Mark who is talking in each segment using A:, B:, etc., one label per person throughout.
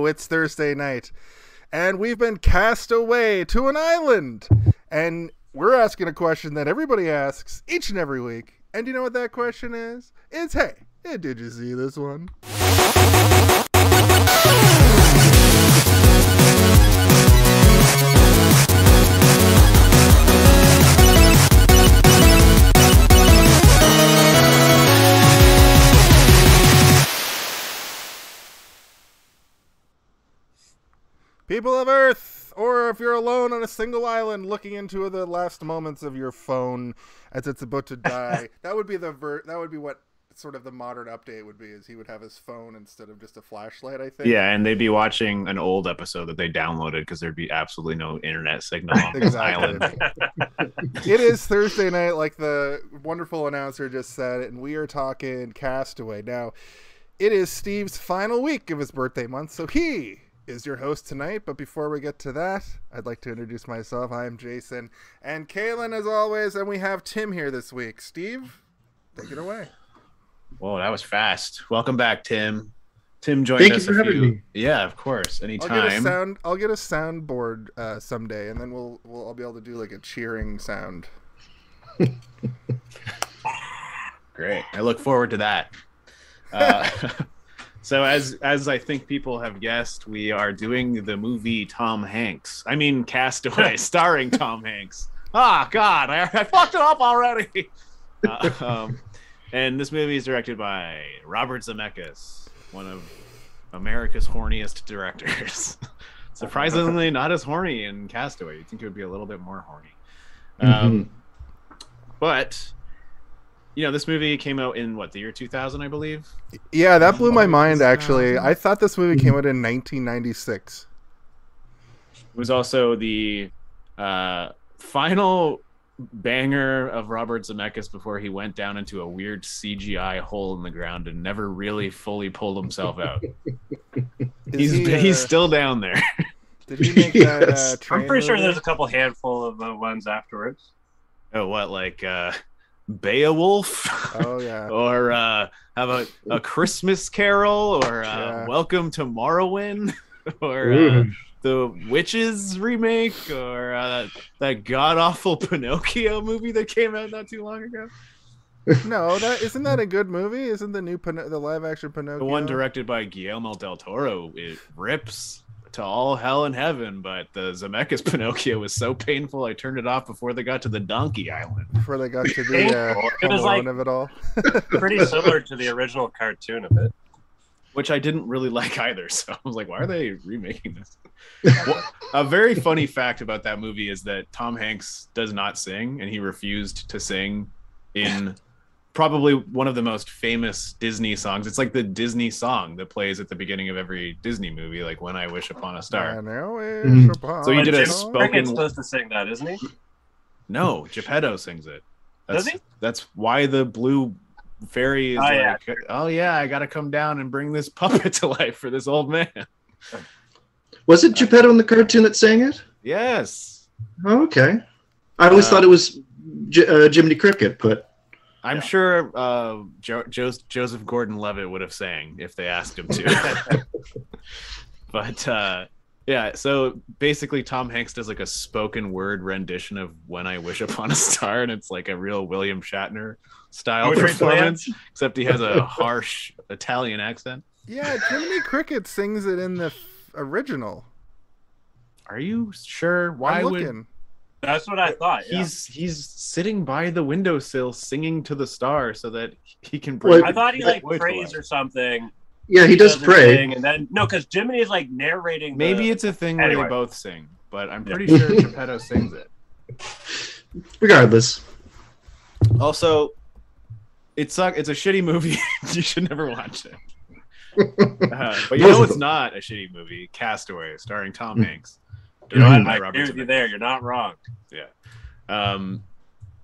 A: Hello, it's Thursday night, and we've been cast away to an island, and we're asking a question that everybody asks each and every week. And you know what that question is? It's, hey, did you see this one? People of Earth, or if you're alone on a single island looking into the last moments of your phone as it's about to die, that would be what sort of the modern update would be, is he would have his phone instead of just a flashlight, I think.
B: Yeah, and they'd be watching an old episode that they downloaded because there'd be absolutely no internet signal on this island.
A: It is Thursday night, like the wonderful announcer just said, and we are talking Castaway. Now, it is Steve's final week of his birthday month, so he is your host tonight. But before we get to that, I'd like to introduce myself. I am Jason, and Kaylin as always, and we have Tim here this week. Steve, take it away.
B: Whoa, that was fast. Welcome back, Tim. Tim joined us.
C: Thank you for having me.
B: Yeah, of course. Anytime.
A: I'll get a soundboard someday, and then I'll be able to do like a cheering sound.
B: Great. I look forward to that. So as I think people have guessed, we are doing the movie Castaway, starring Tom Hanks. Ah, God, I fucked it up already. And this movie is directed by Robert Zemeckis, one of America's horniest directors. Surprisingly, not as horny in Castaway. You'd think it would be a little bit more horny. But this movie came out in the year 2000, I believe. Yeah,
A: that blew my mind, actually. I thought this movie came out in 1996.
B: It was also the final banger of Robert Zemeckis before he went down into a weird CGI hole in the ground and never really fully pulled himself out. He's still down there.
A: Did he make that train
D: I'm pretty sure
A: movie?
D: There's a couple handful of ones afterwards.
B: Oh, what, Beowulf?
A: Oh yeah.
B: Or have a Christmas Carol, or Welcome to Morrowind, or the Witches remake, or that god awful Pinocchio movie that came out not too long ago.
A: No, isn't that a good movie? Isn't the new the live action Pinocchio?
B: The one directed by Guillermo del Toro, it rips to all hell in heaven, but the Zemeckis Pinocchio was so painful I turned it off before they got to the Donkey Island.
A: Before they got to the
D: it was
A: of it all.
D: Pretty similar to the original cartoon of it,
B: which I didn't really like either. So I was like, why are they remaking this? Well, a very funny fact about that movie is that Tom Hanks does not sing, and he refused to sing in probably one of the most famous Disney songs. It's like the Disney song that plays at the beginning of every Disney movie, like When I Wish Upon a Star. So you did a spoken...
D: supposed to sing that, isn't he?
B: No, Geppetto sings it.
D: Does he?
B: That's why the blue fairy is I gotta come down and bring this puppet to life for this old man.
C: Was it Geppetto in the cartoon that sang it?
B: Yes.
C: Oh, okay. I always thought it was Jiminy Cricket, but
B: I'm sure Joseph Gordon-Levitt would have sang if they asked him to. But so basically Tom Hanks does like a spoken word rendition of When I Wish Upon a Star, and it's like a real William Shatner style performance, except he has a harsh Italian accent.
A: Yeah, Jiminy Cricket sings it in the original.
B: Are you sure? Why would...
D: That's what I thought. Yeah.
B: He's sitting by the windowsill singing to the star so that he can bring...
D: I thought he prays or something.
C: Yeah, he does pray.
D: And then because Jiminy is narrating.
B: Maybe it's a thing where they both sing, but I'm pretty sure Geppetto sings it.
C: Regardless.
B: Also, it's a shitty movie. You should never watch it. But it's not a shitty movie. Castaway, starring Tom Hanks.
D: I agree with you there. You're not wrong.
B: Yeah.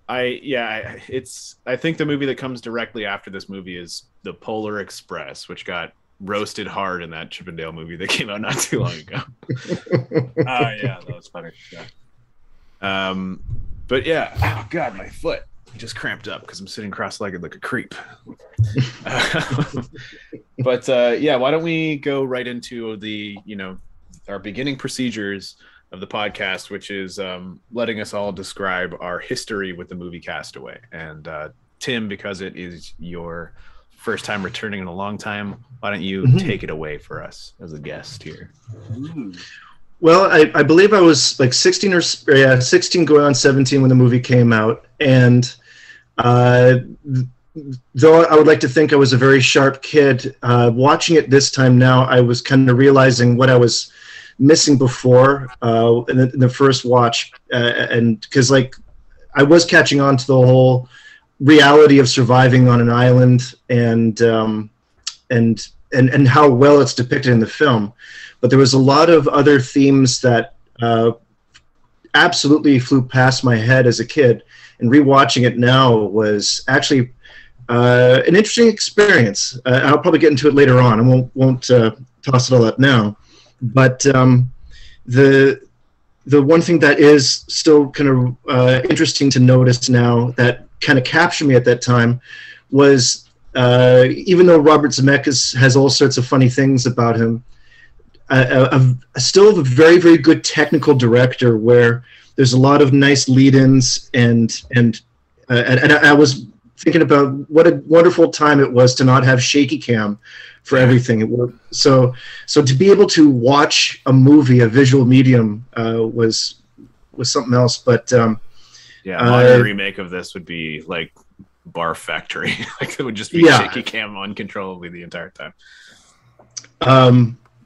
B: I think the movie that comes directly after this movie is The Polar Express, which got roasted hard in that Chippendale movie that came out not too long ago.
D: Yeah, that was funny. Yeah.
B: But yeah, oh god, my foot. He just cramped up because I'm sitting cross-legged like a creep. But yeah, why don't we go right into the, our beginning procedures of the podcast, which is letting us all describe our history with the movie Castaway. And Tim, because it is your first time returning in a long time, why don't you take it away for us as a guest here?
C: Well, I believe I was like 16 going on 17 when the movie came out. And though I would like to think I was a very sharp kid, watching it this time now, I was kind of realizing what I was missing before in the first watch. And because like I was catching on to the whole reality of surviving on an island and how well it's depicted in the film. But there was a lot of other themes that absolutely flew past my head as a kid, and rewatching it now was actually an interesting experience. I'll probably get into it later on. I won't toss it all up now. But the one thing that is still kind of interesting to notice now that kind of captured me at that time was even though Robert Zemeckis has all sorts of funny things about him, still a very, very good technical director where there's a lot of nice lead-ins and I was thinking about what a wonderful time it was to not have shaky cam for everything. So to be able to watch a movie, a visual medium, was something else. But
B: modern remake of this would be like Bar Factory. Like it would just be shaky cam uncontrollably the entire time.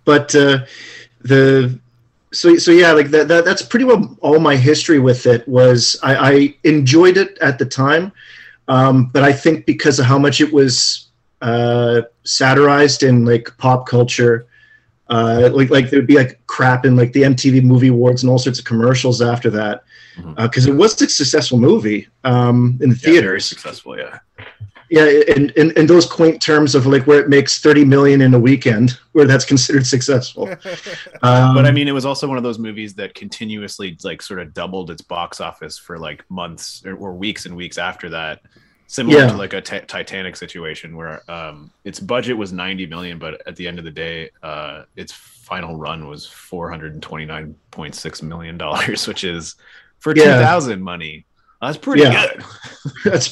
C: But that's pretty well all my history with it. Was I enjoyed it at the time, but I think because of how much it was satirized in like pop culture, like there'd be like crap in like the MTV Movie Awards and all sorts of commercials after that, because it was a successful movie in the theaters.
B: Very successful, yeah.
C: Yeah, in those quaint terms of like where it makes $30 million in a weekend, where that's considered successful.
B: But I mean, it was also one of those movies that continuously like sort of doubled its box office for like months or weeks and weeks after that. Similar to like a Titanic situation where its budget was $90 million, but at the end of the day, its final run was $429.6 million, which is for 2000 money. That's pretty good.
C: That's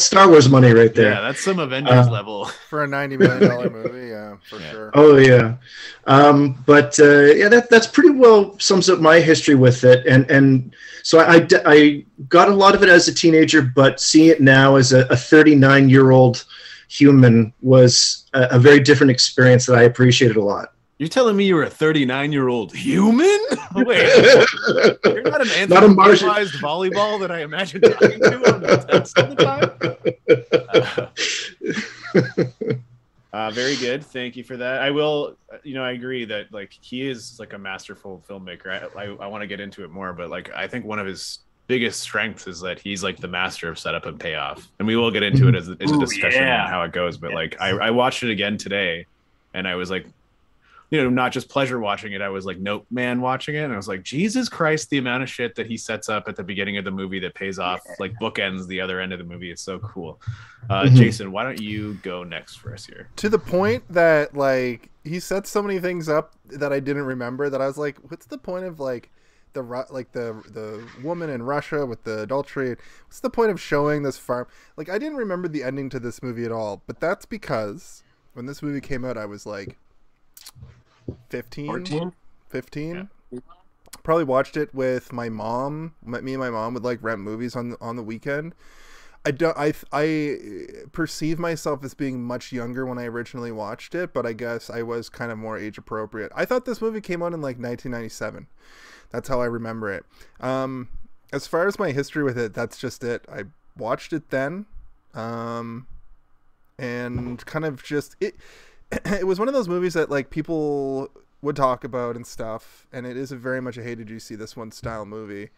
C: Star Wars money right there.
B: Yeah, that's some Avengers level
A: for a $90 million movie. Yeah, for sure.
C: Oh yeah, that's pretty well sums up my history with it. And so I got a lot of it as a teenager, but seeing it now as a 39-year-old human was a very different experience that I appreciated a lot.
B: You're telling me you were a 39-year-old human? Wait, you're not an anthropomorphized volleyball that I imagine talking to on the text all the time? Very good. Thank you for that. I will, I agree that like he is like a masterful filmmaker. I want to get into it more, but like I think one of his biggest strengths is that he's like the master of setup and payoff. And we will get into it as a discussion on how it goes. But like I watched it again today, and I was like, not just pleasure watching it. I was like, nope, man, watching it. And I was like, Jesus Christ, the amount of shit that he sets up at the beginning of the movie that pays off, like bookends the other end of the movie. It's so cool. Jason, why don't you go next for us here?
A: To the point that like he sets so many things up that I didn't remember that I was like, what's the point of like the woman in Russia with the adultery? What's the point of showing this farm? Like I didn't remember the ending to this movie at all, but that's because when this movie came out, I was like 15. Yeah. Probably watched it with my mom. Me and my mom would like rent movies on the weekend. I perceive myself as being much younger when I originally watched it, but I guess I was kind of more age appropriate. I thought this movie came out in like 1997. That's how I remember it. As far as my history with it, that's just it. I watched it then, and kind of just it. It was one of those movies that like people would talk about and stuff, and it is very much a "Hey, did you see this one?" style movie,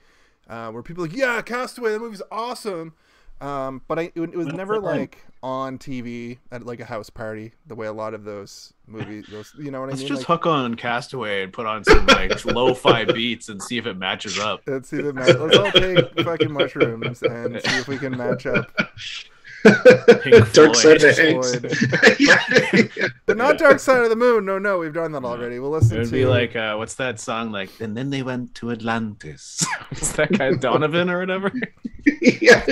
A: where people are like, yeah, Castaway, that movie's awesome, But it was never like on TV at like a house party the way a lot of those movies. You know what I mean?
B: Let's just
A: like,
B: hook on Castaway and put on some like lo-fi beats and see if it matches up.
A: Let's all take fucking mushrooms and see if we can match up.
C: Dark Side of the Hanks.
A: But not Dark Side of the Moon. No, we've done that already. We'll listen to.
B: It'd be like, what's that song? Like, and then they went to Atlantis. Is that guy Donovan or whatever?
C: Yeah.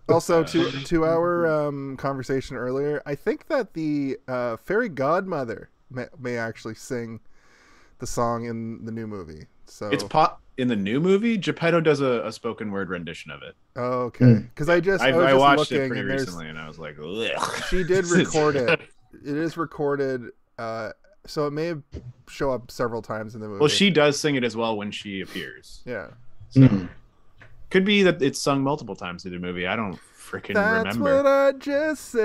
A: Also, to our conversation earlier, I think that the fairy godmother may actually sing the song in the new movie. So
B: it's in the new movie. Geppetto does a spoken word rendition of it.
A: Oh, okay. Because I
B: watched it pretty recently, and I was like, ugh.
A: She did record it. It is recorded, so it may show up several times in the movie.
B: Well, she does sing it as well when she appears.
A: Yeah.
B: So could be that it's sung multiple times in the movie. I don't freaking remember.
A: That's what I just said.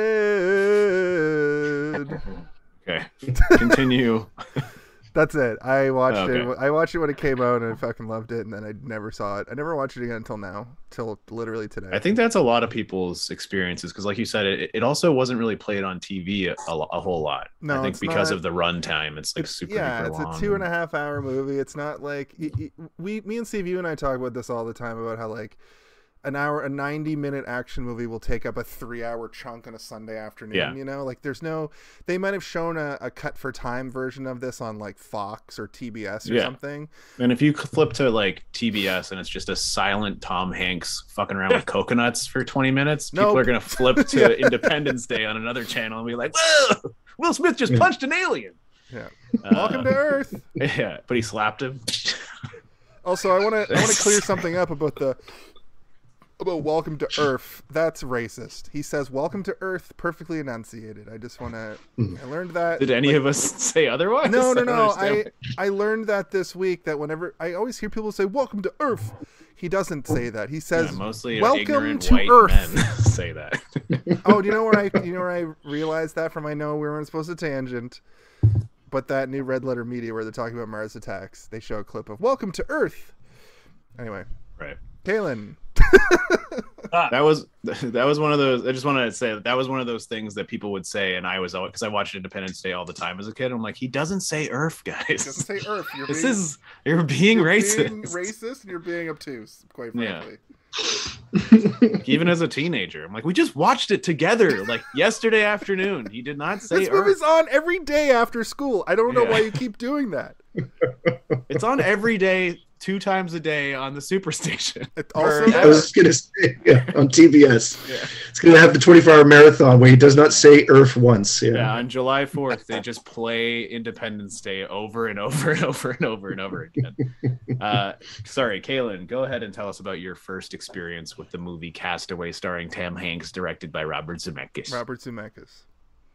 B: Okay, continue.
A: That's it. I watched it. I watched it when it came out, and I fucking loved it. And then I never saw it. I never watched it again until now, till literally today.
B: I think that's a lot of people's experiences because, like you said, it also wasn't really played on TV a whole lot.
A: No,
B: I think because of the runtime, it's like super
A: yeah,
B: duper long.
A: It's a 2.5 hour movie. It's not like me and Steve, you and I talk about this all the time about how like a 90-minute action movie will take up a 3-hour chunk on a Sunday afternoon.
B: Yeah.
A: You know, like they might have shown a cut for time version of this on like Fox or TBS or something.
B: And if you flip to like TBS and it's just a silent Tom Hanks fucking around with coconuts for 20 minutes, people are going to flip to Independence Day on another channel and be like, whoa, Will Smith just punched an alien.
A: Yeah. Welcome to Earth.
B: Yeah. But he slapped him.
A: Also, I want to clear something up about Welcome to Earth. That's racist. He says Welcome to Earth perfectly enunciated. I just want to I learned that.
B: Did any of us say otherwise?
A: No. I learned that this week that whenever I always hear people say Welcome to Earth, he doesn't say that. He says
B: mostly
A: Welcome to Earth.
B: Men say that.
A: Oh, do you know where I realized that from? I know we weren't supposed to tangent, but that new Red Letter Media where they're talking about Mars attacks, they show a clip of Welcome to Earth. Anyway.
B: Right.
A: Kalen.
B: That was one of those. I just wanted to say that was one of those things that people would say, and I was always, because I watched Independence Day all the time as a kid. I'm like, he doesn't say Earth, guys.
A: He doesn't say Earth.
B: You're being racist.
A: Being racist, and you're being obtuse. Quite frankly.
B: Yeah. Even as a teenager, I'm like, we just watched it together, like yesterday afternoon. He did not say
A: this
B: Earth.
A: movie's on every day after school. I don't know why you keep doing that.
B: It's on every day. 2 times a day on the Superstation.
C: I was going to say, on TBS. Yeah. It's going to have the 24-hour marathon where he does not say Earth once.
B: Yeah, on July 4th, they just play Independence Day over and over and over and over and over again. Sorry, Kalen, go ahead and tell us about your first experience with the movie Castaway starring Tom Hanks, directed by Robert Zemeckis.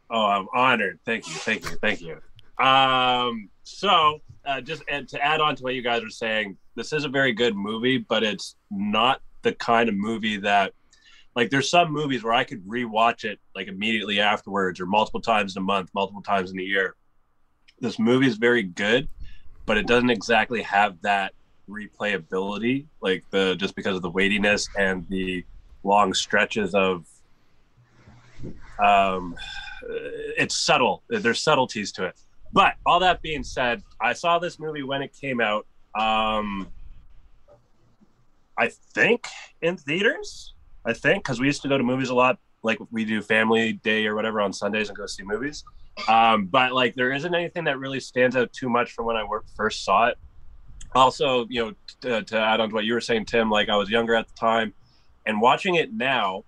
D: Oh, I'm honored. Thank you. Just to add on to what you guys are saying, this is a very good movie, but it's not the kind of movie that, like, there's some movies where I could rewatch it like immediately afterwards or multiple times in a month, multiple times in a year. This movie is very good, but it doesn't exactly have that replayability, like just because of the weightiness and the long stretches of it's subtle. There's subtleties to it. But all that being said, I saw this movie when it came out. I think in theaters. Because we used to go to movies a lot, like we do Family Day or whatever on Sundays and go see movies. But like there isn't anything that really stands out too much from when I first saw it. Also, to add on to what you were saying, Tim, like I was younger at the time, and watching it now,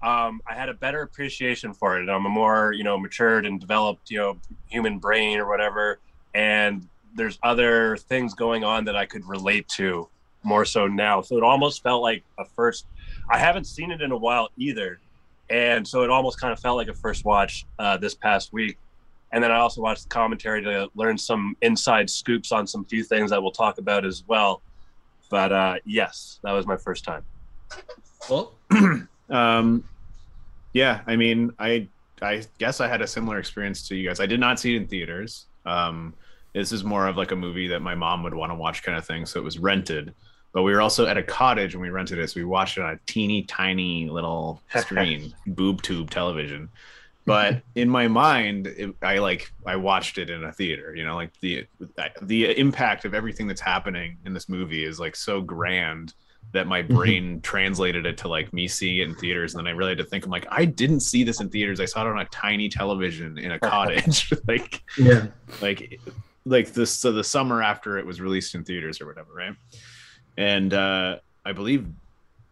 D: I had a better appreciation for it. I'm a more, matured and developed, human brain or whatever. And there's other things going on that I could relate to more so now. So it almost felt like I haven't seen it in a while either. And so it almost kind of felt like a first watch this past week. And then I also watched the commentary to learn some inside scoops on some few things that we'll talk about as well. But yes, that was my first time.
B: Well, yeah, I mean, I guess I had a similar experience to you guys. I did not see it in theaters. This is more of like a movie that my mom would want to watch kind of thing. So it was rented. but we were also at a cottage when we rented it, so we watched it on a teeny tiny little screen, boob tube television. But in my mind, I watched it in a theater. You know, like the impact of everything that's happening in this movie is like so grand that my brain translated it to like me seeing it in theaters. And then I really had to think, I'm like, I didn't see this in theaters. I saw it on a tiny television in a cottage. like this. So the summer after it was released in theaters or whatever, right? And I believe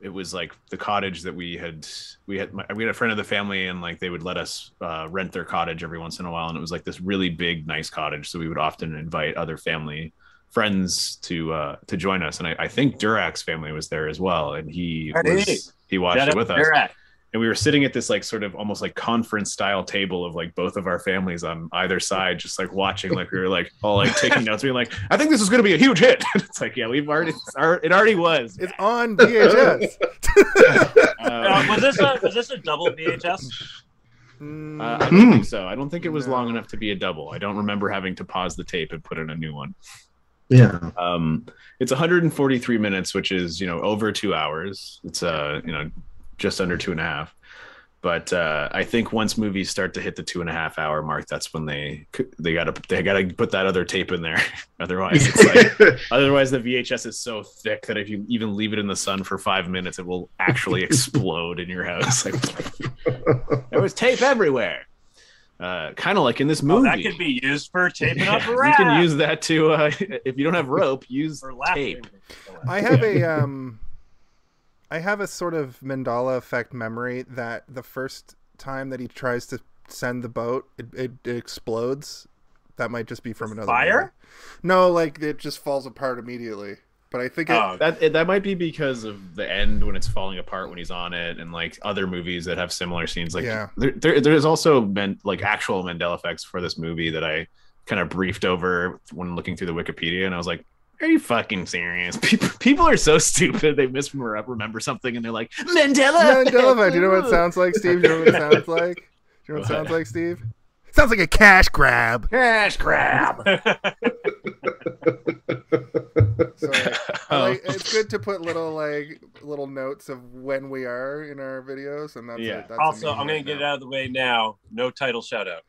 B: it was like the cottage that we had a friend of the family, and like they would let us rent their cottage every once in a while, and it was like this really big nice cottage, so we would often invite other family friends to join us. And I think Durac's family was there as well, and he watched it with us. Durac. And we were sitting at this like sort of almost like conference style table of like both of our families on either side, just like watching, like we were like all like taking notes, being like, I think this is going to be a huge hit. It's like, yeah, it already was.
A: It's on VHS.
D: Was this a double VHS?
B: I don't think so. I don't think it was long enough to be a double. I don't remember having to pause the tape and put in a new one.
C: Yeah.
B: It's 143 minutes, which is, over 2 hours. It's just under 2.5. But I think once movies start to hit the 2.5 hour mark, that's when they gotta put that other tape in there. Otherwise, it's like otherwise the VHS is so thick that if you even leave it in the sun for 5 minutes, it will actually explode in your house. Like, there was tape everywhere. Kind of like in this movie.
D: That could be used for taping up a
B: raft. You can use that to if you don't have rope, use tape.
A: I have a sort of Mandela effect memory that the first time that he tries to send the boat, it explodes. That might just be from another
D: fire.
A: Movie. No, like it just falls apart immediately. But I think
B: that might be because of the end when it's falling apart when he's on it, and like other movies that have similar scenes. Like there's also actual Mandela effects for this movie that I kind of briefed over when looking through the Wikipedia, and I was like, are you fucking serious? People are so stupid. They misremember something and they're like, Mandela
A: effect. Do you know what it sounds like, Steve? Do you know what it sounds like? Do you know what it sounds like, Steve? It sounds like a cash grab.
B: Cash grab.
A: So it's good to put little notes of when we are in our videos, and that's
D: also I'm going to get it out of the way now. No title shout out.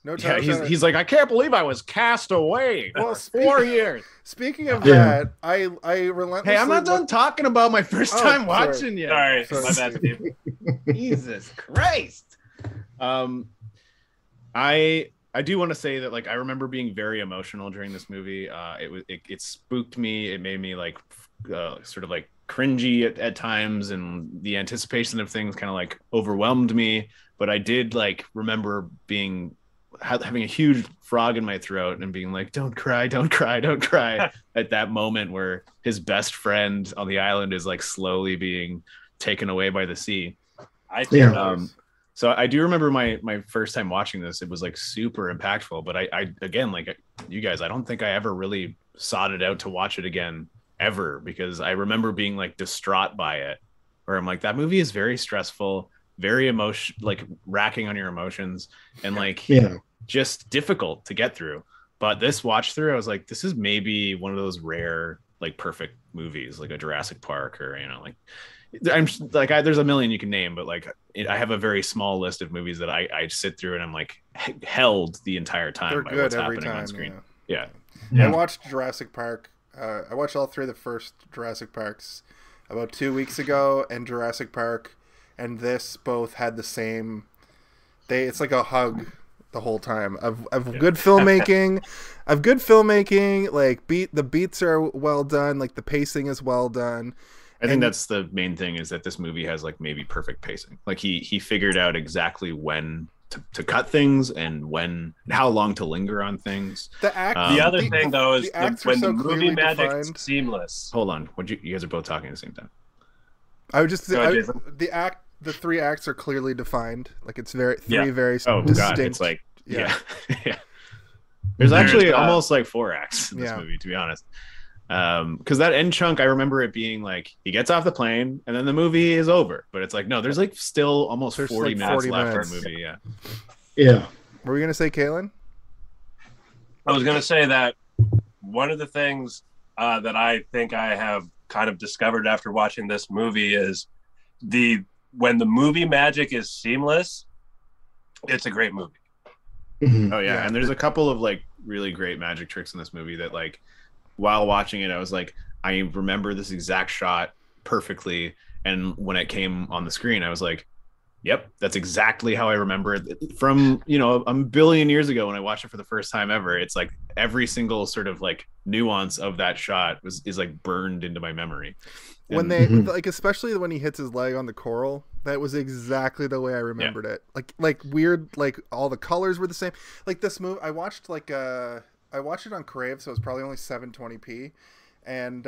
A: No time.
B: Yeah, he's like, I can't believe I was cast away for 4 years.
A: Speaking of that, I relentlessly.
B: Hey, I'm not done talking about my first time watching yet.
D: Sorry, my bad, Steve.
B: Jesus Christ. I do want to say that like I remember being very emotional during this movie. It spooked me. It made me like sort of like cringy at times, and the anticipation of things kind of like overwhelmed me. But I did like remember having a huge frog in my throat and being like, don't cry at that moment where his best friend on the island is like slowly being taken away by the sea. So I do remember my first time watching this. It was like super impactful, but I again, like you guys, I don't think I ever really sought it out to watch it again ever, because I remember being like distraught by it, where I'm like, that movie is very stressful, very like racking on your emotions, and like just difficult to get through. But this watch through, I was like, this is maybe one of those rare like perfect movies, like a Jurassic Park, or like there's a million you can name, but like I have a very small list of movies that I sit through and I'm like held the entire time.
A: They're
B: by
A: good
B: what's
A: every
B: happening
A: time.
B: On screen.
A: Yeah. I watched Jurassic Park. I watched all three of the first Jurassic Parks about 2 weeks ago, and Jurassic Park and this both had the same. It's like a hug the whole time of good filmmaking. Like the beats are well done. Like the pacing is well done.
B: I think that's the main thing, is that this movie has like maybe perfect pacing. Like he figured out exactly when to cut things and how long to linger on things.
D: The other thing though is when the movie magic's seamless.
B: Hold on, you guys are both talking at the same time.
A: I would just the three acts are clearly defined. Like it's very distinct.
B: God, it's like yeah. There's actually almost like 4 acts in this movie, to be honest. Because that end chunk, I remember it being like he gets off the plane and then the movie is over. But it's like, no, there's like still almost 40 minutes left in the movie.
C: Yeah.
A: What were you gonna say, Kaylin?
D: I was gonna say that one of the things that I think I have kind of discovered after watching this movie is when the movie magic is seamless, it's a great movie.
C: Mhm.
B: Oh yeah, and there's a couple of like really great magic tricks in this movie that like while watching it I was like, I remember this exact shot perfectly, and when it came on the screen I was like, yep, that's exactly how I remember it from, you know, a billion years ago when I watched it for the first time ever. It's like every single sort of like nuance of that shot is like burned into my memory.
A: When they like, especially when he hits his leg on the coral, that was exactly the way I remembered it. Like weird, like all the colors were the same. Like this movie, I watched it on Crave, so it was probably only 720p, and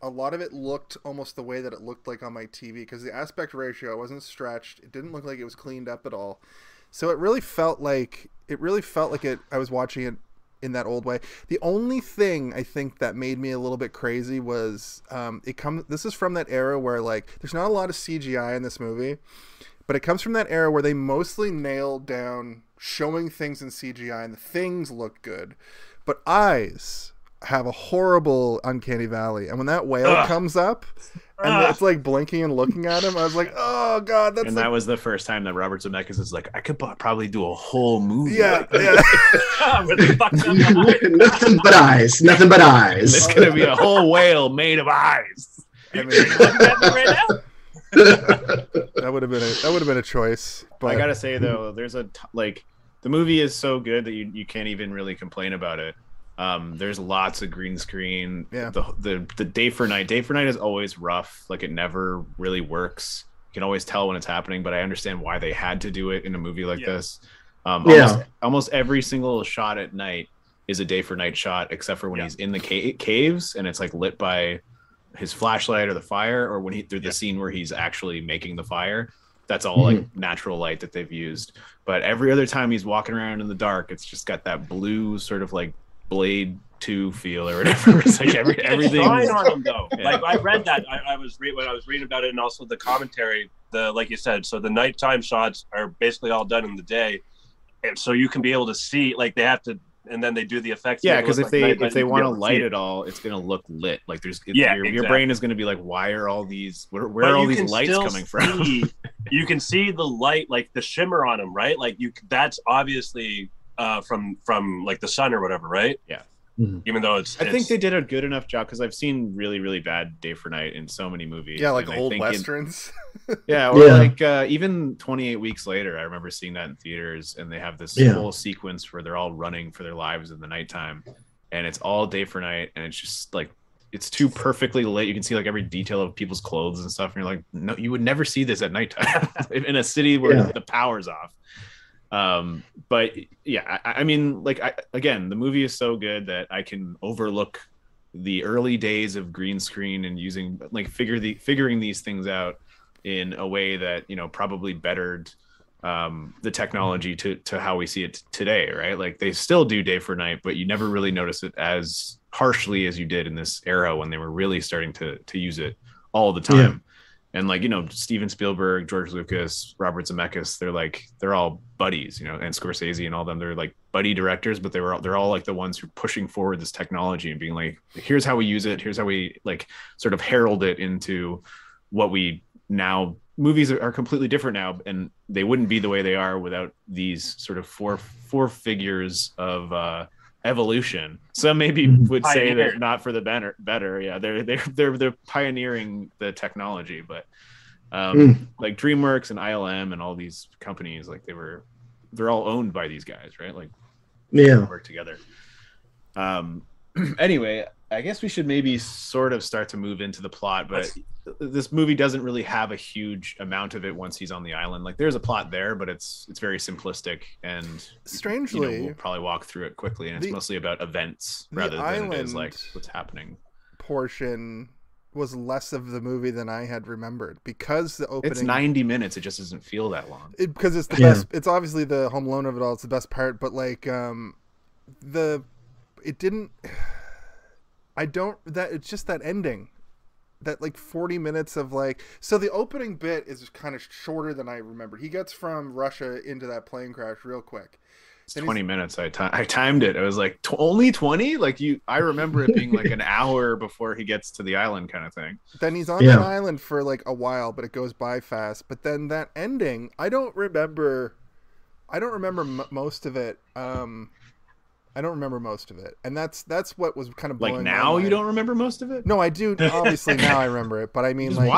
A: a lot of it looked almost the way that it looked like on my TV because the aspect ratio wasn't stretched. It didn't look like it was cleaned up at all. So it really felt like I was watching it in that old way. The only thing I think that made me a little bit crazy was this is from that era where like there's not a lot of CGI in this movie, but it comes from that era where they mostly nailed down showing things in CGI and the things look good, but eyes have a horrible uncanny valley, and when that whale comes up and it's like blinking and looking at him, I was like, oh god, that's.
B: And that was the first time that Robert Zemeckis is like, I could probably do a whole movie.
A: Yeah,
C: Nothing but eyes. Nothing but eyes.
B: It's gonna be a whole whale made of eyes.
A: I mean, that would have been a choice. But
B: I gotta say though, there's the movie is so good that you can't even really complain about it. There's lots of green screen.
A: Yeah.
B: The day for night is always rough. Like it never really works. You can always tell when it's happening, but I understand why they had to do it in a movie like this. Almost every single shot at night is a day for night shot, except for when he's in the caves and it's like lit by his flashlight or the fire, or when through the scene where he's actually making the fire. That's all like natural light that they've used. But every other time he's walking around in the dark, it's just got that blue sort of like Blade 2 feel or whatever. It's like everything
D: on him though. Like I read that when I was reading about it, and also the commentary, like you said, so the nighttime shots are basically all done in the day, and so you can be able to see, like they have to, and then they do the effects.
B: Yeah, because if they want to light it all, it's going to look lit. Like your brain is going to be like, why are all these where are all these lights coming from?
D: You can see the light, like the shimmer on them, right? Like that's obviously from like the sun or whatever, right?
B: Yeah.
D: Even though I
B: think they did a good enough job, because I've seen really, really bad day for night in so many movies.
A: Yeah, like old westerns.
B: Like even 28 Weeks Later, I remember seeing that in theaters, and they have this whole sequence where they're all running for their lives in the nighttime, and it's all day for night, and it's just like it's too perfectly lit. You can see like every detail of people's clothes and stuff, and you're like, no, you would never see this at nighttime in a city where the power's off. But yeah, I mean, like again, the movie is so good that I can overlook the early days of green screen and using like figuring these things out in a way that, you know, probably bettered the technology to how we see it today, right? Like they still do day for night, but you never really notice it as harshly as you did in this era when they were really starting to use it all the time. Yeah. And like, you know, Steven Spielberg, George Lucas, Robert Zemeckis, they're all buddies, you know, and Scorsese and all them, they're like buddy directors, but they're all like the ones who are pushing forward this technology and being like, here's how we use it. Here's how we like sort of herald it into what we now, movies are completely different now, and they wouldn't be the way they are without these sort of four figures of evolution. Some maybe would say that not for the better. Yeah, they're pioneering the technology, but like DreamWorks and ILM and all these companies, like they're all owned by these guys, right? Like work together. Anyway, I guess we should maybe sort of start to move into the plot, but this movie doesn't really have a huge amount of it once he's on the island. Like there's a plot there, but it's very simplistic, and
A: strangely,
B: we'll probably walk through it quickly, and it's mostly about events rather than it is like what's happening.
A: Portion was less of the movie than I had remembered, because the opening,
B: it's 90 minutes. It just doesn't feel that long
A: because it's the best. It's obviously the Home Alone of it all. It's the best part, but like it didn't. It's just that ending, that like 40 minutes of like, so the opening bit is kind of shorter than I remembered. He gets from Russia into that plane crash real quick.
B: It's 20 minutes. I timed it. I was like, only 20? Like I remember it being like an hour before he gets to the island kind of thing.
A: Then he's on that island for like a while, but it goes by fast. But then that ending, I don't remember most of it. I don't remember most of it, and that's what was kind of blowing
B: like now.
A: my mind.
B: You don't remember most of it?
A: No, I do. Obviously, now I remember it, but I mean, like,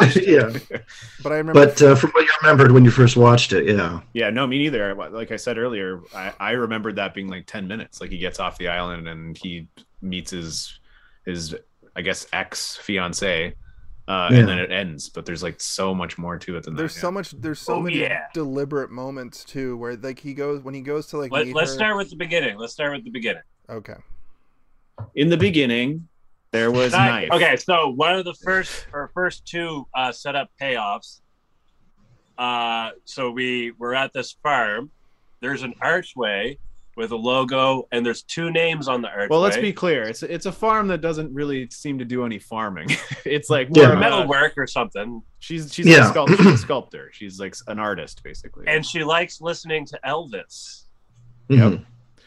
A: But I remember.
C: But from what you remembered when you first watched it,
B: yeah, no, me neither. Like I said earlier, I remembered that being like 10 minutes. Like he gets off the island and he meets his I guess ex fiance. And then it ends, but there's like so much more to it than
A: there's
B: that.
A: There's so many deliberate moments too, where like when he goes to like.
D: Let's start with the beginning.
A: Okay. In
B: the beginning, there was knife.
D: Okay, so one of the first two setup payoffs. So we're at this farm. There's an archway with a logo, and there's two names on the archway.
B: Well, let's be clear. It's a farm that doesn't really seem to do any farming. It's like more
D: metal work or something.
B: She's a sculptor. She's like an artist, basically.
D: And she likes listening to Elvis.
B: Yep.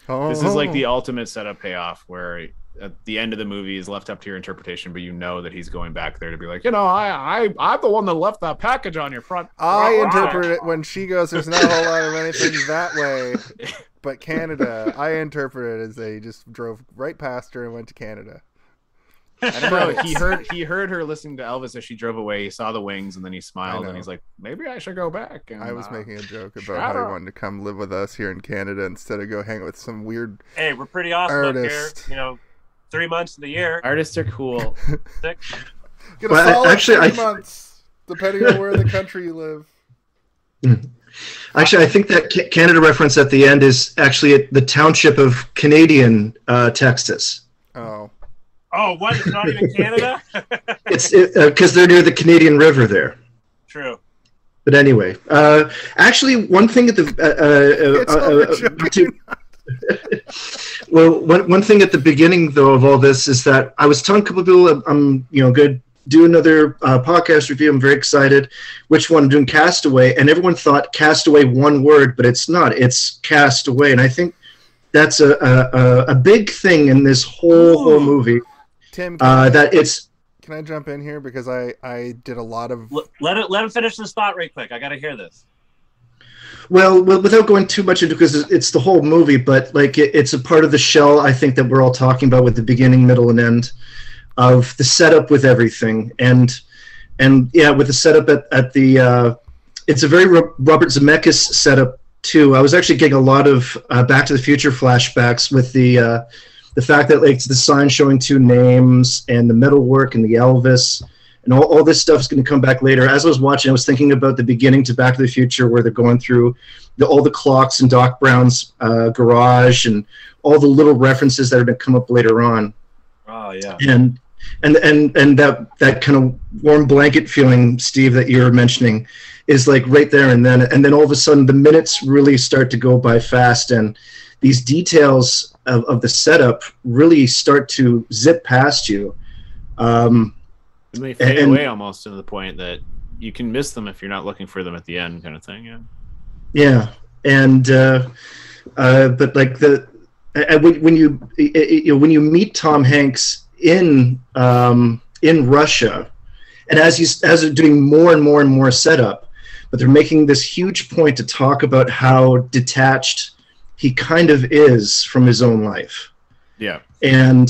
B: This is like the ultimate setup payoff, where at the end of the movie is left up to your interpretation, but you know that he's going back there to be like, I'm the one that left that package on your front.
A: I interpret it when she goes, there's not a whole lot of anything that way. But Canada, I interpret it as they just drove right past her and went to Canada.
B: I don't know. He heard her listening to Elvis as she drove away. He saw the wings, and then he smiled, and he's like, maybe I should go back. And,
A: I was making a joke about how he wanted to come live with us here in Canada instead of go hang out with some weird
D: Hey, we're pretty awesome up here. 3 months of the year.
B: Artists are cool.
A: Get a solid 3 months, depending on where the country you live.
C: Actually, I think that Canada reference at the end is actually the township of Canadian, Texas.
A: Oh,
D: what? It's not even Canada?
C: It's because they're near the Canadian River there.
D: True.
C: But anyway, actually, one thing at the one thing at the beginning though of all this is that I was telling a couple of people I'm good. Do another podcast review. I'm very excited. Which one? I'm doing Castaway, and everyone thought Castaway one word, but it's not. It's Castaway, and I think that's a big thing in this whole movie.
A: Tim,
C: that it's.
A: Can I jump in here because I did a lot of.
D: Let him finish this thought right quick. I got to hear this.
C: Well, without going too much into because it's the whole movie, but like it's a part of the shell. I think that we're all talking about with the beginning, middle, and end. Of the setup with everything, and with the setup at the it's a very Robert Zemeckis setup too. I was actually getting a lot of Back to the Future flashbacks with the fact that like it's the sign showing two names and the metalwork and the Elvis and all this stuff is going to come back later. As I was watching, I was thinking about the beginning to Back to the Future where they're going through all the clocks in Doc Brown's garage and all the little references that are going to come up later on.
D: Oh yeah.
C: And that kind of warm blanket feeling, Steve, that you're mentioning is like right there. And then all of a sudden the minutes really start to go by fast. And these details of the setup really start to zip past you.
B: They fade away almost to the point that you can miss them if you're not looking for them at the end kind of thing. Yeah.
C: Yeah. And, but like when you meet Tom Hanks in Russia, and as they're doing more and more and more setup, but they're making this huge point to talk about how detached he kind of is from his own life.
B: Yeah,
C: and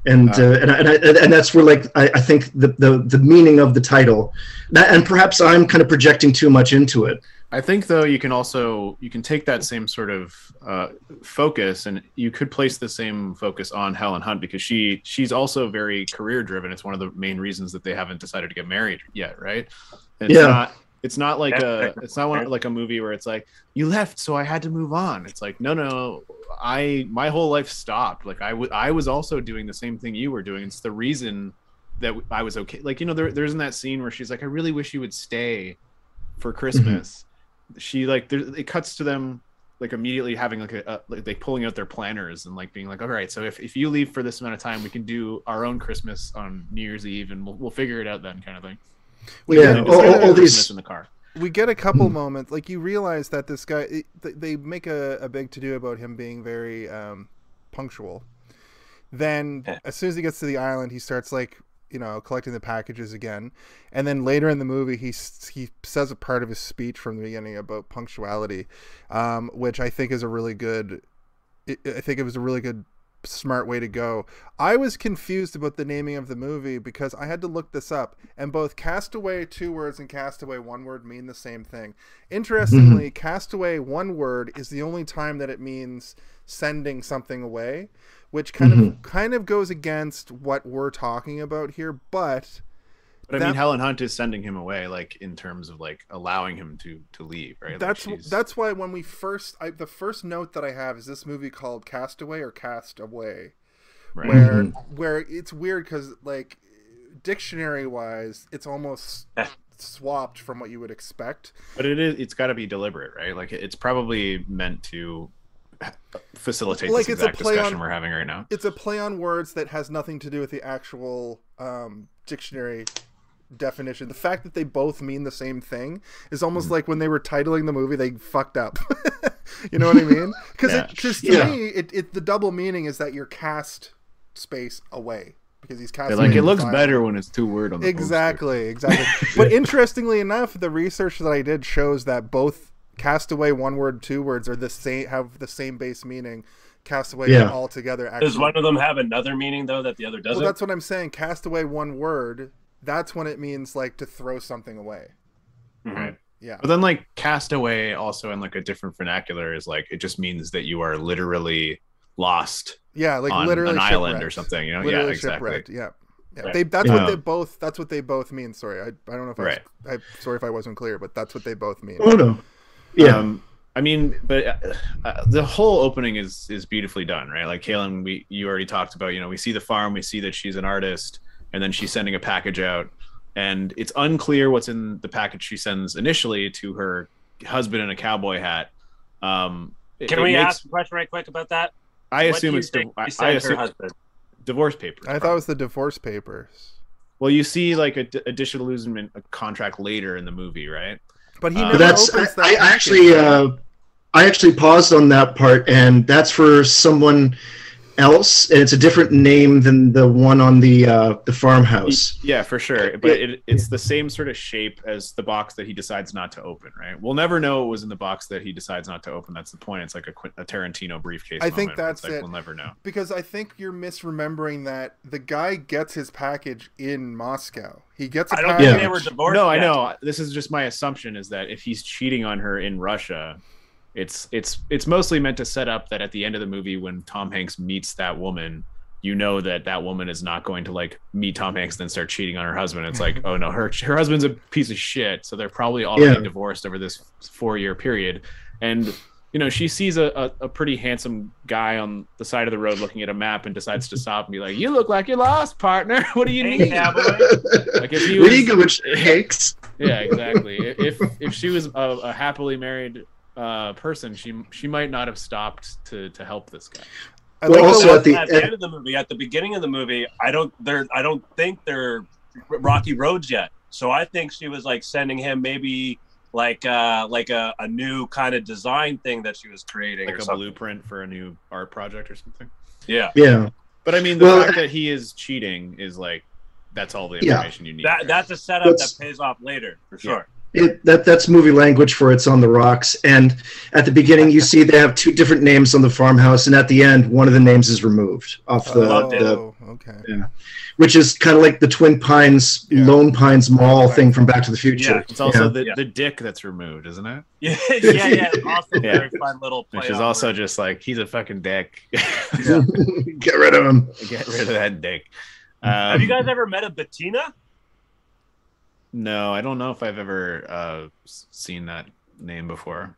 C: that's where like I think the meaning of the title, and perhaps I'm kind of projecting too much into it.
B: I think though you can take that same sort of focus, and you could place the same focus on Helen Hunt because she's also very career driven. It's one of the main reasons that they haven't decided to get married yet, right? It's not like a movie where it's like you left, so I had to move on. It's like no, my whole life stopped. Like I was also doing the same thing you were doing. It's the reason that I was okay. Like there's in that scene where she's like, I really wish you would stay for Christmas. Mm-hmm. She like it cuts to them like immediately having like pulling out their planners and like being like, all right, so if you leave for this amount of time, we can do our own Christmas on New Year's Eve and we'll figure it out then, kind of thing.
C: All these
B: in the car.
A: we get a couple moments, like you realize that this guy, they make a big to-do about him being very punctual. Then as soon as he gets to the island, he starts like, you know, collecting the packages again. And then later in the movie, he says a part of his speech from the beginning about punctuality, which I think is a really good, I think it was a really good, smart way to go. I was confused about the naming of the movie because I had to look this up, and both Castaway 2 words and Castaway 1 word mean the same thing. Interestingly, Castaway 1 word is the only time that it means sending something away, which kind of goes against what we're talking about here, but
B: I mean, Helen Hunt is sending him away, like in terms of like allowing him to leave, right?
A: That's why when we the first note that I have is this movie called Castaway or Castaway, right? Where it's weird because like dictionary wise, it's almost swapped from what you would expect.
B: But it's got to be deliberate, right? Like it's probably meant to facilitate this exact discussion we're having right now.
A: It's a play on words that has nothing to do with the actual dictionary definition. The fact that they both mean the same thing is almost like when they were titling the movie, they fucked up. You know what I mean? Because to me, the double meaning is that you're cast space away. Because he's casting.
B: Like it looks better when it's 2 word on the
A: exactly. But interestingly enough, the research that I did shows that both Castaway 1 word, 2 words are the same, have the same base meaning. Castaway all together. Actually,
D: does one of them have another meaning though that the other doesn't?
A: Well, that's what I'm saying. Castaway 1 word. That's when it means like to throw something away.
B: Right.
A: Yeah.
B: But then like castaway also in like a different vernacular is like it just means that you are literally lost.
A: Yeah, like
B: on
A: literally
B: an island or something, you know?
A: Literally
B: yeah, exactly.
A: Yeah.
B: Right.
A: That's what they both mean. Sorry. I don't know if I'm sorry if I wasn't clear, but that's what they both mean.
C: Oh no. Yeah.
B: I mean, but the whole opening is beautifully done, right? Like Helen, you already talked about, you know, we see the farm, we see that she's an artist, and then she's sending a package out, and it's unclear what's in the package she sends initially to her husband in a cowboy hat.
D: Can we ask a question right quick about that?
B: I assume it's
D: her husband.
B: Divorce papers.
A: I thought it was the divorce papers.
B: Well, you see like a disillusionment contract later in the movie, right?
A: But he never opens that.
C: I actually paused on that part, and that's for someone else, and it's a different name than the one on the farmhouse.
B: Yeah, for sure. But it's the same sort of shape as the box that he decides not to open, right? We'll never know what was in the box that he decides not to open. That's the point. It's like a Tarantino briefcase.
A: I think that's
B: like,
A: it.
B: We'll never know.
A: Because I think you're misremembering that the guy gets his package in Moscow. He gets a package.
D: I don't think they were divorced.
B: No, I know. This is just my assumption is that if he's cheating on her in Russia, it's mostly meant to set up that at the end of the movie when Tom Hanks meets that woman, you know that woman is not going to like meet Tom Hanks and then start cheating on her husband. It's like, oh no, her husband's a piece of shit, so they're probably already divorced over this 4-year period. And you know, she sees a pretty handsome guy on the side of the road looking at a map and decides to stop and be like, you look like you're lost, partner. What do you need? Like if he was,
C: where do you go, Hanks?
B: Yeah, exactly. If she was a happily married person, she might not have stopped to help this guy.
C: Well, also at the
D: end of the movie, at the beginning of the movie, I don't think they're rocky roads yet. So I think she was like sending him maybe like a new kind of design thing that she was creating,
B: like a blueprint for a new art project or something.
D: Yeah.
B: But I mean, the fact that he is cheating is like that's all the information you need.
D: That's a setup that pays off later for sure.
C: That's movie language for It's on the Rocks. And at the beginning, you see they have 2 different names on the farmhouse, and at the end, one of the names is removed off which is kind of like the Twin Pines, Lone Pines Mall thing from Back to the Future.
B: Yeah, it's also the dick that's removed, isn't it?
D: Yeah. Also a very fun little play.
B: Which is also just like, he's a fucking dick.
C: Get rid of him.
B: Get rid of that dick.
D: Have you guys ever met a Bettina?
B: No, I don't know if I've ever seen that name before.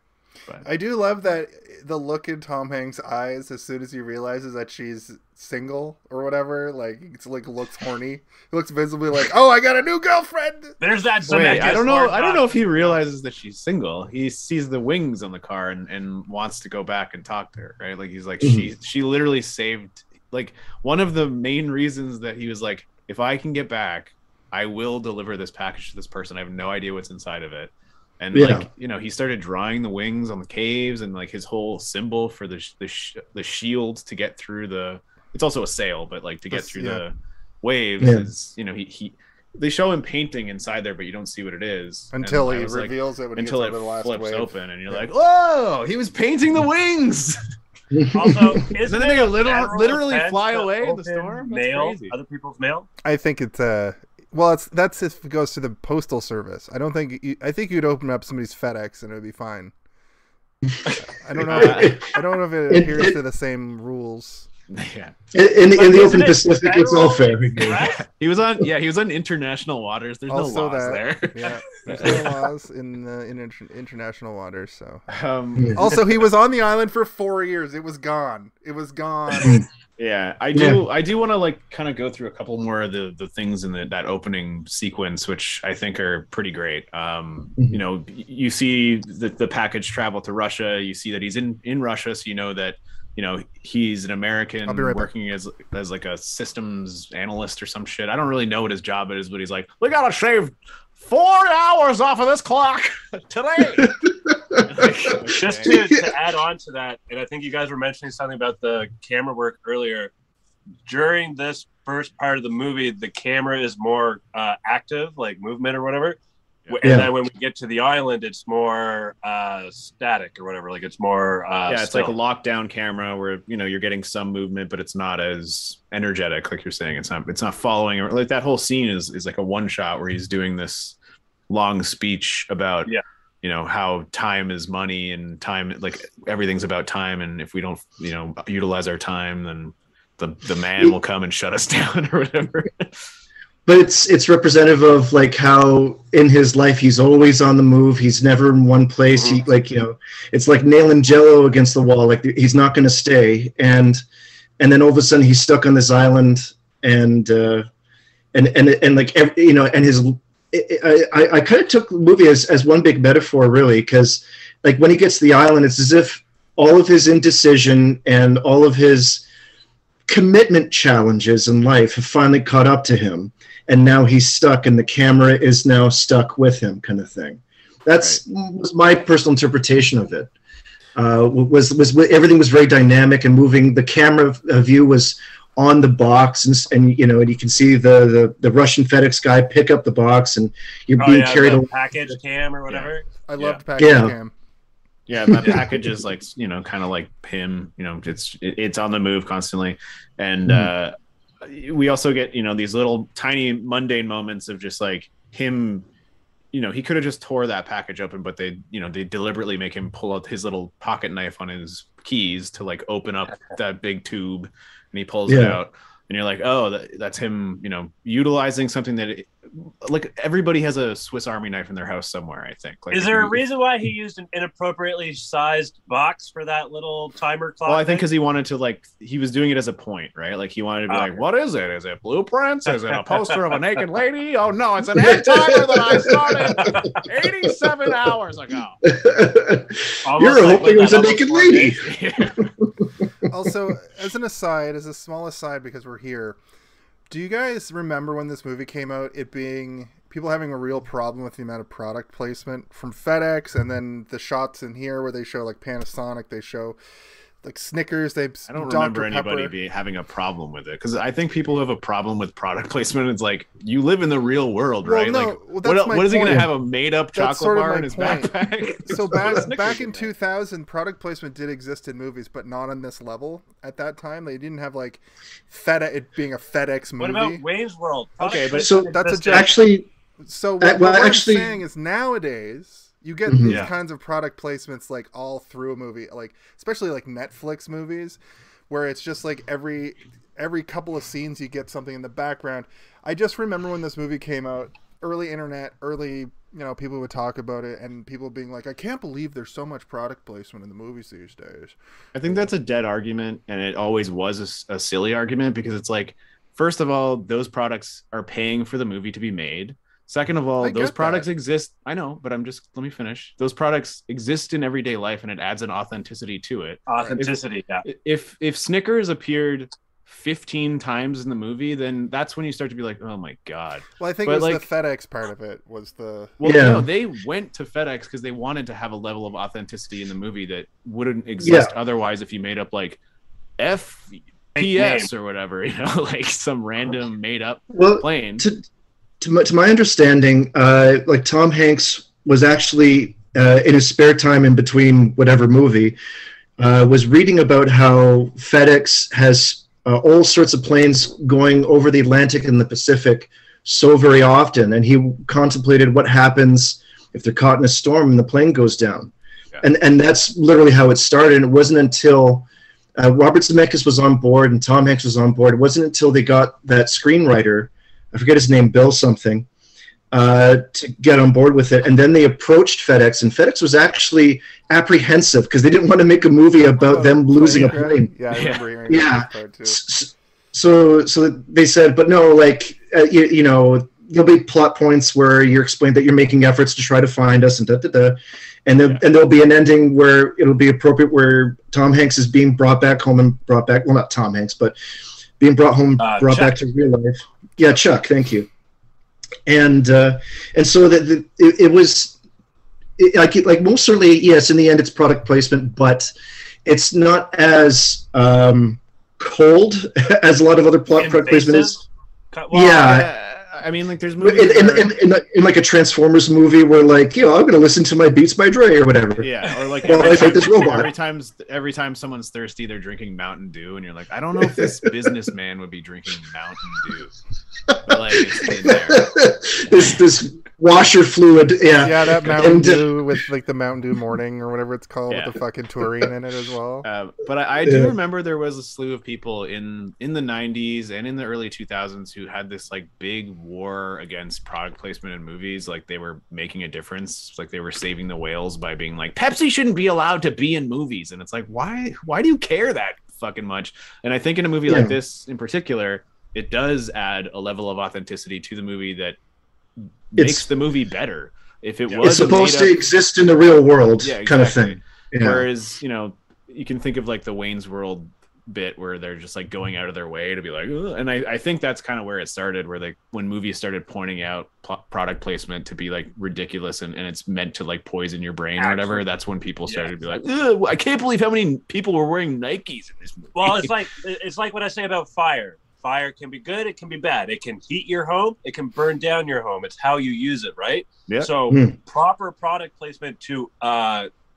B: But
A: I do love that the look in Tom Hanks' eyes as soon as he realizes that she's single or whatever. Like it's like looks horny. He looks visibly like, oh, I got a new girlfriend.
D: There's that.
B: Wait, I don't know if he realizes that she's single. He sees the wings on the car and wants to go back and talk to her. Right? Like he's like she literally saved. Like one of the main reasons that he was like, if I can get back, I will deliver this package to this person. I have no idea what's inside of it. And like, you know, he started drawing the wings on the caves, and like his whole symbol for the shields to get through the, it's also a sail, but like to get through the waves is, you know, they show him painting inside there, but you don't see what it is
A: until he reveals it when
B: until
A: he
B: it
A: gets over the last
B: flips
A: wave.
B: open, and you're like, whoa, he was painting the wings.
D: Also,
B: then they literally fly away in the storm.
D: Mail,
B: That's crazy.
D: other people's mail.
A: I think it's well, that's if it goes to the postal service. I don't think I think you'd open up somebody's FedEx and it would be fine. I don't know. I don't know if it adheres to the same rules.
B: Yeah.
C: In the open Pacific, it's all fair.
B: He was on international waters. There's
A: also
B: no laws there.
A: Yeah, there's no laws in international waters. So
C: Yeah.
A: also he was on the island for 4 years. It was gone.
B: Yeah, I do want to like kind of go through a couple more of the things in that opening sequence, which I think are pretty great. You know, you see the package travel to Russia. You see that he's in Russia, so you know that, you know, he's an American working as like a systems analyst or some shit. I don't really know what his job is, but he's like, we gotta shave 4 hours off of this clock today.
D: Just to add on to that, and I think you guys were mentioning something about the camera work earlier. During this first part of the movie, the camera is more active, like movement or whatever. Yeah. And then when we get to the island, it's more static or whatever. Like it's more
B: it's
D: still.
B: like a lockdown camera where, you know, you're getting some movement, but it's not as energetic, like you're saying. It's not following, or like that whole scene is like a one shot where he's doing this long speech about you know, how time is money, and time, like everything's about time, and if we don't, you know, utilize our time, then the man will come and shut us down or whatever.
C: But it's representative of like how in his life he's always on the move. He's never in one place. He, like, you know, it's like nailing Jello against the wall. Like he's not going to stay. And then all of a sudden he's stuck on this island, and like you know, and his. I kind of took the movie as one big metaphor, really, because like when he gets to the island, it's as if all of his indecision and all of his commitment challenges in life have finally caught up to him, and now he's stuck, and the camera is now stuck with him, kind of thing. Was my personal interpretation of it. Was everything was very dynamic and moving. The camera view was on the box, and you know, and you can see the Russian FedEx guy pick up the box, and you're being carried away.
D: Package cam or whatever.
A: I loved package cam.
B: Yeah, that package is like, you know, kind of like him. You know, it's on the move constantly, and we also get, you know, these little tiny mundane moments of just like him. You know, he could have just tore that package open, but they deliberately make him pull out his little pocket knife on his keys to like open up that big tube. And he pulls it out, and you're like, oh, that's him, you know, utilizing something that, like, everybody has a Swiss Army knife in their house somewhere, I think. Like,
D: is there a reason why he used an inappropriately sized box for that little timer clock?
B: Well, I think because he wanted to, like, he was doing it as a point, right? Like, he wanted to be like, what is it? Is it blueprints? Is it a poster of a naked lady? Oh, no, it's an egg timer that I started 87 hours ago.
C: You're hoping it was a naked lady.
A: Also, as an aside, as a small aside, because we're here, do you guys remember when this movie came out, it being people having a real problem with the amount of product placement from FedEx, and then the shots in here where they show like Panasonic, they show like Snickers, I don't
B: remember anybody having a problem with it, because I think people who have a problem with product placement, it's like, you live in the real world, right?
A: No,
B: like, what is he going to have, a made-up chocolate bar in his backpack?
A: So back in 2000, product placement did exist in movies, but not on this level at that time. They didn't have like it being a FedEx movie.
D: What about Wayne's World?
B: Okay, but
C: so
A: that's
C: actually.
A: So what I'm saying is nowadays, you get these kinds of product placements like all through a movie, like especially like Netflix movies, where it's just like every couple of scenes you get something in the background. I just remember when this movie came out, early internet, you know, people would talk about it, and people being like, I can't believe there's so much product placement in the movies these days.
B: I think that's a dead argument, and it always was a silly argument, because it's like, first of all, those products are paying for the movie to be made. Second of all, those products exist. I know, but let me finish. Those products exist in everyday life, and it adds an authenticity to it.
D: Authenticity,
B: If Snickers appeared 15 times in the movie, then that's when you start to be like, oh my god.
A: Well, I think
B: But
A: it was
B: like,
A: the FedEx part of it was the.
B: well,
C: Yeah.
B: no, they went to FedEx because they wanted to have a level of authenticity in the movie that wouldn't exist otherwise if you made up like FPS or whatever, you know, like some random made up plane.
C: To my understanding, like Tom Hanks was actually in his spare time in between whatever movie, was reading about how FedEx has all sorts of planes going over the Atlantic and the Pacific so very often, and he contemplated what happens if they're caught in a storm and the plane goes down. Yeah. And that's literally how it started. And it wasn't until Robert Zemeckis was on board and Tom Hanks was on board, it wasn't until they got that screenwriter, I forget his name, Bill something, to get on board with it. And then they approached FedEx, and FedEx was actually apprehensive because they didn't want to make a movie about them losing a plane.
A: Yeah, I remember hearing that part too.
C: So they said, but no, like, you know, there'll be plot points where you're explained that you're making efforts to try to find us and da-da-da. And there'll be an ending where it'll be appropriate where Tom Hanks is being brought back home and brought back, well, not Tom Hanks, but being brought home, brought back to real life. Yeah, Chuck, thank you. And so that it was like most certainly, yes, in the end it's product placement, but it's not as cold as a lot of other product placement is.
B: I mean, like there's movies
C: in like a Transformers movie where like, you know, I'm going to listen to my Beats by Dre or whatever.
B: Yeah, or like
C: this robot.
B: Every time someone's thirsty, they're drinking Mountain Dew, and you're like, I don't know if this businessman would be drinking Mountain Dew, but like it's in there.
C: this washer fluid,
A: yeah, that Mountain Dew with like the Mountain Dew Morning or whatever it's called, with the fucking taurine in it as well.
B: But I do remember there was a slew of people in the 90s and in the early 2000s who had this like big war against product placement in movies. Like they were making a difference, like they were saving the whales by being like, Pepsi shouldn't be allowed to be in movies. And it's like, why do you care that fucking much? And I think in a movie like this in particular, it does add a level of authenticity to the movie that makes the movie better. If it was
C: it's supposed to exist in the real world, kind of thing. Yeah.
B: Whereas, you know, you can think of like the Wayne's World bit where they're just like going out of their way to be like, ugh. And I think that's kind of where it started, where like when movies started pointing out product placement to be like ridiculous and it's meant to like poison your brain or whatever. That's when people started to be like, ugh, I can't believe how many people were wearing Nikes in this movie.
D: Well, it's like what I say about fire. Fire can be good, it can be bad. It can heat your home, it can burn down your home. It's how you use it, right?
B: Yeah.
D: So proper product placement to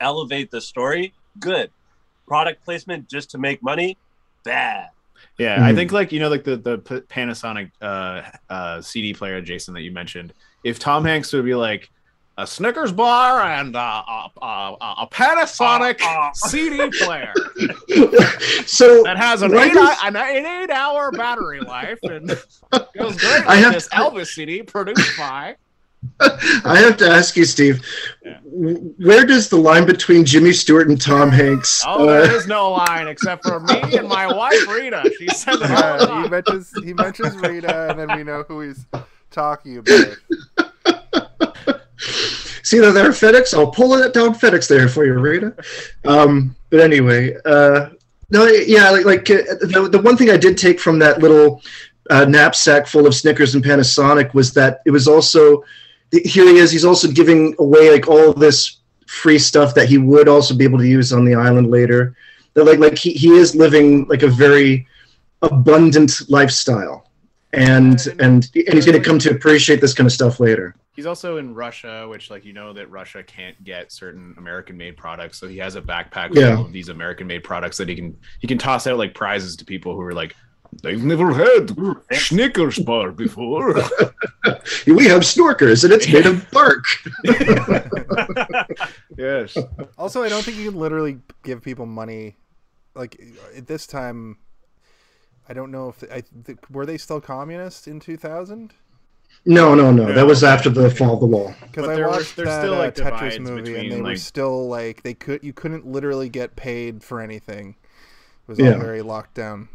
D: elevate the story, good. Product placement just to make money, bad.
B: Yeah, I think like, you know, like the Panasonic CD player, Jason, that you mentioned. If Tom Hanks would be like, a Snickers bar and a Panasonic CD player.
C: So
B: that has an 8-hour battery life and goes great with this Elvis CD produced by.
C: I have to ask you, Steve, where does the line between Jimmy Stewart and Tom Hanks?
B: There is no line except for me and my wife Rita. She said
A: he mentions Rita, and then we know who he's talking about.
C: See that there, FedEx? I'll pull it down FedEx there for you, Rita. But anyway, the one thing I did take from that little knapsack full of Snickers and Panasonic was that it was also, here he is, he's also giving away like all this free stuff that he would also be able to use on the island later. That like he is living like a very abundant lifestyle. And he's going to come to appreciate this kind of stuff later.
B: He's also in Russia, which, like, you know that Russia can't get certain American-made products, so he has a backpack full of these American-made products that he can toss out like prizes to people who are like, they've never had Snickers bar before.
C: We have snorkers, and it's made of bark.
B: Yes.
A: Also, I don't think you can literally give people money. Like at this time, I don't know if were they still communist in 2000?
C: No. That was after the fall of the wall.
A: Because I watched that still, like, Tetris movie, and they were still like you couldn't literally get paid for anything. It was all very locked down.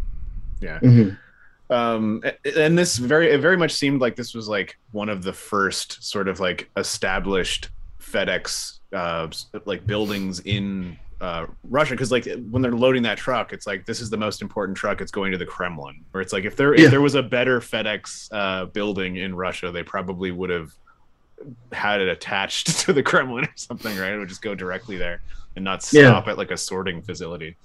B: Yeah. Mm-hmm. And this very much seemed like this was like one of the first sort of like established FedEx like buildings in Russia, because like when they're loading that truck, it's like, this is the most important truck, it's going to the Kremlin. Or it's like if there was a better FedEx building in Russia, they probably would have had it attached to the Kremlin or something, right? It would just go directly there and not stop at like a sorting facility.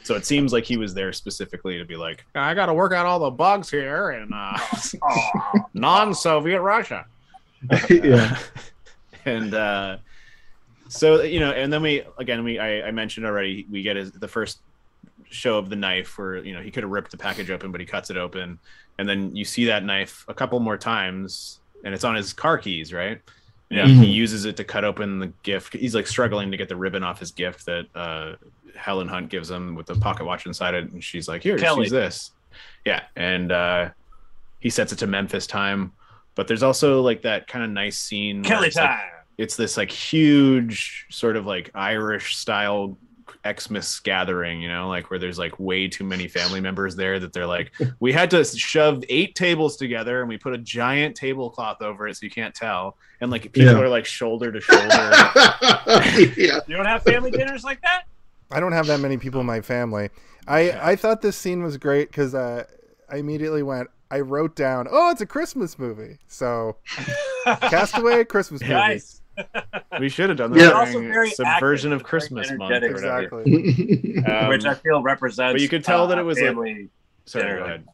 B: So it seems like he was there specifically to be like, I got to work out all the bugs here in non-Soviet Russia. And so, you know, and then I mentioned already, we get the first show of the knife where, you know, he could have ripped the package open, but he cuts it open. And then you see that knife a couple more times, and it's on his car keys, right? Yeah, he uses it to cut open the gift. He's like struggling to get the ribbon off his gift that Helen Hunt gives him with the pocket watch inside it, and she's like, "Here, just use this." Yeah, and he sets it to Memphis time. But there's also like that kind of nice scene.
D: Kelly time.
B: Like, it's this like huge sort of like Irish style Xmas gathering, you know, like where there's like way too many family members there that they're like, we had to shove 8 tables together and we put a giant tablecloth over it so you can't tell, and like people are like shoulder to shoulder.
D: You don't have family dinners like that?
A: I don't have that many people in my family. I thought this scene was great because I immediately I wrote down, oh, it's a Christmas movie. So Castaway, Christmas movie.
D: Nice.
B: We should have done that during Subversion of Christmas month.
A: Exactly.
D: Which I feel represents.
B: But you could tell that it was
D: family.
B: Sorry, go ahead.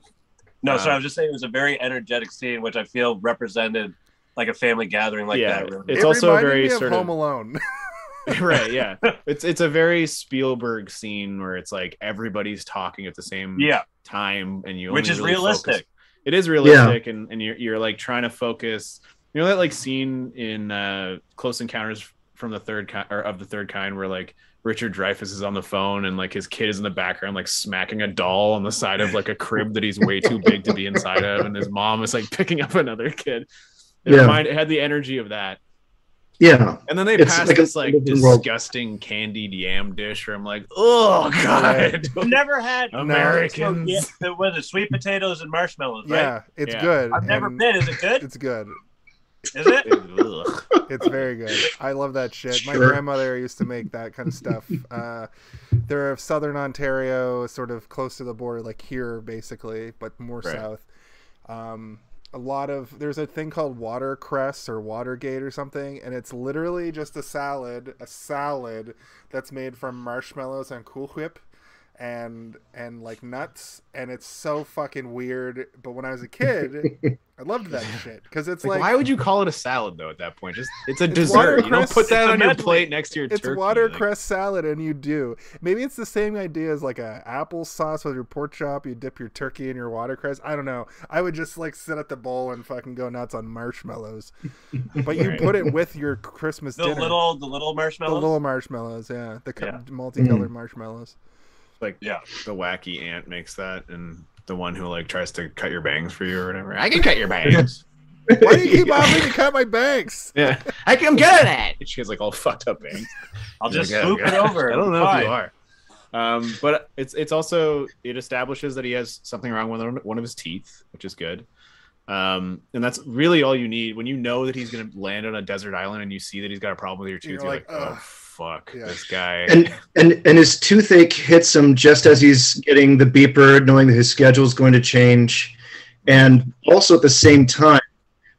D: No, sorry, I was just saying it was a very energetic scene, which I feel represented like a family gathering like that. Really.
A: It's also a very sort of Home Alone.
B: Right, yeah. It's a very Spielberg scene where it's like everybody's talking at the same time, and you
D: which is really realistic.
B: Focus. It is realistic, and you're like trying to focus. You know that like scene in Close Encounters from the Third Kind where like Richard Dreyfuss is on the phone and like his kid is in the background like smacking a doll on the side of like a crib that he's way too big to be inside of, and his mom is like picking up another kid. It had the energy of that.
C: Yeah.
B: And then they passed like this like disgusting candied yam dish where I'm like, oh god.
D: Never had
B: Americans.
D: With sweet potatoes and marshmallows, right?
A: Yeah, it's good.
D: I've never been. Is it good?
A: It's good.
D: Is it?
A: It's very good. I love that shit. My grandmother used to make that kind of stuff. They're of Southern Ontario, sort of close to the border, like here basically, but more south. There's a thing called watercress or Watergate or something, and it's literally just a salad that's made from marshmallows and Cool Whip and like nuts, and it's so fucking weird. But when I was a kid, I loved that shit because it's like,
B: why would you call it a salad though? At that point, it's a dessert. You don't put that on your plate next to your turkey.
A: It's watercress salad, and you do. Maybe it's the same idea as like a applesauce with your pork chop. You dip your turkey in your watercress. I don't know. I would just like sit at the bowl and fucking go nuts on marshmallows. But you put it with your Christmas dinner.
D: The little marshmallows.
A: The little marshmallows, yeah. The multicolored marshmallows.
B: Like the wacky aunt makes that, and the one who like tries to cut your bangs for you or whatever. I can cut your bangs.
A: Why do you keep offering to cut my bangs?
B: Yeah, I'm good at it. She has like all fucked up bangs.
D: I'll just swoop it over.
B: I don't know if you are. But it's also, it establishes that he has something wrong with one of his teeth, which is good. And that's really all you need when you know that he's going to land on a desert island and you see that he's got a problem with your tooth. You're like, oh fuck, this guy.
C: And his toothache hits him just as he's getting the beeper, knowing that his schedule is going to change. And also at the same time,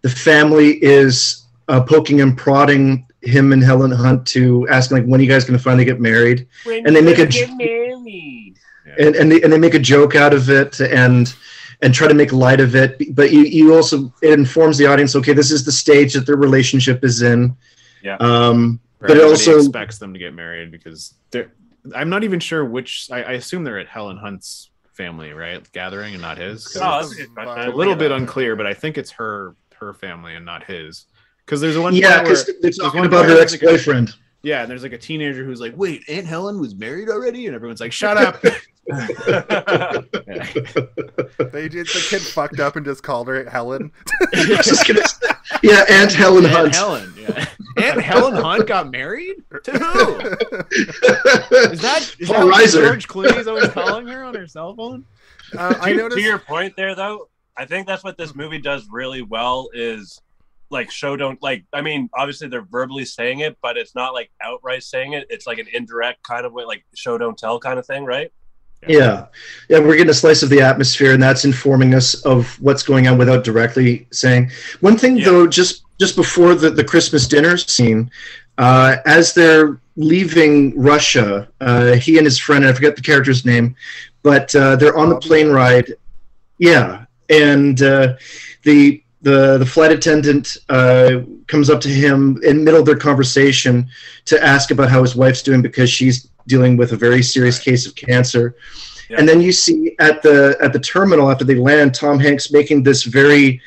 C: the family is poking and prodding him and Helen Hunt to ask, like, when are you guys going to finally get married? And they make they make a joke out of it and try to make light of it. But you also, it informs the audience, okay, this is the stage that their relationship is in.
B: Yeah. But it also expects them to get married because I'm not even sure which. I assume they're at Helen Hunt's family, right? Gathering and not his. It's a little bit unclear, but I think it's her family and not his. Because there's one.
C: Yeah, because they're talking about her ex-boyfriend.
B: Yeah, and there's like a teenager who's like, "Wait, Aunt Helen was married already?" And everyone's like, "Shut up."
A: The kid fucked up and just called her Helen.
C: Yeah, Aunt Helen Hunt.
B: Aunt Helen Hunt got married? To who? Is that what George Clooney's always calling her on her cell phone?
D: To your point there, though, I think that's what this movie does really well is like show don't like. I mean, obviously they're verbally saying it, but it's not like outright saying it. It's like an indirect kind of way, like show don't tell kind of thing, right?
C: Yeah, we're getting a slice of the atmosphere, and that's informing us of what's going on without directly saying. One thing, though, just before the Christmas dinner scene, as they're leaving Russia, he and his friend, and I forget the character's name, but they're on the plane ride. Yeah, and the flight attendant comes up to him in the middle of their conversation to ask about how his wife's doing because she's dealing with a very serious case of cancer. Yeah. And then you see at the terminal after they land, Tom Hanks making this very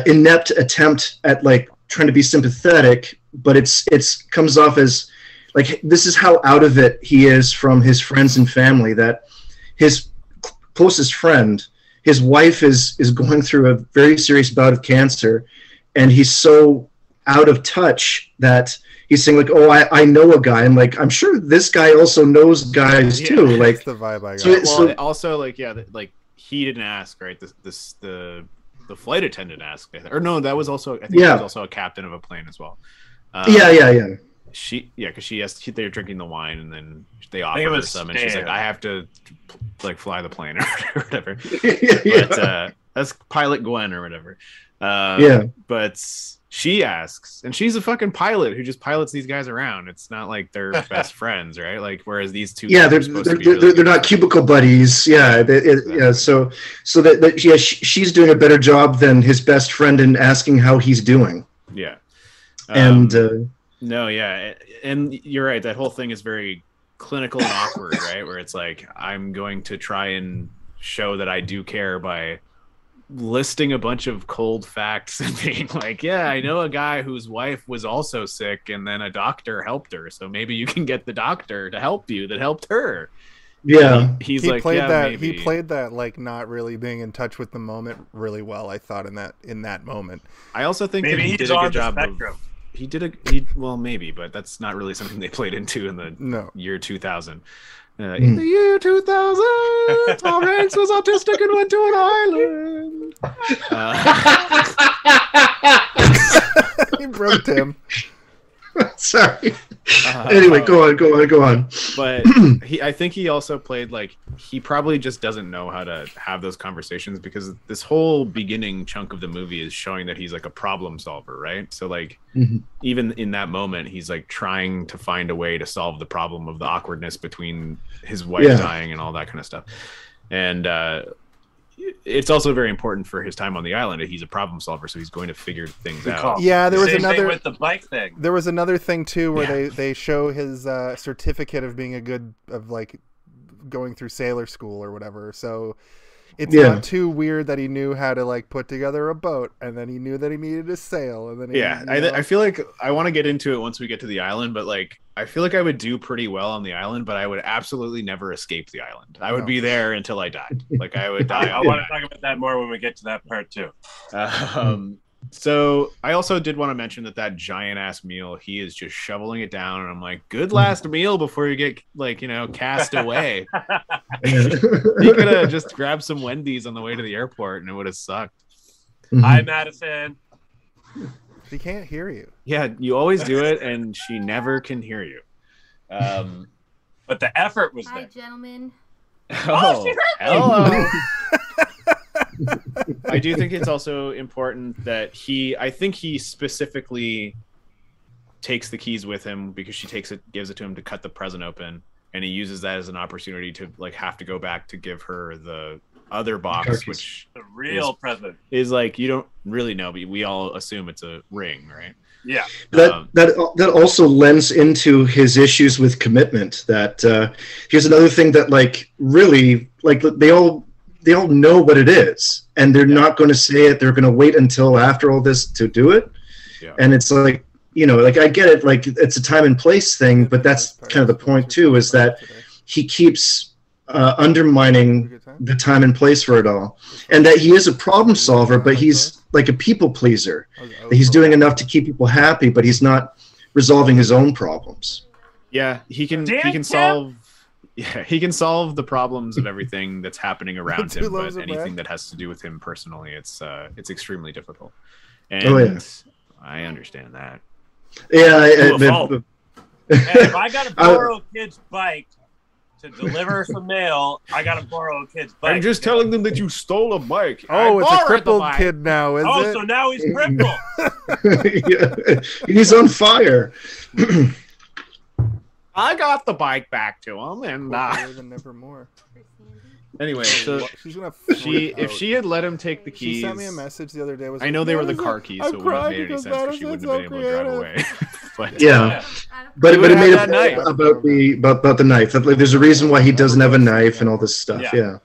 C: inept attempt at like trying to be sympathetic, but it's comes off as like this is how out of it he is from his friends and family, that his closest friend, his wife is going through a very serious bout of cancer, and he's so out of touch that he's saying like, "Oh, I know a guy," and like I'm sure this guy also knows guys too. Like
A: that's the vibe I got.
B: So also like like he didn't ask, right? The flight attendant asked, or no, that was also I think he was also a captain of a plane as well.
C: Yeah.
B: Because they're drinking the wine and then they offer her some, and she's like, I have to like fly the plane or whatever. But that's pilot Gwen or whatever. But she asks, and she's a fucking pilot who just pilots these guys around. It's not like they're best friends, right? Like whereas these two,
C: they're not cubicle buddies. So she's doing a better job than his best friend in asking how he's doing.
B: Yeah.
C: And
B: no, yeah, and you're right. That whole thing is very clinical and awkward, right? Where it's like I'm going to try and show that I do care by listing a bunch of cold facts and being like, yeah, I know a guy whose wife was also sick, and then a doctor helped her, so maybe you can get the doctor to help you that helped her.
C: Yeah,
A: he played that like not really being in touch with the moment really well. I thought in that moment.
B: I also think
D: maybe
B: that he did a good job of. Well, maybe, but that's not really something they played into in the year 2000. In the year 2000, Tom Hanks was autistic and went to an
A: island. He broke him.
C: Sorry. Anyway, go on.
B: But I think he also played like he probably just doesn't know how to have those conversations, because this whole beginning chunk of the movie is showing that he's like a problem solver, right? So like even in that moment, he's like trying to find a way to solve the problem of the awkwardness between his wife dying and all that kind of stuff. And it's also very important for his time on the island that he's a problem solver, so he's going to figure things out.
A: Yeah, there was another
D: thing with the bike thing.
A: There was another thing too where they show his certificate of being like going through sailor school or whatever. So it's not too weird that he knew how to like put together a boat, and then he knew that he needed to sail, and then
B: I feel like I want to get into it once we get to the island, but like I feel like I would do pretty well on the island, but I would absolutely never escape the island. I would be there until I died. Like I would die.
D: I want to talk about that more when we get to that part too.
B: So I also did want to mention that giant ass meal, he is just shoveling it down, and I'm like, good last meal before you get like, cast away. He could have just grabbed some Wendy's on the way to the airport and it would have sucked.
D: Hi, Madison.
A: She can't hear you.
B: Yeah, you always do it, and she never can hear you.
D: But the effort was there.
E: Hi, gentlemen.
B: Oh, hello. I do think it's also important that I think he specifically takes the keys with him because she gives it to him to cut the present open, and he uses that as an opportunity to like have to go back to give her the other box, which
D: the real present
B: is like, you don't really know, but we all assume it's a ring, right?
D: Yeah.
C: That also lends into his issues with commitment. That here's another thing that like really like they all know what it is, and they're not going to say it. They're going to wait until after all this to do it. Yeah. And it's like, like I get it, like it's a time and place thing, but that's kind of the point too, is that he keeps undermining the time and place for it all, and that he is a problem solver, but he's like a people pleaser. He's doing enough to keep people happy, but he's not resolving his own problems.
B: Yeah, he can solve. Yeah, he can solve the problems of everything that's happening around him, but anything that has to do with him personally, it's extremely difficult. And I understand that.
C: Yeah.
D: Hey, if I got to borrow a kid's bike to deliver some mail, I got to borrow a kid's bike.
B: I'm just telling them that you stole a bike.
A: Oh, it's a crippled kid now, is it?
D: So now he's crippled.
C: Yeah. He's on fire.
B: I got the bike back to him, and
A: nevermore.
B: Anyway, so
A: she's gonna
B: if she had let him take the keys,
A: she sent me a message the other day.
B: I know they were the car keys, so it wouldn't have made any sense because she wouldn't have been able to drive away.
C: But it made a point about the knife. There's a reason why he doesn't have a knife and all this stuff. Yeah.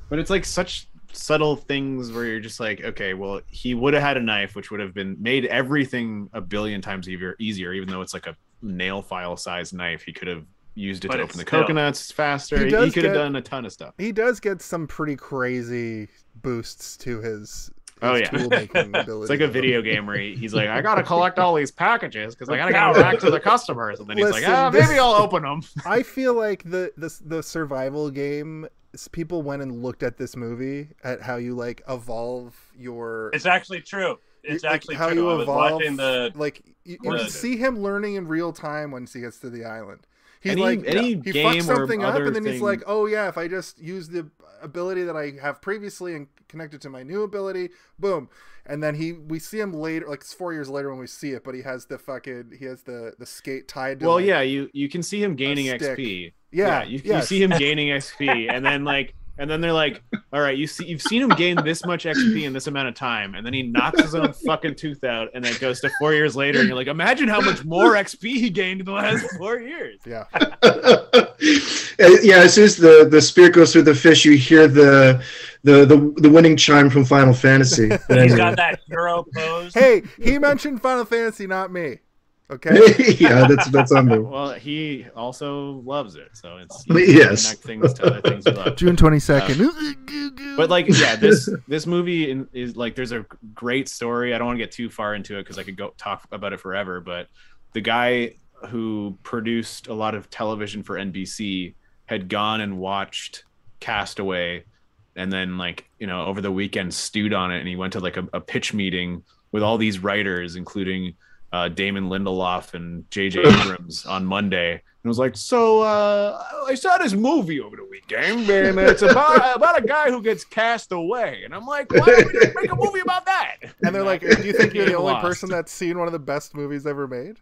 B: But it's like such subtle things where you're just like, okay, well, he would have had a knife, which would have been made everything a billion times easier, even though it's like a nail file size knife. He could have used it to open the coconuts faster. He could have done a ton of stuff.
A: He does get some pretty crazy boosts to his tool making ability.
B: It's like a video game where he's like, I gotta collect all these packages because I gotta get them back to the customers, and then he's like, maybe I'll open them.
A: I feel like the survival game, people went and looked at this movie at how you like evolve your.
D: It's actually true. It's actually
A: how
D: true.
A: you
D: I was
A: evolve.
D: watching
A: you see him learning in real time once he gets to the island. He
B: any
A: he
B: game
A: fucks something
B: or
A: up,
B: other
A: and then he's
B: thing...
A: like, "Oh yeah, if I just use the ability that I have previously and connect it to my new ability, boom." And then we see him later, like it's 4 years later when we see it, but he has the skate tied to.
B: Well, you can see him gaining XP. You see him gaining XP, and then they're like, all right, you've seen him gain this much XP in this amount of time, and then he knocks his own fucking tooth out, and then it goes to 4 years later, and you're like, imagine how much more XP he gained in the last 4 years.
A: Yeah.
C: As soon as the spirit goes through the fish, you hear the winning chime from Final Fantasy.
D: He's got that hero pose.
A: Hey, he mentioned Final Fantasy, not me. Okay.
C: Yeah, that's on me.
B: Well, he also loves it, so it's
C: yes.
B: Connect things to other things you love.
A: June 22nd.
B: But this movie is like, there's a great story. I don't want to get too far into it because I could go talk about it forever. But the guy who produced a lot of television for NBC had gone and watched Castaway, and then over the weekend stewed on it, and he went to like a pitch meeting with all these writers, including Damon Lindelof and J.J. Abrams on Monday, and was like, so I saw this movie over the weekend, and it's about a guy who gets cast away, and I'm like, why don't we just make a movie about that?
A: And they're like, do you think you're the only person that's seen one of the best movies ever made?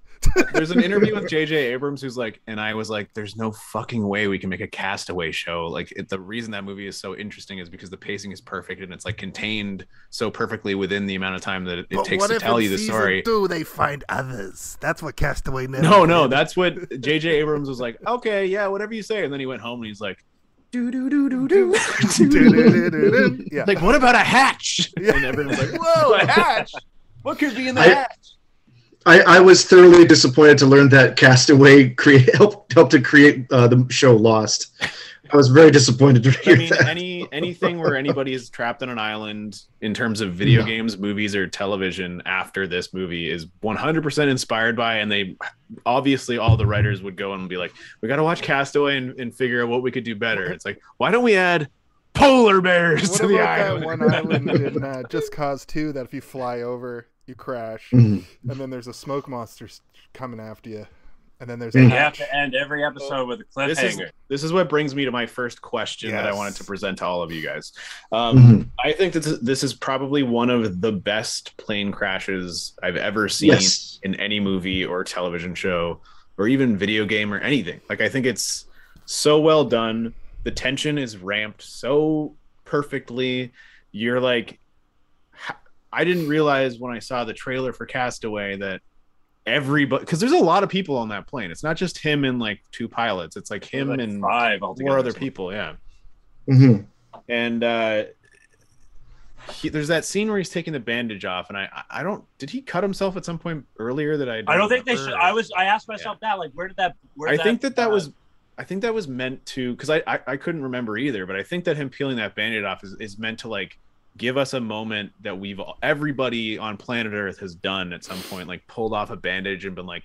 B: There's an interview with J.J. Abrams who's like, and I was like, there's no fucking way we can make a Castaway show. Like, the reason that movie is so interesting is because the pacing is perfect, and it's like contained so perfectly within the amount of time that it takes to tell you the story.
A: Do they find others? That's what Castaway never
B: No, that's what J.J. Abrams was like, okay, yeah, whatever you say. And then he went home and he's like, do.
A: Yeah.
B: Like, what about a hatch?
A: Yeah.
B: And everyone's like, whoa, a hatch? What could be in the hatch?
C: I was thoroughly disappointed to learn that Castaway helped to create the show Lost. I was very disappointed to hear that.
B: Anything where anybody is trapped on an island in terms of video games, movies, or television after this movie is 100% inspired by, and they obviously all the writers would go and be like, we got to watch Castaway and figure out what we could do better. It's like, why don't we add polar bears to the island?
A: That one island in Just Cause 2 that if you fly over, you crash, and then there's a smoke monster coming after you, and then there's
D: you have to end every episode with a cliffhanger.
B: This is what brings me to my first question that I wanted to present to all of you guys. I think that this is probably one of the best plane crashes I've ever seen in any movie or television show or even video game or anything. Like, I think it's so well done. The tension is ramped so perfectly. You're like, I didn't realize when I saw the trailer for Castaway that everybody, because there's a lot of people on that plane. It's not just him and like two pilots. It's like him and
D: 5 altogether.
B: 4 other people. Yeah. And there's that scene where he's taking the bandage off, and I don't. Did he cut himself at some point earlier that I don't
D: think they should. I asked myself that, like, where did that?
B: I think that was meant to, because I couldn't remember either, but I think that him peeling that bandage off is meant to like give us a moment that everybody on planet Earth has done at some point, like pulled off a bandage and been like,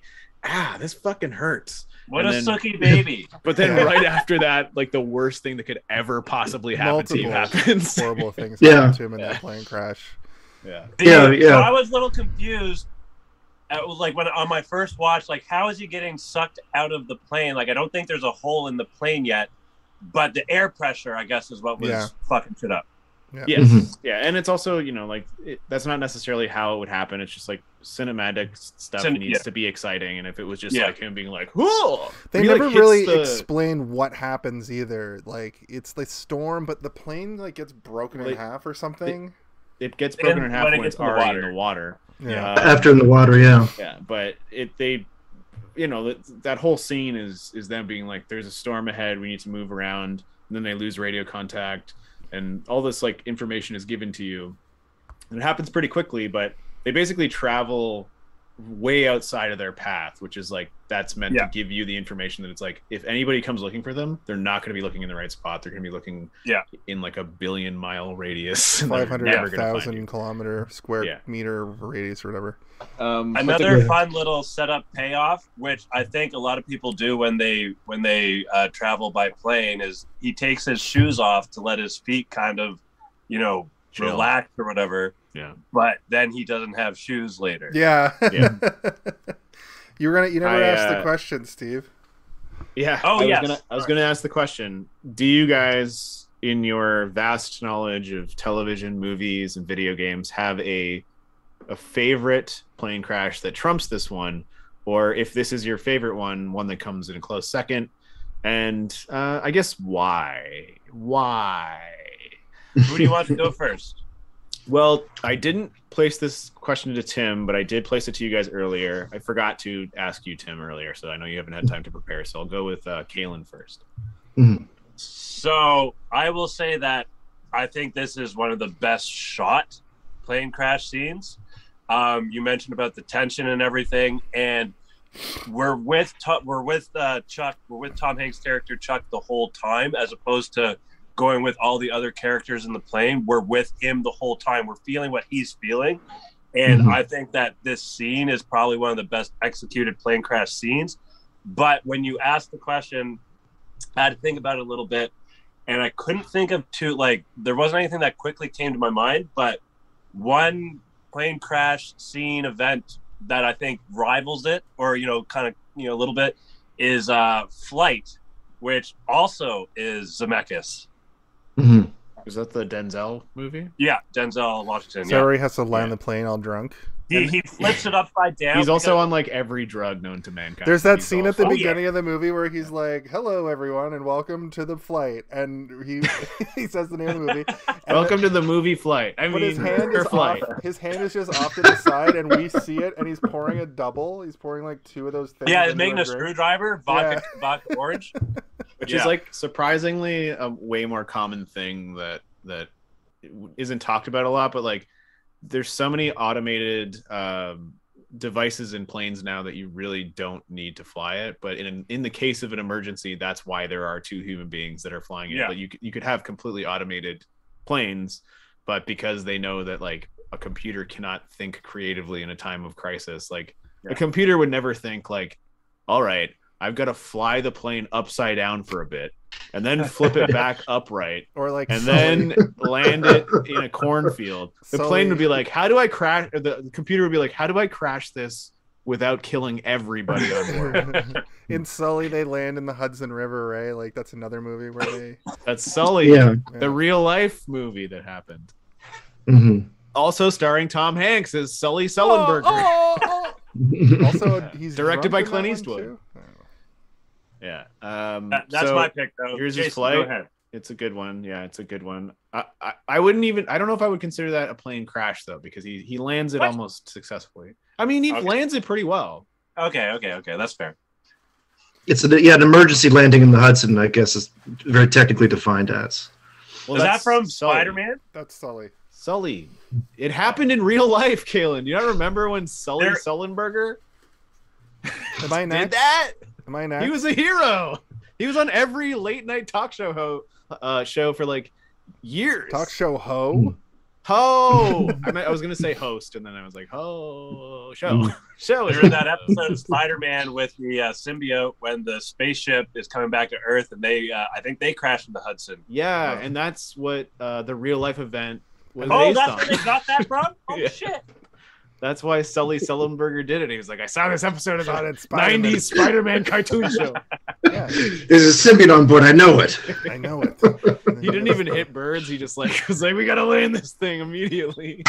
B: this fucking hurts.
D: What a sucky baby.
B: But then right after that, like the worst thing that could ever possibly happen to you happens.
A: Horrible things happen to him in that plane crash.
B: Yeah.
D: So I was a little confused. It was like when on my first watch, like, how is he getting sucked out of the plane? Like, I don't think there's a hole in the plane yet, but the air pressure, I guess, is what was fucking shit up.
A: Yeah.
B: Yes. Yeah, and it's also, like that's not necessarily how it would happen. It's just like cinematic stuff needs to be exciting, and if it was just like him being like, "Whoa!"
A: They never really explain what happens either. Like, it's the storm, but the plane like gets broken in half or something.
B: It gets broken in half when it's already in the water.
A: Yeah.
C: After in the water, yeah.
B: Yeah, but that whole scene is them being like, "There's a storm ahead. We need to move around." And then they lose radio contact, and all this like information is given to you, and it happens pretty quickly. But they basically travel way outside of their path, which is like that's meant to give you the information that it's like if anybody comes looking for them, they're not going to be looking in the right spot. They're going to be looking in like a 1 billion mile radius,
A: 500,000 kilometer square meter radius or whatever.
D: Another fun little setup payoff, which I think a lot of people do when they travel by plane, is he takes his shoes off to let his feet kind of relax or whatever.
B: Yeah.
D: But then he doesn't have shoes later.
A: Yeah. You never asked the question, Steve.
B: Yeah. I was gonna ask the question. Do you guys, in your vast knowledge of television, movies, and video games, have a favorite plane crash that trumps this one? Or if this is your favorite one that comes in a close second? And I guess why?
D: Who do you want to go first?
B: Well, I didn't place this question to Tim, but I did place it to you guys earlier. I forgot to ask you, Tim, earlier, so I know you haven't had time to prepare. So I'll go with Helen first.
C: Mm-hmm.
D: So I will say that I think this is one of the best shot plane crash scenes. You mentioned about the tension and everything, and we're with Chuck. We're with Tom Hanks' character Chuck the whole time, as opposed to going with all the other characters in the plane. We're with him the whole time. We're feeling what he's feeling. And I think that this scene is probably one of the best executed plane crash scenes. But when you asked the question, I had to think about it a little bit, and I couldn't think of there wasn't anything that quickly came to my mind, but one plane crash scene event that I think rivals it, or, a little bit, is Flight, which also is Zemeckis.
C: Mm-hmm.
B: Is that the Denzel movie?
D: Yeah, Denzel Washington.
A: So he has to land the plane all drunk.
D: He flips it upside down.
B: He's also on like every drug known to mankind.
A: There's that scene at the beginning of the movie where he's like, "Hello, everyone, and welcome to the flight," and he says the name of the movie.
B: Welcome to the movie Flight.
A: His hand is
B: Flight.
A: His hand is just off to the side, and we see it, and he's pouring a double. He's pouring like two of those things.
D: Yeah, he's making a screwdriver, vodka orange,
B: which is like surprisingly a way more common thing that isn't talked about a lot, but like. There's so many automated devices in planes now that you really don't need to fly it. But in the case of an emergency, that's why there are two human beings that are flying it. But you could have completely automated planes, but because they know that like a computer cannot think creatively in a time of crisis, like a computer would never think like, all right, I've got to fly the plane upside down for a bit and then flip it back upright,
A: or like,
B: and then land it in a cornfield. The plane would be like, "How do I crash?" Or the computer would be like, "How do I crash this without killing everybody on board?"
A: In Sully, they land in the Hudson River, right? Like that's another movie where they.
B: That's Sully, the real life movie that happened.
C: Mm-hmm.
B: Also starring Tom Hanks as Sully Sullenberger.
A: Also, he's
B: directed by Clint Eastwood. Yeah.
D: That's my pick, though.
B: Here's
D: Jason,
B: his Flight.
D: go ahead.
B: It's a good one. Yeah, it's a good one. I wouldn't even. I don't know if I would consider that a plane crash though, because he lands it almost successfully. I mean, he lands it pretty well.
D: Okay, that's fair.
C: It's an emergency landing in the Hudson, I guess, is very technically defined as.
D: Well, is that from Spider-Man?
A: That's Sully.
B: Sully. It happened in real life, Kalen. You don't remember when Sully Sullenberger
A: Am I next?
B: did that?
A: Am I next?
B: He was a hero. He was on every late night talk show show for like years.
A: Talk show ho?
B: Ho! I was gonna say host, and then I was like, ho, show.
D: During that episode of Spider-Man with the symbiote, when the spaceship is coming back to Earth, and I think they crashed in the Hudson.
B: Yeah, and that's what the real life event was
D: Oh,
B: based
D: that's
B: on.
D: where they got that from? Oh,
B: Yeah.
D: shit.
B: That's why Sully Sullenberger did it. He was like, I saw this episode of the
A: Saw it, Spider-Man.
B: 90s Spider-Man cartoon show.
A: Yeah,
C: There's a symbiote on board. I know it.
A: I know it.
B: He didn't even hit birds. He just like was like, we gotta land this thing immediately.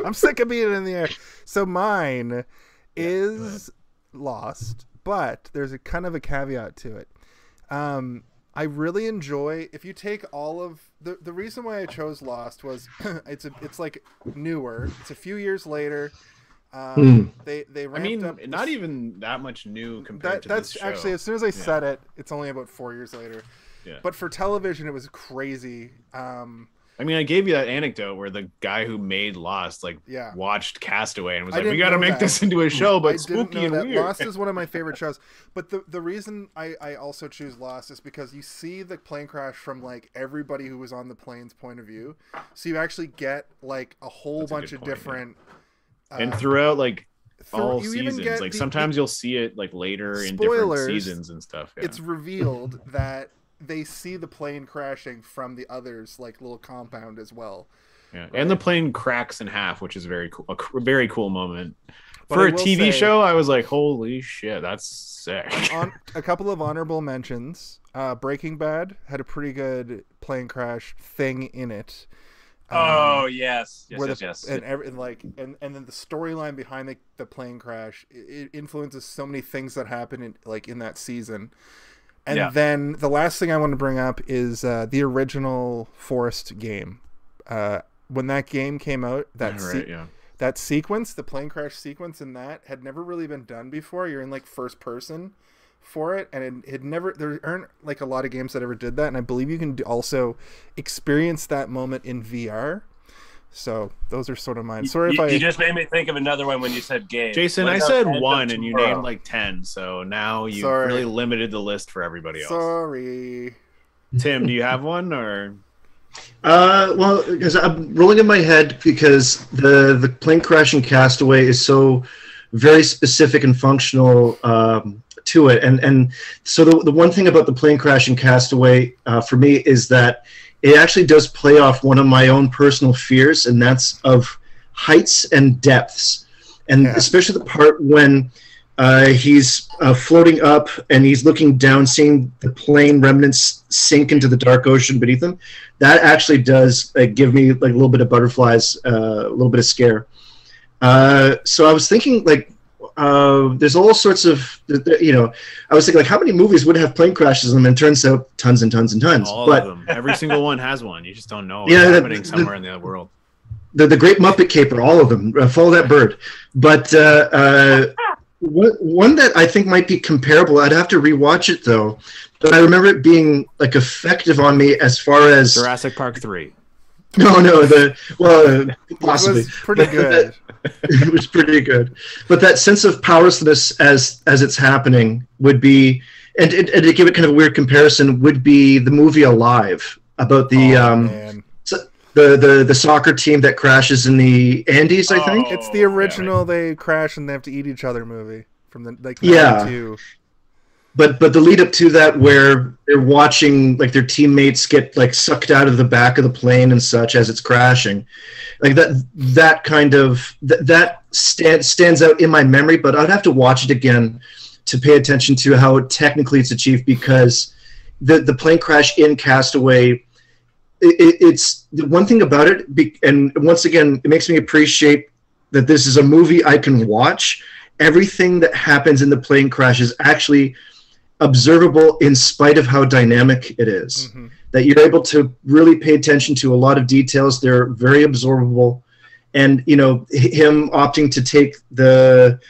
A: I'm sick of being in the air. So mine is Lost, but there's a kind of a caveat to it. I really enjoy, if you take all of the reason why I chose Lost was it's like newer. It's a few years later. They ramped up.
B: Not even that much new compared to
A: that's
B: this show.
A: actually, as soon as I said it, it's only about 4 years later.
B: Yeah.
A: But for television, it was crazy.
B: I mean, I gave you that anecdote where the guy who made Lost watched Castaway and was like, "We got to make this into a show, but spooky and weird."
A: Lost is one of my favorite shows. But the reason I also choose Lost is because you see the plane crash from like everybody who was on the plane's point of view, so you actually get like a whole bunch of different.
B: And throughout like all
A: you even
B: seasons,
A: get
B: like sometimes you'll see it like later in different
A: spoilers,
B: seasons and stuff. Yeah.
A: It's revealed that they see the plane crashing from the others like little compound as well.
B: Yeah,
A: right?
B: And the plane cracks in half, which is very cool. A very cool moment.
A: But
B: For
A: I
B: a
A: will
B: TV
A: say,
B: show, I was like, "Holy shit, that's sick!"
A: On a couple of honorable mentions, Breaking Bad had a pretty good plane crash thing in it.
D: Oh yes,
A: where
D: yes.
A: And then the storyline behind the plane crash, it influences so many things that happen in that season. And then the last thing I want to bring up is the original Forest game. When that game came out, that sequence, the plane crash sequence in that had never really been done before. You're in like first person for it, and there aren't like a lot of games that ever did that, and I believe you can also experience that moment in VR. So those are sort of mine. Sorry if
D: you just made me think of another one when you said game.
B: Jason, I said one and you named like 10, so now you've really limited the list for everybody else.
A: Sorry.
B: Tim, do you have one or?
C: Well, because I'm rolling in my head because the plane crash in Castaway is so very specific and functional to it, and so the one thing about the plane crash in Castaway for me is that it actually does play off one of my own personal fears, and that's of heights and depths, and especially the part when he's floating up and he's looking down, seeing the plane remnants sink into the dark ocean beneath him. That actually does give me like a little bit of butterflies, a little bit of scare. So I was thinking like, there's all sorts of, I was thinking like, how many movies would have plane crashes in them? And it turns out tons and tons and tons.
B: All of them. Every single one has one. You just don't know what's happening somewhere in the world.
C: The Great Muppet Caper, all of them. Follow that bird. But one that I think might be comparable, I'd have to rewatch it though, but I remember it being like effective on me as far as
B: Jurassic Park 3.
C: No, possibly.
A: It was pretty good.
C: It was pretty good, but that sense of powerlessness as it's happening would be, and to give it kind of a weird comparison, would be the movie Alive about the the soccer team that crashes in the Andes. I think
A: it's the original. They crash and they have to eat each other movie from the 92.
C: But the lead up to that, where they're watching like their teammates get like sucked out of the back of the plane and such as it's crashing, like that kind of that stands out in my memory. But I'd have to watch it again to pay attention to how technically it's achieved, because the plane crash in Castaway, it's the one thing about it, and once again, it makes me appreciate that this is a movie I can watch. Everything that happens in the plane crash is actually observable in spite of how dynamic it is. Mm-hmm. That you're able to really pay attention to a lot of details. They're very absorbable. And, him opting to take the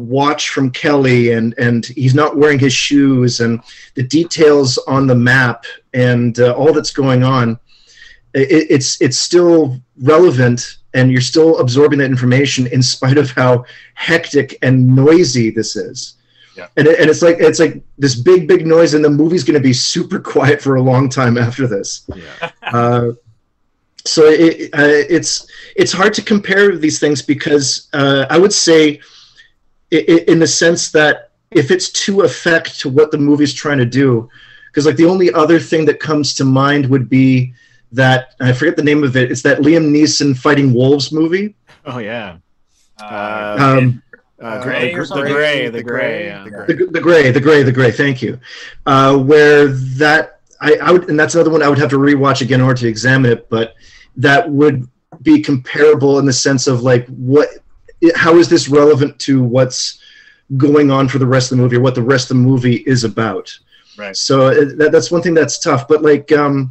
C: watch from Kelly and he's not wearing his shoes, and the details on the map and all that's going on, it's still relevant, and you're still absorbing that information in spite of how hectic and noisy this is. Yeah. And it's like this big noise, and the movie's going to be super quiet for a long time after this. Yeah. So it's hard to compare these things, because I would say, in the sense that if it's to affect to what the movie's trying to do, Because like the only other thing that comes to mind would be that, I forget the name of it. It's that Liam Neeson fighting wolves movie.
B: Oh yeah.
D: Gray or something?
B: The
C: Gray. Thank you. Where that I would, and that's another one I would have to rewatch again in order to examine it. But that would be comparable in the sense of like how is this relevant to what's going on for the rest of the movie, or what the rest of the movie is about.
D: Right.
C: So that's one thing that's tough. But like all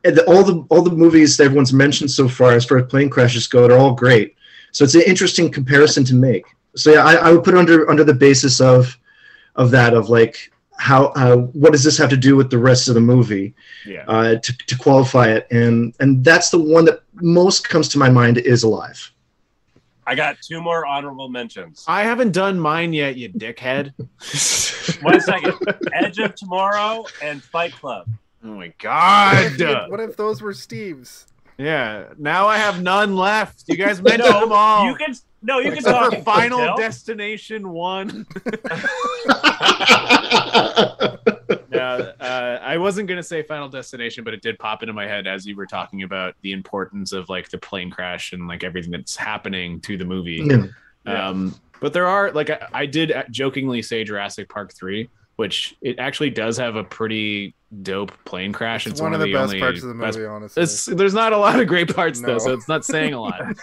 C: the movies that everyone's mentioned so far, as far as plane crashes go, they're all great. So it's an interesting comparison to make. So yeah, I would put it under the basis of that, of like how what does this have to do with the rest of the movie, to qualify it, and that's the one that most comes to my mind is Alive.
D: I got 2 more honorable mentions.
B: I haven't done mine yet, you dickhead.
D: 1 second. Edge of Tomorrow and Fight Club.
B: Oh my god.
A: What if those were Steve's?
B: Yeah. Now I have none left. You guys mentioned them all.
D: You can
B: Except
D: talk
B: for Final Destination 1. I wasn't gonna say Final Destination, but it did pop into my head as you were talking about the importance of like the plane crash and like everything that's happening to the movie. But there are like I did jokingly say Jurassic Park 3, which it actually does have a pretty dope plane crash.
A: It's one of the best parts of the movie, honestly.
B: There's not a lot of great parts though, so it's not saying a lot.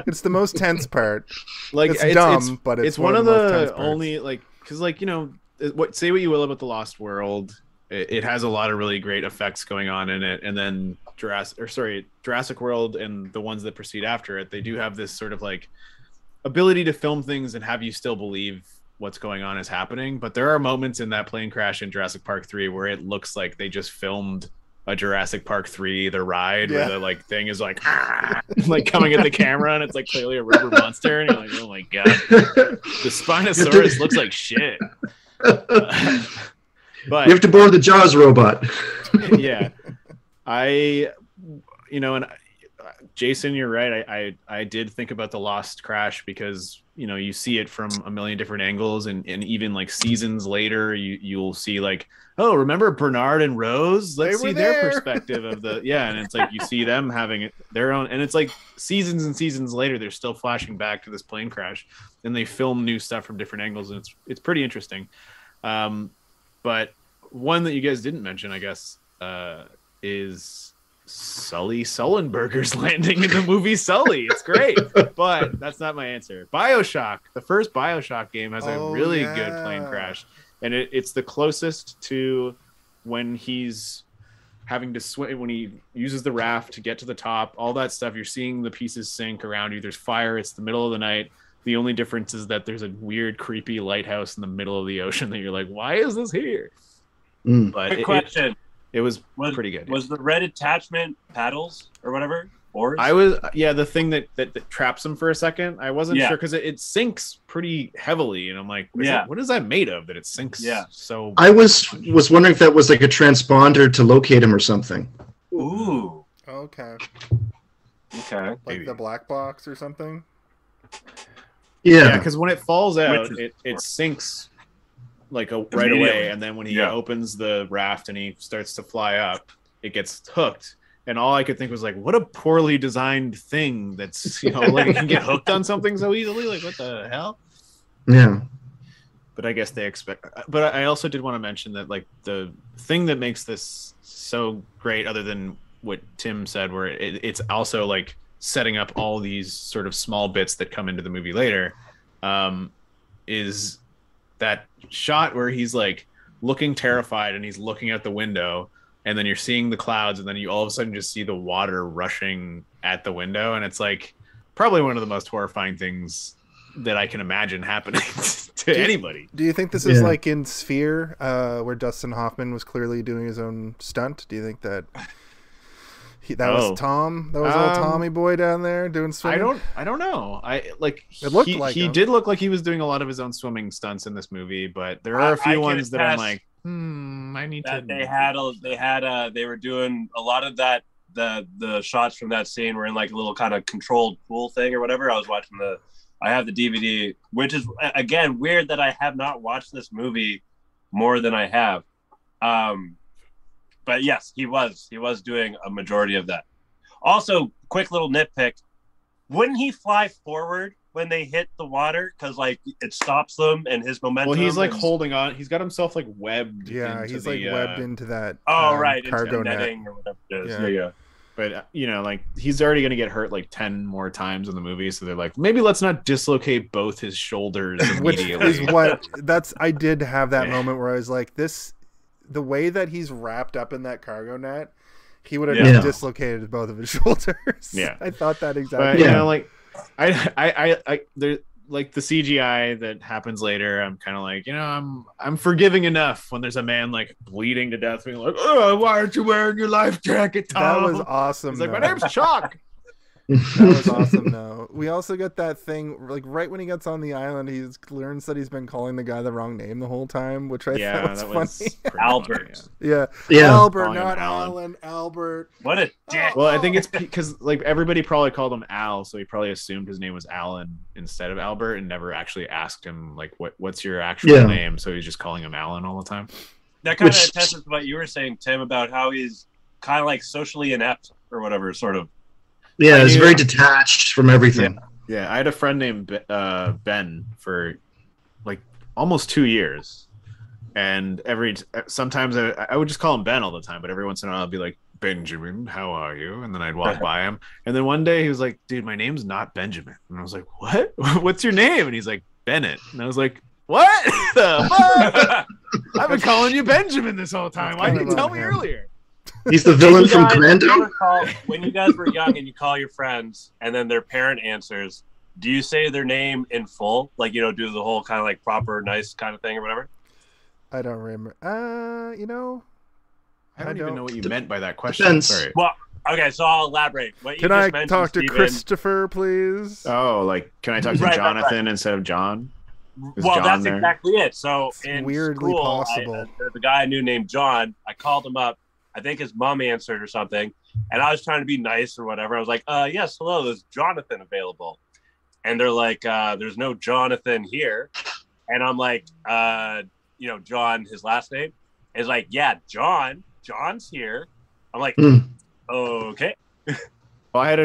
A: It's the most tense part.
B: Like
A: it's dumb, but it's
B: one of
A: the
B: only like, because like, you know, say what you will about The Lost World, it has a lot of really great effects going on in it, and then Jurassic World and the ones that proceed after it, they do have this sort of like ability to film things and have you still believe what's going on is happening. But there are moments in that plane crash in Jurassic Park 3 where it looks like they just filmed a Jurassic Park 3 the ride, where the like thing is like like coming at the camera, and it's like clearly a rubber monster, and you're like, oh my god, the Spinosaurus looks like shit. But
C: you have to board the Jaws robot.
B: Yeah, and Jason, you're right. I did think about the Lost Crash because, you know, you see it from a million different angles, and even like seasons later, you'll see like, oh, remember Bernard and Rose? Let's see their perspective of the and it's like you see them having their own, and it's like seasons and seasons later, they're still flashing back to this plane crash, and they film new stuff from different angles, and it's pretty interesting. But one that you guys didn't mention, I guess, is Sully Sullenberger's landing in the movie Sully. It's great, but that's not my answer. BioShock, the first BioShock game, has a really good plane crash, and it's the closest to when he's having to swim, when he uses the raft to get to the top, all that stuff. You're seeing the pieces sink around you. There's fire. It's the middle of the night. The only difference is that there's a weird, creepy lighthouse in the middle of the ocean that you're like, why is this here? But
D: Quick question.
B: It was pretty good.
D: Was the red attachment paddles or whatever? Oars?
B: The thing that traps him for a second. I wasn't sure because it sinks pretty heavily, and I'm like, what is that made of that it sinks? Yeah. So
C: I was wondering if that was like a transponder to locate him or something.
D: Ooh.
A: Okay.
D: Like
A: maybe. The black box or something.
C: Yeah.
B: Because when it falls out, it sinks like right away, and then when he opens the raft and he starts to fly up, it gets hooked. And all I could think was like, what a poorly designed thing that's, you know, like it can get hooked on something so easily. Like, what the hell?
C: Yeah.
B: But I guess they expect. But I also did want to mention that like the thing that makes this so great, other than what Tim said, where it's also like setting up all these sort of small bits that come into the movie later, is that shot where he's like looking terrified and he's looking out the window, and then you're seeing the clouds, and then you all of a sudden just see the water rushing at the window, and it's like probably one of the most horrifying things that I can imagine happening to anybody.
A: Do you think this is like in Sphere, where Dustin Hoffman was clearly doing his own stunt? Do you think that was Tom? That was old Tommy boy down there doing swimming?
B: I don't know. He did look like he was doing a lot of his own swimming stunts in this movie, but there are a few ones that I'm like, I need to.
D: They were doing a lot of that. The shots from that scene were in like a little kind of controlled pool thing or whatever. I was watching I have the DVD, which is again weird that I have not watched this movie more than I have. But yes, he was doing a majority of that. Also, quick little nitpick: wouldn't he fly forward when they hit the water because like it stops them and his momentum?
B: Well, he's like holding on. He's got himself like webbed.
A: Yeah, he's like webbed into that.
D: Cargo
A: into
D: netting
A: net.
D: or whatever it is.
A: Yeah.
D: Yeah.
B: But like he's already going to get hurt like 10 more times in the movie, so they're like, maybe let's not dislocate both his shoulders immediately.
A: Which is what I did have that moment where I was like, the way that he's wrapped up in that cargo net, he would have dislocated both of his shoulders.
B: Yeah,
A: I thought that exactly.
B: But like I there like the CGI that happens later, I'm kind of like, I'm forgiving enough when there's a man like bleeding to death being like, oh, why aren't you wearing your life jacket, Tom?
A: That was awesome.
B: He's like, my name's Chuck.
A: That was awesome though. We also get that thing like right when he gets on the island, he learns that he's been calling the guy the wrong name the whole time, which I thought was funny.
D: Albert.
A: Yeah. Albert, not Alan. Albert.
D: What a dick.
B: Well, I think it's because like everybody probably called him Al, so he probably assumed his name was Alan instead of Albert and never actually asked him like what's your actual name, so he's just calling him Alan all the time.
D: That kind of attests to what you were saying, Tim, about how he's kind of like socially inept or whatever, sort of.
C: Yeah, he's very detached from everything.
B: Yeah, I had a friend named Ben for like almost 2 years, and sometimes I would just call him Ben all the time, but every once in a while I'd be like, Benjamin, how are you? And then I'd walk by him, and then one day he was like, dude, my name's not Benjamin, and I was like, what? What's your name? And he's like, Bennett, and I was like, what? The fuck? I've been calling you Benjamin this whole time. Why didn't you tell me earlier?
C: He's the villain from Grando.
D: When you guys were young and you call your friends and then their parent answers, do you say their name in full? Like, do the whole kind of like proper, nice kind of thing or whatever?
A: I don't remember.
B: I don't even know what you meant by that question.
C: Depends.
B: Sorry.
D: Well, okay, so I'll elaborate. What you
A: Can
D: just
A: I
D: mentioned,
A: talk to
D: Steven,
A: Christopher, please?
B: Oh, like, can I talk to Jonathan instead of John?
D: Well,
B: John
D: that's
B: there?
D: exactly it. So
A: It's
D: in
A: weirdly
D: school,
A: possible.
D: The guy I knew named John, I called him up. I think his mom answered or something, and I was trying to be nice or whatever. I was like, yes, hello, is Jonathan available? And they're like, there's no Jonathan here. And I'm like, John, his last name? Is like, yeah, John's here. I'm like, okay.
B: Well, I had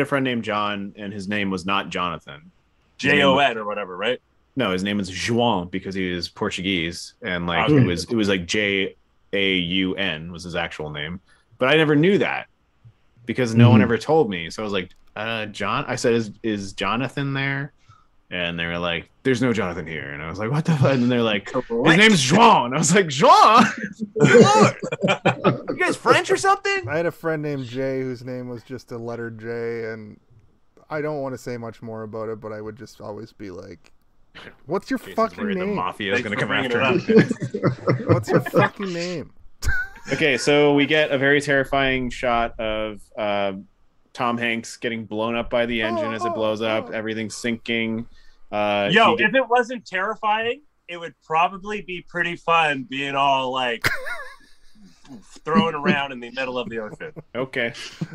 B: a friend named John, and his name was not Jonathan.
D: Jon or whatever, right?
B: No, his name was João because he was Portuguese, and like it was like Jaun was his actual name, but I never knew that because no one ever told me. So I was like, John. I said, is Jonathan there? And they were like, there's no Jonathan here. And I was like, what the fuck? And they're like, his name's João. And I was like, João? You guys French or something?
A: I had a friend named Jay whose name was just a letter J, and I don't want to say much more about it, but I would just always be like, what's your fucking name?
B: The mafia is going to come after
A: him. What's your fucking name?
B: Okay, so we get a very terrifying shot of Tom Hanks getting blown up by the engine as it blows up, everything's sinking.
D: If it wasn't terrifying, it would probably be pretty fun being all like thrown around in the middle of the ocean.
B: Okay.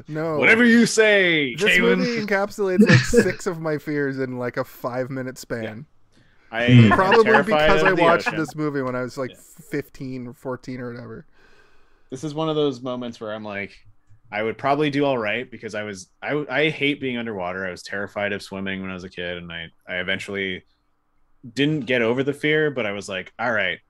A: No.
B: Whatever you say,
A: This
B: Kalen.
A: movie encapsulates like 6 of my fears in like a 5-minute span.
B: Yeah.
A: Probably because I watched this movie when I was like 15 or 14 or whatever.
B: This is one of those moments where I'm like, I would probably do all right because I hate being underwater. I was terrified of swimming when I was a kid, and I eventually didn't get over the fear, but I was like, all right,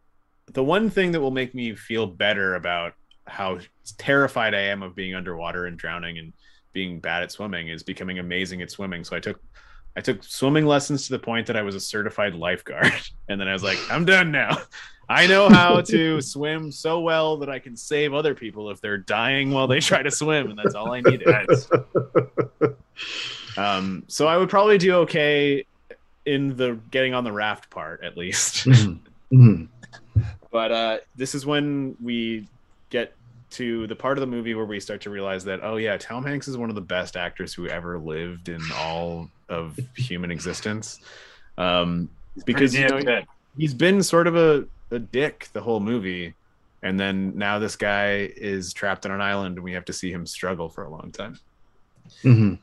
B: the one thing that will make me feel better about how terrified I am of being underwater and drowning and being bad at swimming is becoming amazing at swimming. So I took swimming lessons to the point that I was a certified lifeguard. And then I was like, I'm done now. I know how to swim so well that I can save other people if they're dying while they try to swim. And that's all I needed. So I would probably do okay in the getting on the raft part, at least. But this is when we get to the part of the movie where we start to realize that, oh yeah, Tom Hanks is one of the best actors who ever lived in all of human existence. Because he's been sort of a dick the whole movie, and then now this guy is trapped on an island and we have to see him struggle for a long time. We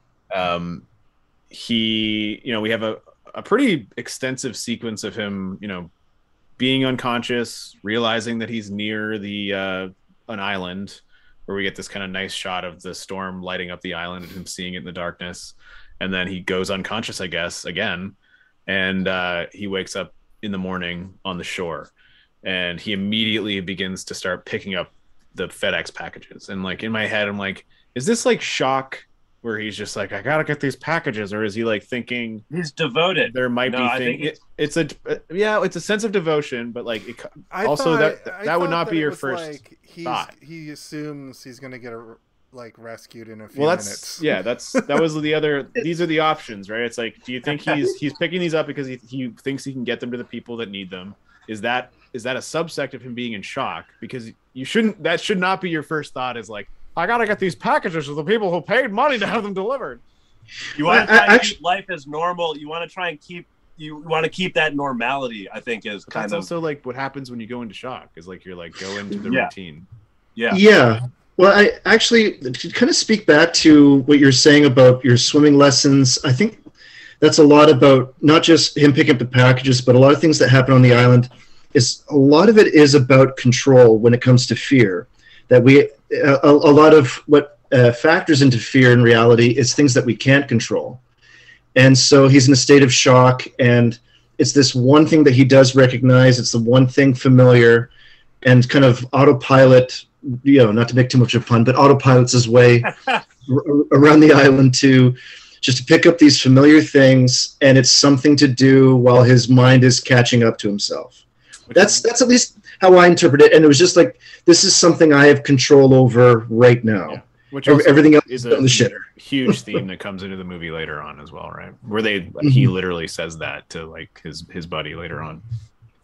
B: have a pretty extensive sequence of him, being unconscious, realizing that he's near the an island, where we get this kind of nice shot of the storm lighting up the island and him seeing it in the darkness, and then he goes unconscious, I guess, again, and he wakes up in the morning on the shore, and he immediately begins to start picking up the FedEx packages. And like in my head, I'm like, is this like shock where he's just like, I gotta get these packages, or is he like thinking
D: he's devoted?
B: There might be things. It's a sense of devotion, but like
A: I
B: that would not
A: thought
B: be your
A: was
B: first
A: like
B: thought.
A: He assumes he's going to get rescued in a few
B: Well,
A: minutes.
B: that was the other. These are the options, right? It's like, do you think he's picking these up because he thinks he can get them to the people that need them? Is that a subsect of him being in shock? Because that should not be your first thought. Is like, I gotta get these packages to the people who paid money to have them delivered.
D: You want to try and keep life as normal. You want to try and keep that normality. I think is
B: But
D: kind
B: that's
D: of
B: also like what happens when you go into shock. Is like you're like go into the routine.
C: Yeah. Well, I actually, to kind of speak back to what you're saying about your swimming lessons, I think that's a lot about not just him picking up the packages, but a lot of things that happen on the island. A lot of it is about control when it comes to fear. That a lot of what factors into fear in reality is things that we can't control. And so he's in a state of shock, and it's this one thing that he does recognize. It's the one thing familiar, and kind of autopilot, not to make too much of a pun, but autopilots his way around the island to pick up these familiar things, and it's something to do while his mind is catching up to himself. That's at least how I interpret it, and it was just like, this is something I have control over right now.
B: Yeah. Which
C: everything else
B: is
C: on the shitter.
B: Huge theme that comes into the movie later on as well, right? Where he literally says that to like his buddy later on.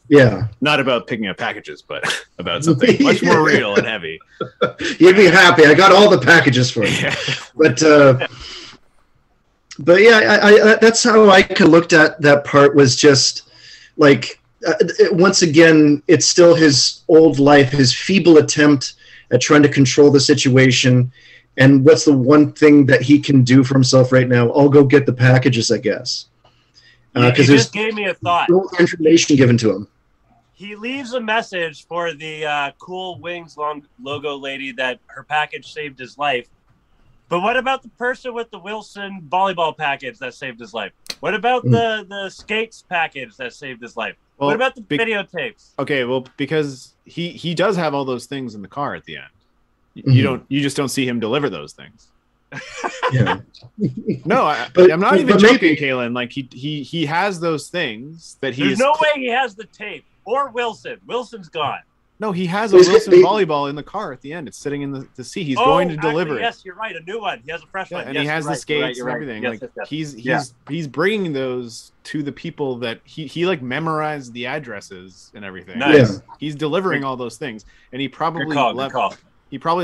C: Yeah.
B: Not about picking up packages, but about something much more real and heavy.
C: You'd be happy. I got all the packages for you.
B: Yeah.
C: But yeah, that's how I kind of looked at that part, was just like, once again, it's still his old life, his feeble attempt at trying to control the situation. And what's the one thing that he can do for himself right now? I'll go get the packages, I guess.
D: Because just gave me a thought.
C: No information given to him.
D: He leaves a message for the Cool Wings logo lady that her package saved his life. But what about the person with the Wilson volleyball package that saved his life? What about the skates package that saved his life? Well, what about the videotapes?
B: Okay, well, because he does have all those things in the car at the end. You just don't see him deliver those things.
C: Yeah.
B: No, I'm not even joking, Kalen. Like he has those things that
D: There's no way he has the tape or Wilson. Wilson's gone.
B: No, he has a Wilson volleyball in the car at the end. It's sitting in the seat. He's going to deliver it.
D: Yes, you're right. A new one. He has a fresh one.
B: And he has the skates and everything.
D: Yes,
B: like he's bringing those to the people that he like memorized the addresses and everything.
D: Nice.
C: Yeah.
B: He's delivering all those things, and he probably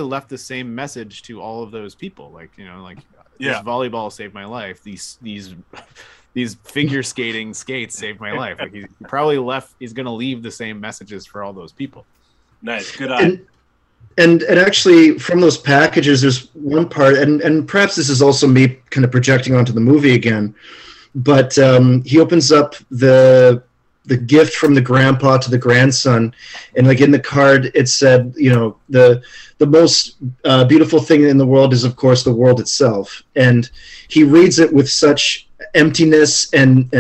B: left the same message to all of those people. Like, this volleyball saved my life. These figure skating skates saved my life. Like he probably he's going to leave the same messages for all those people.
D: Nice. Good eye.
C: And actually, from those packages, there's one part, and perhaps this is also me kind of projecting onto the movie again, but he opens up the gift from the grandpa to the grandson, and like in the card it said, the most beautiful thing in the world is, of course, the world itself. And he reads it with such emptiness and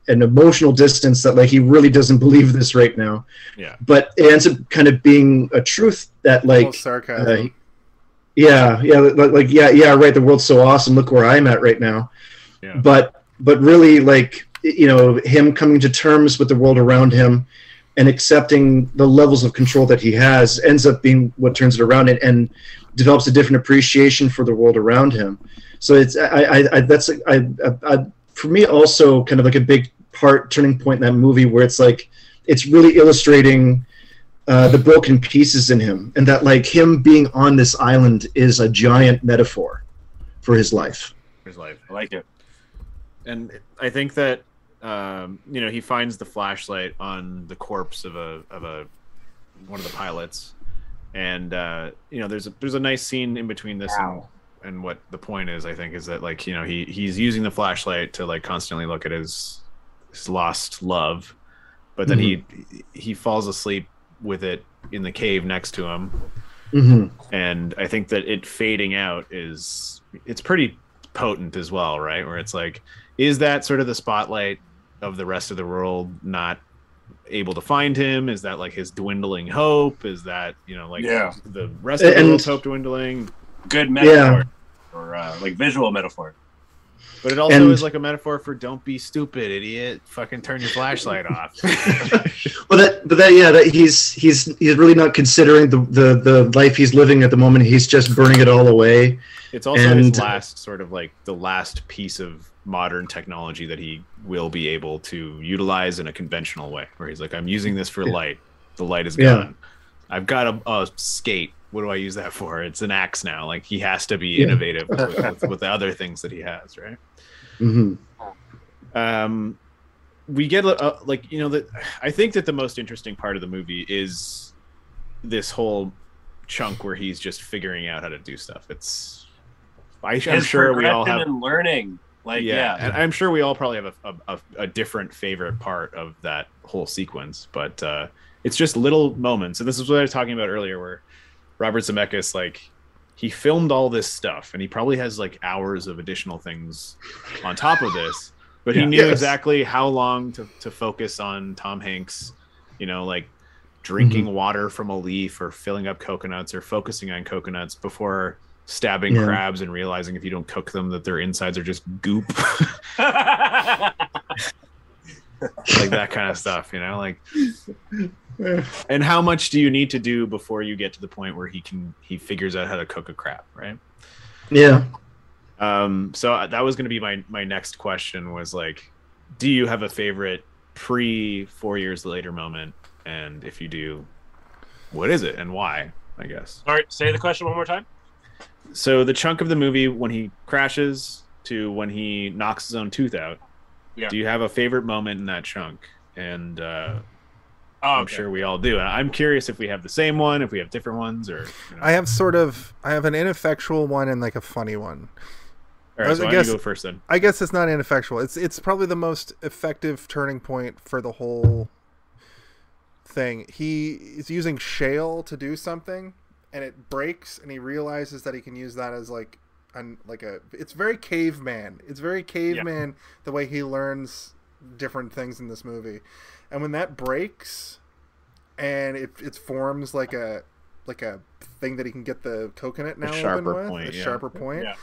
C: emotional distance that like he really doesn't believe this right now.
B: Yeah. But
C: it ends up kind of being a truth that like
A: sarcasm.
C: Yeah, right, the world's so awesome, look where I'm at right now.
B: Yeah.
C: But really, like, him coming to terms with the world around him and accepting the levels of control that he has ends up being what turns it around and develops a different appreciation for the world around him. So it's for me also kind of like a big turning point in that movie, where it's like it's really illustrating the broken pieces in him, and that like him being on this island is a giant metaphor for his life.
B: I like it. And I think that he finds the flashlight on the corpse of one of the pilots, and there's a nice scene in between this and what the point is. I think is that like he's using the flashlight to like constantly look at his lost love, but then he falls asleep with it in the cave next to him. And I think that it fading out it's pretty potent as well, right? Where it's like, is that sort of the spotlight of the rest of the world not able to find him? Is that like his dwindling hope? Is that, you know, like the rest of the world's hope dwindling?
D: Good metaphor, or like visual metaphor.
B: But it also is like a metaphor for don't be stupid, idiot. Fucking turn your flashlight off.
C: He's really not considering the life he's living at the moment. He's just burning it all away.
B: It's also his last sort of like the last piece of modern technology that he will be able to utilize in a conventional way, where he's like, I'm using this for light. The light is gone. I've got a skate. What do I use that for? It's an axe now. Like, he has to be innovative with the other things that he has, right? We get like, you know, that I think that the most interesting part of the movie is this whole chunk where he's just figuring out how to do stuff. I'm sure we all have
D: learning. Like,
B: and I'm sure we all probably have a different favorite part of that whole sequence, but it's just little moments. And this is what I was talking about earlier, where Robert Zemeckis, like, he filmed all this stuff, and he probably has like hours of additional things on top of this, but he knew exactly how long to focus on Tom Hanks, you know, like drinking water from a leaf or filling up coconuts or focusing on coconuts before stabbing crabs and realizing if you don't cook them that their insides are just goop. Like that kind of stuff, you know, like. And how much do you need to do before you get to the point where he figures out how to cook a crab, right?
C: Yeah.
B: So that was going to be my next question, was like, do you have a favorite pre 4 years later moment? And if you do, what is it and why, I guess?
D: All right, say the question one more time.
B: So the chunk of the movie when he crashes to when he knocks his own tooth out, do you have a favorite moment in that chunk? And I'm sure we all do. And I'm curious if we have the same one, if we have different ones, or, you know.
A: I have an ineffectual one and like a funny one.
B: All right, so why don't you go first then?
A: I guess it's not ineffectual. It's probably the most effective turning point for the whole thing. He is using shale to do something, and it breaks, and he realizes that he can use that as it's very caveman. It's very caveman the way he learns different things in this movie. And when that breaks, and it forms like a thing that he can get the coconut now
B: sharper point.
A: Sharper point. Yeah.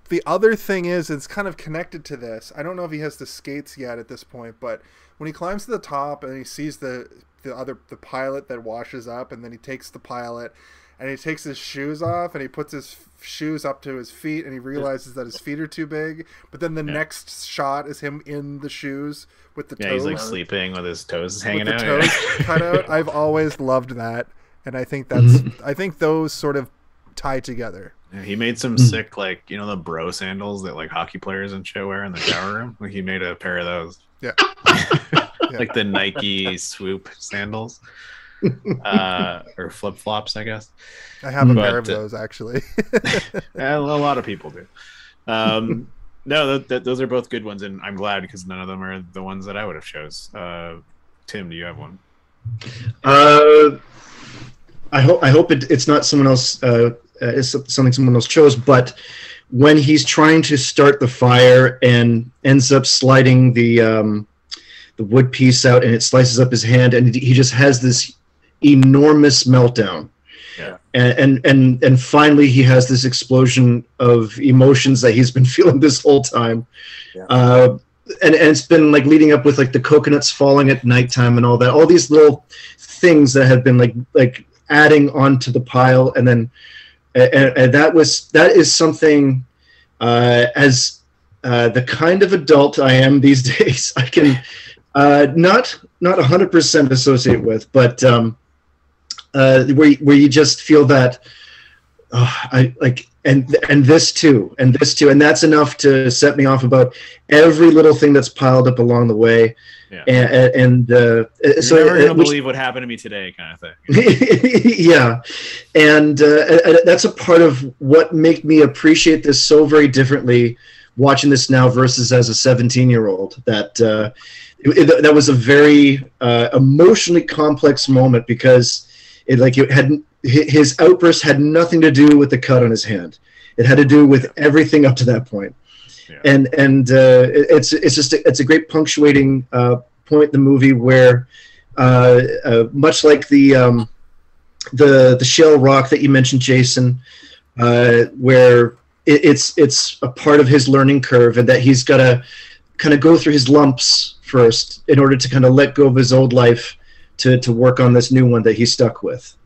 A: The other thing is, it's kind of connected to this. I don't know if he has the skates yet at this point, but when he climbs to the top and he sees the pilot that washes up, and then he takes the pilot and he takes his shoes off and he puts his shoes up to his feet, and he realizes that his feet are too big. But then the next shot is him in the shoes with the toes.
B: Yeah, he's like sleeping with his toes hanging out.
A: Toes cut out. I've always loved that, and I think I think those sort of tie together.
B: Yeah, he made some sick, like, you know, the bro sandals that like hockey players and shit wear in the shower room. Like, he made a pair of those.
A: Yeah.
B: Like the Nike swoop sandals. Or flip flops, I guess.
A: I have a pair of those, actually.
B: A lot of people do. No, those are both good ones, and I'm glad, because none of them are the ones that I would have chose. Tim, do you have one?
C: I hope it's not someone else. It's something someone else chose. But when he's trying to start the fire and ends up sliding the wood piece out, and it slices up his hand, and he just has this enormous meltdown.
B: Yeah.
C: And finally he has this explosion of emotions that he's been feeling this whole time. Yeah. And it's been like leading up with like the coconuts falling at nighttime and all that, all these little things that have been like adding onto the pile. And then and that is something as the kind of adult I am these days, I can not 100% associate with, but where you just feel that I like, and this too, and that's enough to set me off about every little thing that's piled up along the way.
B: Yeah.
C: And
B: You're so never gonna believe what happened to me today, kind of thing.
C: Yeah, and that's a part of what made me appreciate this so very differently, watching this now versus as a 17-year-old. That That was a very emotionally complex moment because his outburst had nothing to do with the cut on his hand. It had to do with everything up to that point. Yeah. And it's a great punctuating point in the movie where much like the shell rock that you mentioned, Jason, where it's a part of his learning curve, and that he's got to kind of go through his lumps first in order to kind of let go of his old life to work on this new one that he's stuck with.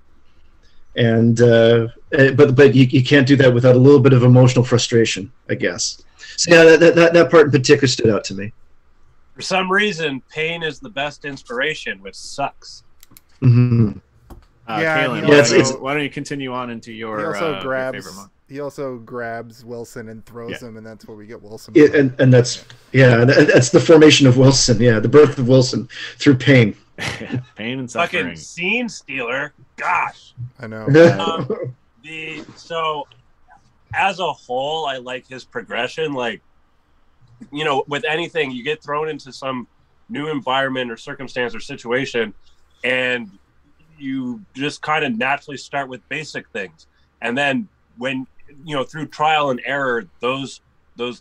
C: And but you can't do that without a little bit of emotional frustration, I guess. So yeah, that part in particular stood out to me.
D: For some reason, pain is the best inspiration, which sucks.
C: Mm-hmm.
B: Kaylin, why don't you continue on into your favorite month?
A: He also grabs Wilson and throws him, and that's where we get Wilson.
C: Yeah, and that's the formation of Wilson. Yeah, the birth of Wilson through pain.
B: Pain and suffering.
D: Fucking scene stealer. Gosh.
A: I know.
D: So as a whole, I like his progression. Like, you know, with anything, you get thrown into some new environment or circumstance or situation, and you just kind of naturally start with basic things. And then when, you know, through trial and error, those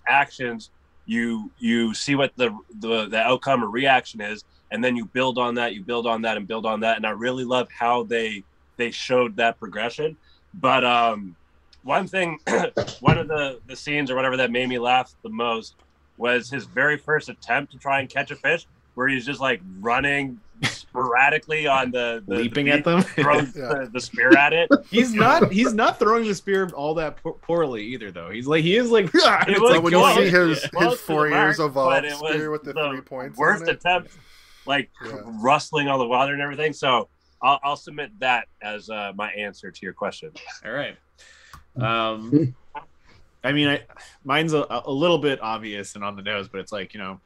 D: actions, you see what the outcome or reaction is, and then you build on that, and build on that. And I really love how they showed that progression. But one thing, one of the scenes or whatever that made me laugh the most was his very first attempt to try and catch a fish, where he's just like running sporadically on the
B: leaping at them,
D: throwing the spear at it.
B: He's not throwing the spear all that poorly either, though. He is like
A: it's like when you see his 4 years of spear with the 3 points.
D: Worst attempt, like rustling all the water and everything. So I'll submit that as my answer to your question.
B: All right. I mean, mine's a little bit obvious and on the nose, but it's like, you know,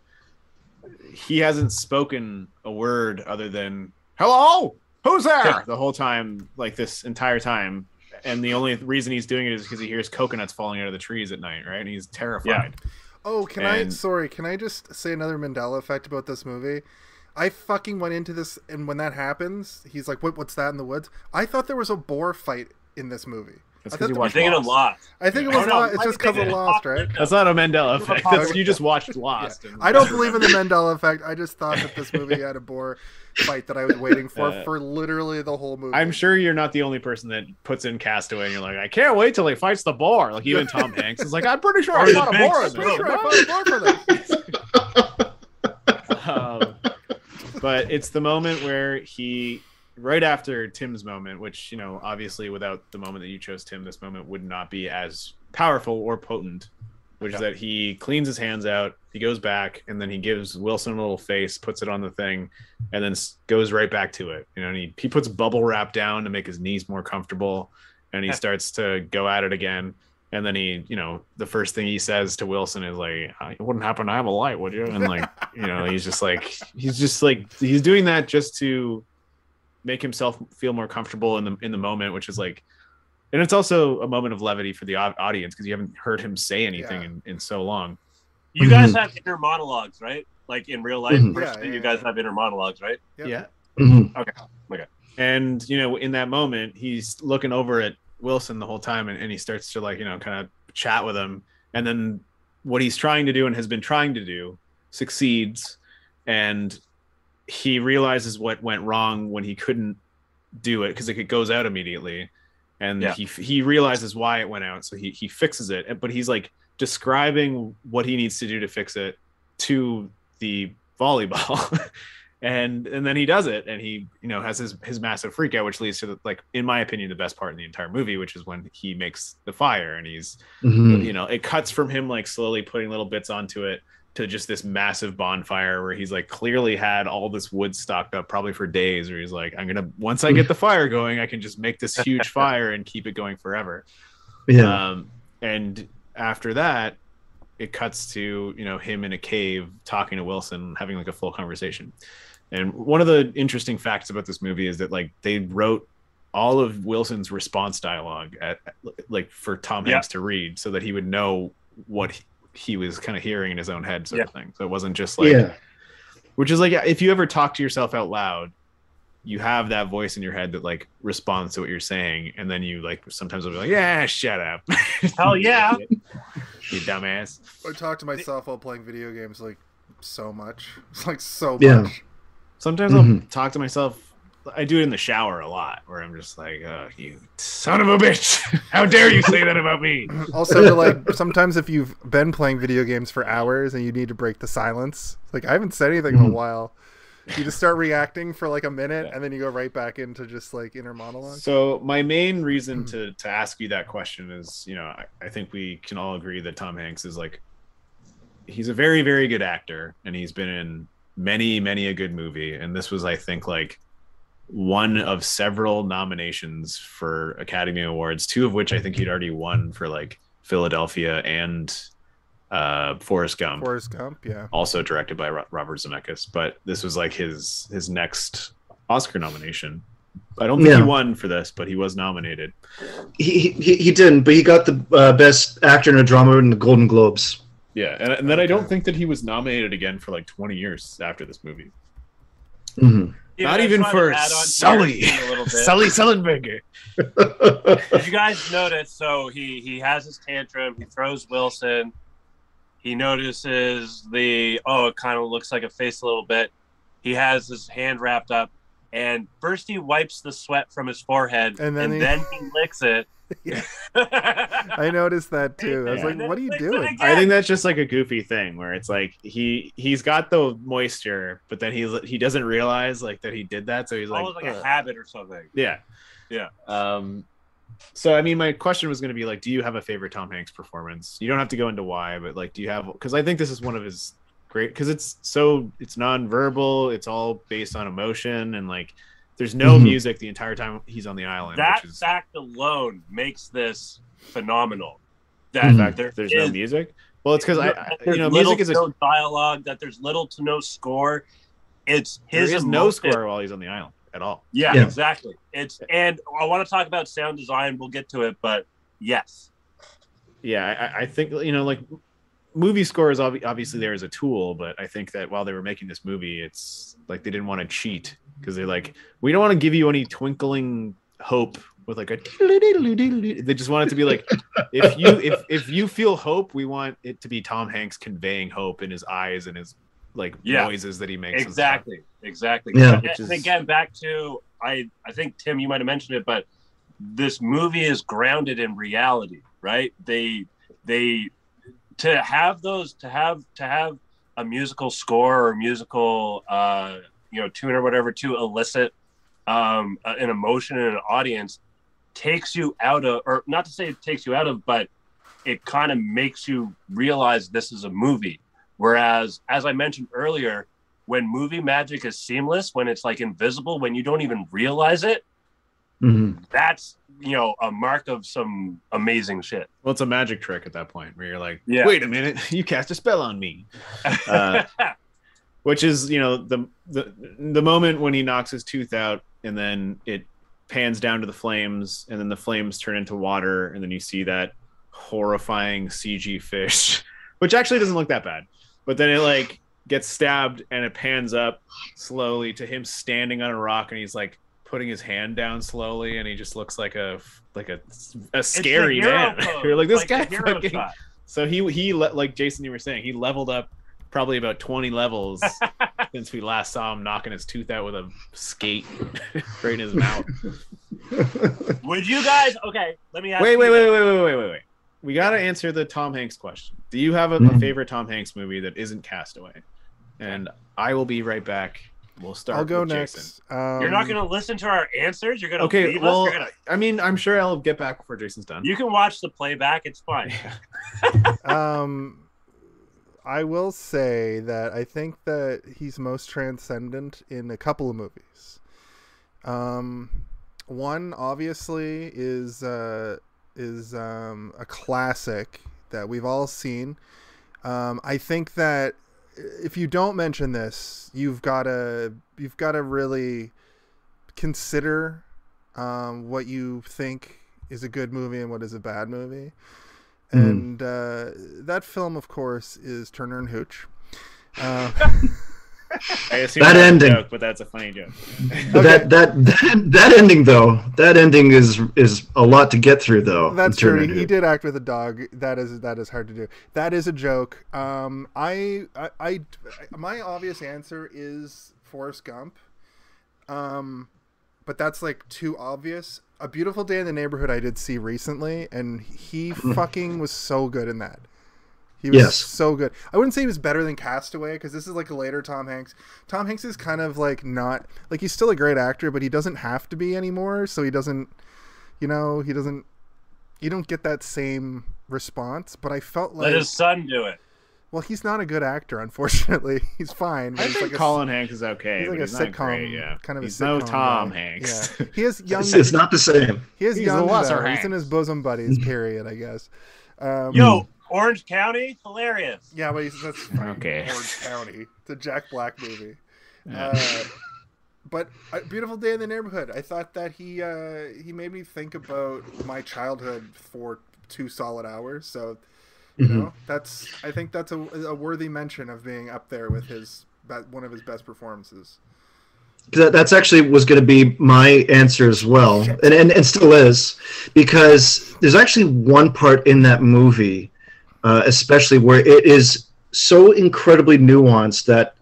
B: he hasn't spoken a word other than "hello, who's there?" the whole time, like this entire time. And the only reason he's doing it is because he hears coconuts falling out of the trees at night, right? And he's terrified.
A: Yeah. Oh, can I just say another Mandela effect about this movie? I fucking went into this, and when that happens, he's like, "What's that in the woods?" I thought there was a boar fight in this movie.
B: That's because you watched
D: thinking of Lost.
A: I think it was Lost. It's just because of Lost, right?
B: That's not a Mandela effect. That's, you just watched Lost.
A: Yeah. I don't believe in the Mandela effect. I just thought that this movie had a boar fight that I was waiting for literally the whole movie.
B: I'm sure you're not the only person that puts in Castaway and you're like, I can't wait till he fights the boar. Like even Tom Hanks is like, I'm pretty sure I fought a boar in this. But it's the moment where right after Tim's moment, which, you know, obviously without the moment that you chose, Tim, this moment would not be as powerful or potent, which is that he cleans his hands out, he goes back, and then he gives Wilson a little face, puts it on the thing, and then goes right back to it. You know, and he puts bubble wrap down to make his knees more comfortable, and he starts to go at it again. And then he, you know, the first thing he says to Wilson is like, "It wouldn't happen to have a light, would you?" And like, you know, he's he's doing that just to make himself feel more comfortable in the moment, which is like, and it's also a moment of levity for the audience because you haven't heard him say anything in so long.
D: You guys have inner monologues, right? Like in real life, you guys have inner monologues, right?
A: Yep.
B: Yeah.
C: Mm-hmm.
D: Okay.
B: And you know, in that moment, he's looking over at Wilson the whole time, and he starts to, like, you know, kind of chat with him, and then what he's trying to do and has been trying to do succeeds, and he realizes what went wrong when he couldn't do it because it goes out immediately, and he realizes why it went out, so he fixes it, but he's like describing what he needs to do to fix it to the volleyball. and then he does it, and he, you know, has his massive freak out, which leads to the, like, in my opinion, the best part in the entire movie, which is when he makes the fire, and he's you know, it cuts from him like slowly putting little bits onto it to just this massive bonfire where he's like clearly had all this wood stocked up probably for days, where he's like, once I get the fire going, I can just make this huge fire and keep it going forever. And after that, it cuts to, you know, him in a cave talking to Wilson, having like a full conversation. And one of the interesting facts about this movie is that, like, they wrote all of Wilson's response dialogue like for Tom Hanks to read, so that he would know what he was kind of hearing in his own head, sort of thing. So it wasn't just like Which is like, if you ever talk to yourself out loud, you have that voice in your head that like responds to what you're saying, and then you like sometimes will be like, yeah, shut up.
D: Hell yeah.
B: You dumbass.
A: I talk to myself while playing video games like so much. It's like so
C: Yeah.
A: much.
B: Sometimes I'll talk to myself. I do it in the shower a lot, where I'm just like, oh, you son of a bitch. How dare you say that about me?
A: Also, to like sometimes if you've been playing video games for hours and you need to break the silence, like I haven't said anything in a while. You just start reacting for like a minute, and then you go right back into just like inner monologue.
B: So my main reason to ask you that question is, you know, I think we can all agree that Tom Hanks is like, he's a very, very good actor, and he's been in many, many a good movie. And this was, I think, like one of several nominations for Academy Awards, 2 of which I think he'd already won for like Philadelphia and Forrest Gump.
A: Forrest Gump, yeah.
B: Also directed by Robert Zemeckis, but this was like his next Oscar nomination. I don't think he won for this, but he was nominated.
C: He didn't, but he got the best actor in a drama in the Golden Globes.
B: Yeah, and then I don't think that he was nominated again for like 20 years after this movie.
C: Mm-hmm.
D: Yeah,
B: Not even for Sully. Sully Sullenberger.
D: Did you guys notice? So he has his tantrum. He throws Wilson. He notices it kind of looks like a face a little bit. He has his hand wrapped up. And first he wipes the sweat from his forehead. And then he licks it.
A: Yeah. I noticed that too. I was like, what are you doing?
B: I think that's just like a goofy thing where it's like he's got the moisture, but then he doesn't realize like that he did that. So he's like,
D: almost like a habit or something.
B: Yeah. So I mean, my question was going to be like, do you have a favorite Tom Hanks performance? You don't have to go into why, but like, do you have? Because I think this is one of his great. Because it's nonverbal. It's all based on emotion, and like, there's no music the entire time he's on the island.
D: That fact alone makes this phenomenal. That
B: there's no music. Well, it's because
D: music is no dialogue. That there's little to no score. It's his.
B: There is no score while he's on the island at all.
D: Yeah, exactly. And I want to talk about sound design. We'll get to it, but yes.
B: Yeah, I think like movie score is obviously there as a tool, but I think that while they were making this movie, it's like they didn't want to cheat because they're like, we don't want to give you any twinkling hope with like a. They just want it to be like, if you feel hope, we want it to be Tom Hanks conveying hope in his eyes and his noises that he makes.
D: Exactly.
C: Yeah.
D: And again, back to I think Tim, you might have mentioned it, but this movie is grounded in reality, right? They to have a musical score or musical tune or whatever to elicit an emotion in an audience takes you out of, or not to say it takes you out of, but it kind of makes you realize this is a movie. Whereas, as I mentioned earlier, when movie magic is seamless, when it's like invisible, when you don't even realize it, that's a mark of some amazing shit.
B: Well, it's a magic trick at that point where you're like, wait a minute, you cast a spell on me. Which is, the moment when he knocks his tooth out and then it pans down to the flames and then the flames turn into water and then you see that horrifying CG fish, which actually doesn't look that bad. But then it like gets stabbed and it pans up slowly to him standing on a rock and he's like putting his hand down slowly and he just looks like a scary man. You're like, this guy fucking... So he like Jason, you were saying, he leveled up probably about 20 levels since we last saw him knocking his tooth out with a skate right in his mouth.
D: Would you guys? Okay, let me ask.
B: Wait. We got to answer the Tom Hanks question. Do you have a favorite Tom Hanks movie that isn't Castaway? And I will be right back. We'll start.
A: I'll go
B: with
A: next.
B: Jason.
D: You're not going to listen to our answers. You're going to leave
B: well,
D: us?
B: I mean, I'm sure I'll get back before Jason's done.
D: You can watch the playback. It's fine.
A: I will say that I think that he's most transcendent in a couple of movies. One obviously is a classic that we've all seen. I think that if you don't mention this, you've got to really consider what you think is a good movie and what is a bad movie. And that film, of course, is Turner and Hooch.
B: I assume
C: That
B: that's
C: ending.
B: a joke, but that's a funny joke.
C: But that ending though, that ending is a lot to get through though.
A: That's
C: in
A: true.
C: Terminator.
A: He did act with a dog. That is hard to do. That is a joke. My obvious answer is Forrest Gump. But that's like too obvious. A Beautiful Day in the Neighborhood I did see recently, and he fucking was so good in that. He was so good. I wouldn't say he was better than Castaway, because this is like a later Tom Hanks. Tom Hanks is kind of like not like, he's still a great actor, but he doesn't have to be anymore. So he doesn't, you don't get that same response. But I felt like,
D: let his son do it.
A: well, he's not a good actor, unfortunately. He's fine. But
B: I
A: he's
B: think
A: like
B: Colin Hanks is okay.
A: He's like
B: but
A: a
B: he's not
A: sitcom,
B: great, yeah.
A: kind of
B: he's
A: a sitcom
B: no Tom
A: guy.
B: Hanks.
A: Yeah. He has young.
C: It's not the same.
A: He has
B: He's
A: young.
B: the lesser
A: He's in his
B: Hanks.
A: bosom buddies. Period. I guess.
D: Yo, Orange County, hilarious.
A: Yeah, but that's fine.
B: Okay.
A: Orange County. It's a Jack Black movie.
B: Yeah.
A: But Beautiful Day in the Neighborhood. I thought that he made me think about my childhood for 2 solid hours. So, you know, I think that's a worthy mention of being up there with one of his best performances.
C: That's actually was going to be my answer as well, and still is, because there's actually one part in that movie, especially where it is so incredibly nuanced that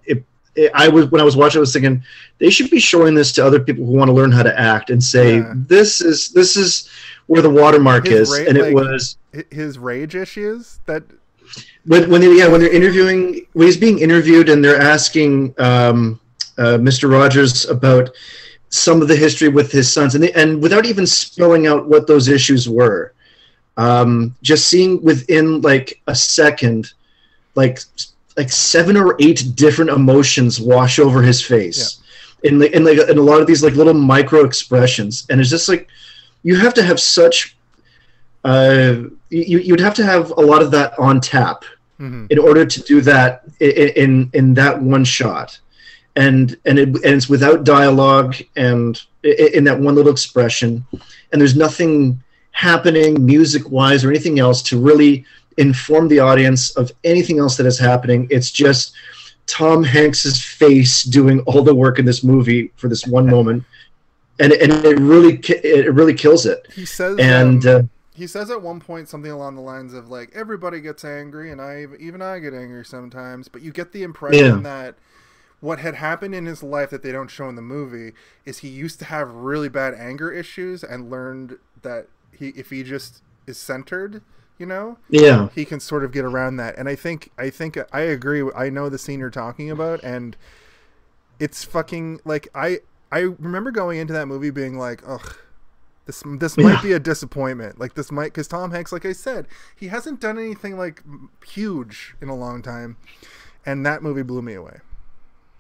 C: when I was watching, I was thinking they should be showing this to other people who want to learn how to act and say this is where the watermark is, and it was
A: his rage issues that
C: when they're interviewing, when he's being interviewed and they're asking Mr. Rogers about some of the history with his sons, and without even spelling out what those issues were, just seeing within like a second, like 7 or 8 different emotions wash over his face, in a lot of these like little micro expressions, and it's just like you have to have such. You'd have to have a lot of that on tap in order to do that in that one shot, and it's without dialogue and in that one little expression, and there's nothing happening music wise or anything else to really inform the audience of anything else that is happening. It's just Tom Hanks's face doing all the work in this movie for this one moment, and it really kills it.
A: he says,
C: And
A: he says at one point something along the lines of like, everybody gets angry, and even I get angry sometimes. But you get the impression that what had happened in his life that they don't show in the movie is he used to have really bad anger issues and learned that if he just is centered, he can sort of get around that. And I think I agree. I know the scene you're talking about, and it's fucking like I remember going into that movie being like, ugh. This might be a disappointment. Like this might, because Tom Hanks, like I said, he hasn't done anything like huge in a long time, and that movie blew me away.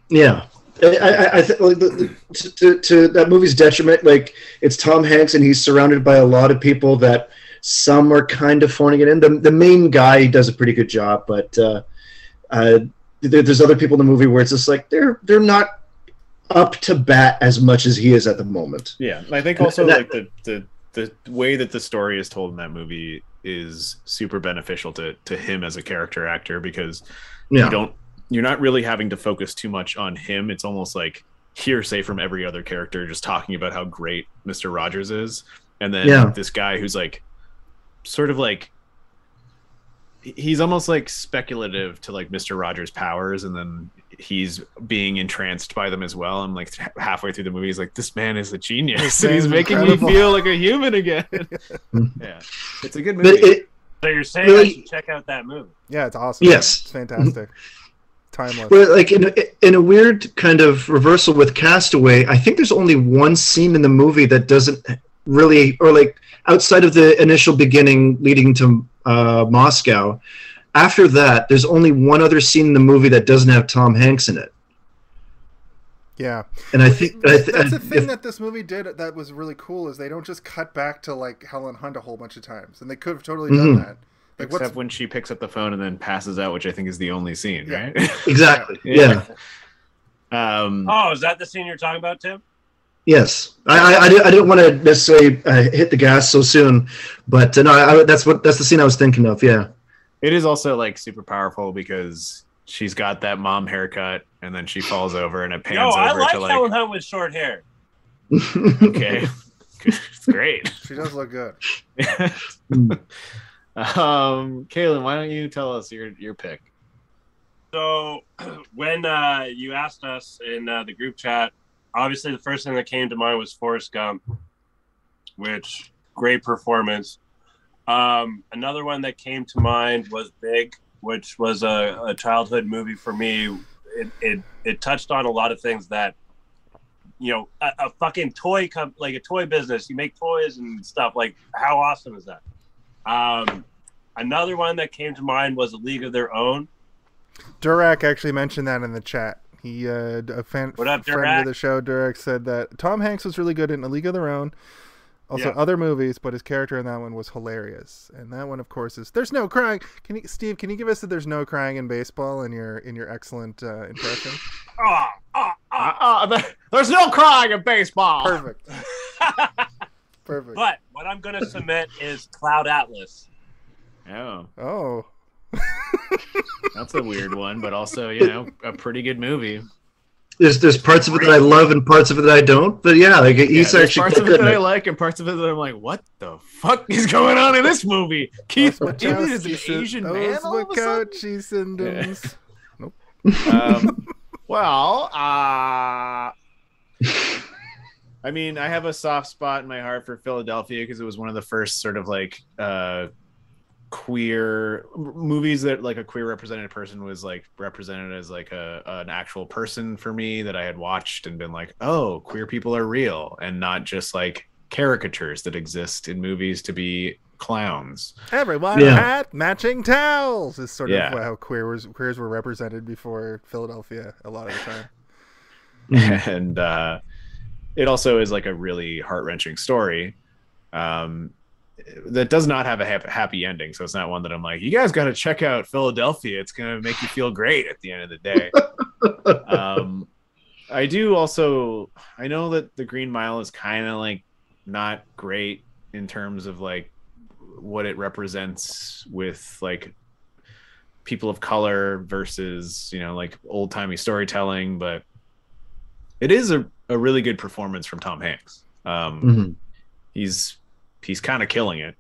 C: Yeah, I think like, to that movie's detriment, like it's Tom Hanks and he's surrounded by a lot of people that some are kind of phoning it in. The main guy does a pretty good job, but there's other people in the movie where it's just like they're not up to bat as much as he is at the moment.
B: Yeah, I think also like the way that the story is told in that movie is super beneficial to him as a character actor, because you're not really having to focus too much on him. It's almost like hearsay from every other character just talking about how great Mr. Rogers is, and then this guy who's like sort of like he's almost like speculative to like Mr. Rogers' powers, and then he's being entranced by them as well. I'm like halfway through the movie, he's like, this man is a genius, and he's making me feel like a human again. Yeah, it's a good movie.
D: So you're saying I should check out that movie?
A: Yeah, it's awesome.
C: Yes,
A: it's fantastic. Timeless.
C: But like in a weird kind of reversal with Castaway, I think there's only one scene in the movie that doesn't really, or like outside of the initial beginning leading to Moscow. After that, there's only one other scene in the movie that doesn't have Tom Hanks in it.
A: Yeah,
C: and I think
A: that's the thing that this movie did that was really cool, is they don't just cut back to like Helen Hunt a whole bunch of times, and they could have totally done that. Like,
B: except when she picks up the phone and then passes out, which I think is the only scene, right?
C: Exactly. Yeah.
D: Is that the scene you're talking about, Tim?
C: Yes, I didn't want to necessarily hit the gas so soon, but no, that's the scene I was thinking of. Yeah.
B: It is also like super powerful because she's got that mom haircut, and then she falls over, and it pans
D: Yo,
B: over
D: I like
B: to like.
D: Helen Hunt with short hair.
B: Okay, it's great.
A: She does look good.
B: Kaylin, why don't you tell us your pick?
D: So when you asked us in the group chat, obviously the first thing that came to mind was Forrest Gump, which great performance. Another one that came to mind was Big, which was a childhood movie for me. It touched on a lot of things that, you know, a fucking toy like a toy business. You make toys and stuff. Like, how awesome is that? Another one that came to mind was A League of Their Own.
A: Durak actually mentioned that in the chat. He, a friend of the show, Durak, said that Tom Hanks was really good in A League of Their Own. Also, other movies, but his character in that one was hilarious. And that one, of course, is "There's No Crying." Steve, can you give us "There's No Crying in Baseball" in your excellent impression?
B: There's no crying in baseball.
A: Perfect. Perfect.
D: But what I'm going to submit is Cloud Atlas.
A: Oh.
B: That's a weird one, but also, you know, a pretty good movie.
C: There's parts of it that I love and parts of it that I don't, but yeah, like he's actually
B: parts of it that I like and parts of it that I'm like, what the fuck is going on in this movie? Keith David is an Asian man all of a sudden?
A: Nope.
B: Well, I mean, I have a soft spot in my heart for Philadelphia because it was one of the first sort of like queer movies that like a queer represented person was like represented as like an actual person for me that I had watched and been like, oh, queer people are real and not just like caricatures that exist in movies to be clowns.
A: Everyone had matching towels is sort of how queers were represented before Philadelphia a lot of the time.
B: And it also is like a really heart-wrenching story. That does not have a happy ending, so it's not one that I'm like, you guys got to check out Philadelphia. It's gonna make you feel great at the end of the day. I know that The Green Mile is kind of like not great in terms of like what it represents with like people of color versus, you know, like old-timey storytelling, but it is a really good performance from Tom Hanks. He's kind of killing it.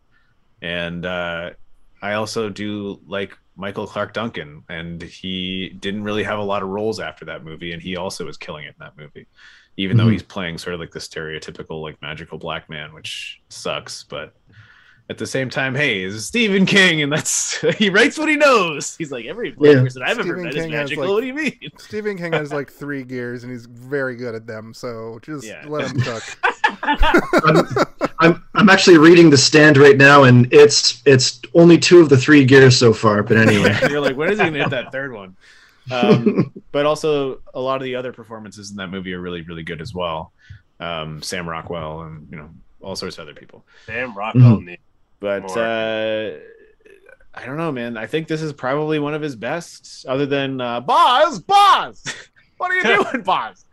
B: And I also do like Michael Clark Duncan, and he didn't really have a lot of roles after that movie, and he also was killing it in that movie, even though he's playing sort of like the stereotypical like magical black man, which sucks. But at the same time, hey, it's Stephen King, and that's he writes what he knows. He's like, every black person I've ever met is magical. Like, what do you mean?
A: Stephen King has like 3 gears, and he's very good at them. So just let him cook.
C: I'm actually reading The Stand right now, and it's only 2 of the 3 gears so far. But anyway,
B: you're like, when is he gonna hit that 3rd one? But also, a lot of the other performances in that movie are really, really good as well. Sam Rockwell, and you know, all sorts of other people.
D: Sam Rockwell,
B: but I don't know, man. I think this is probably one of his best, other than Boz. What are you doing, Boz?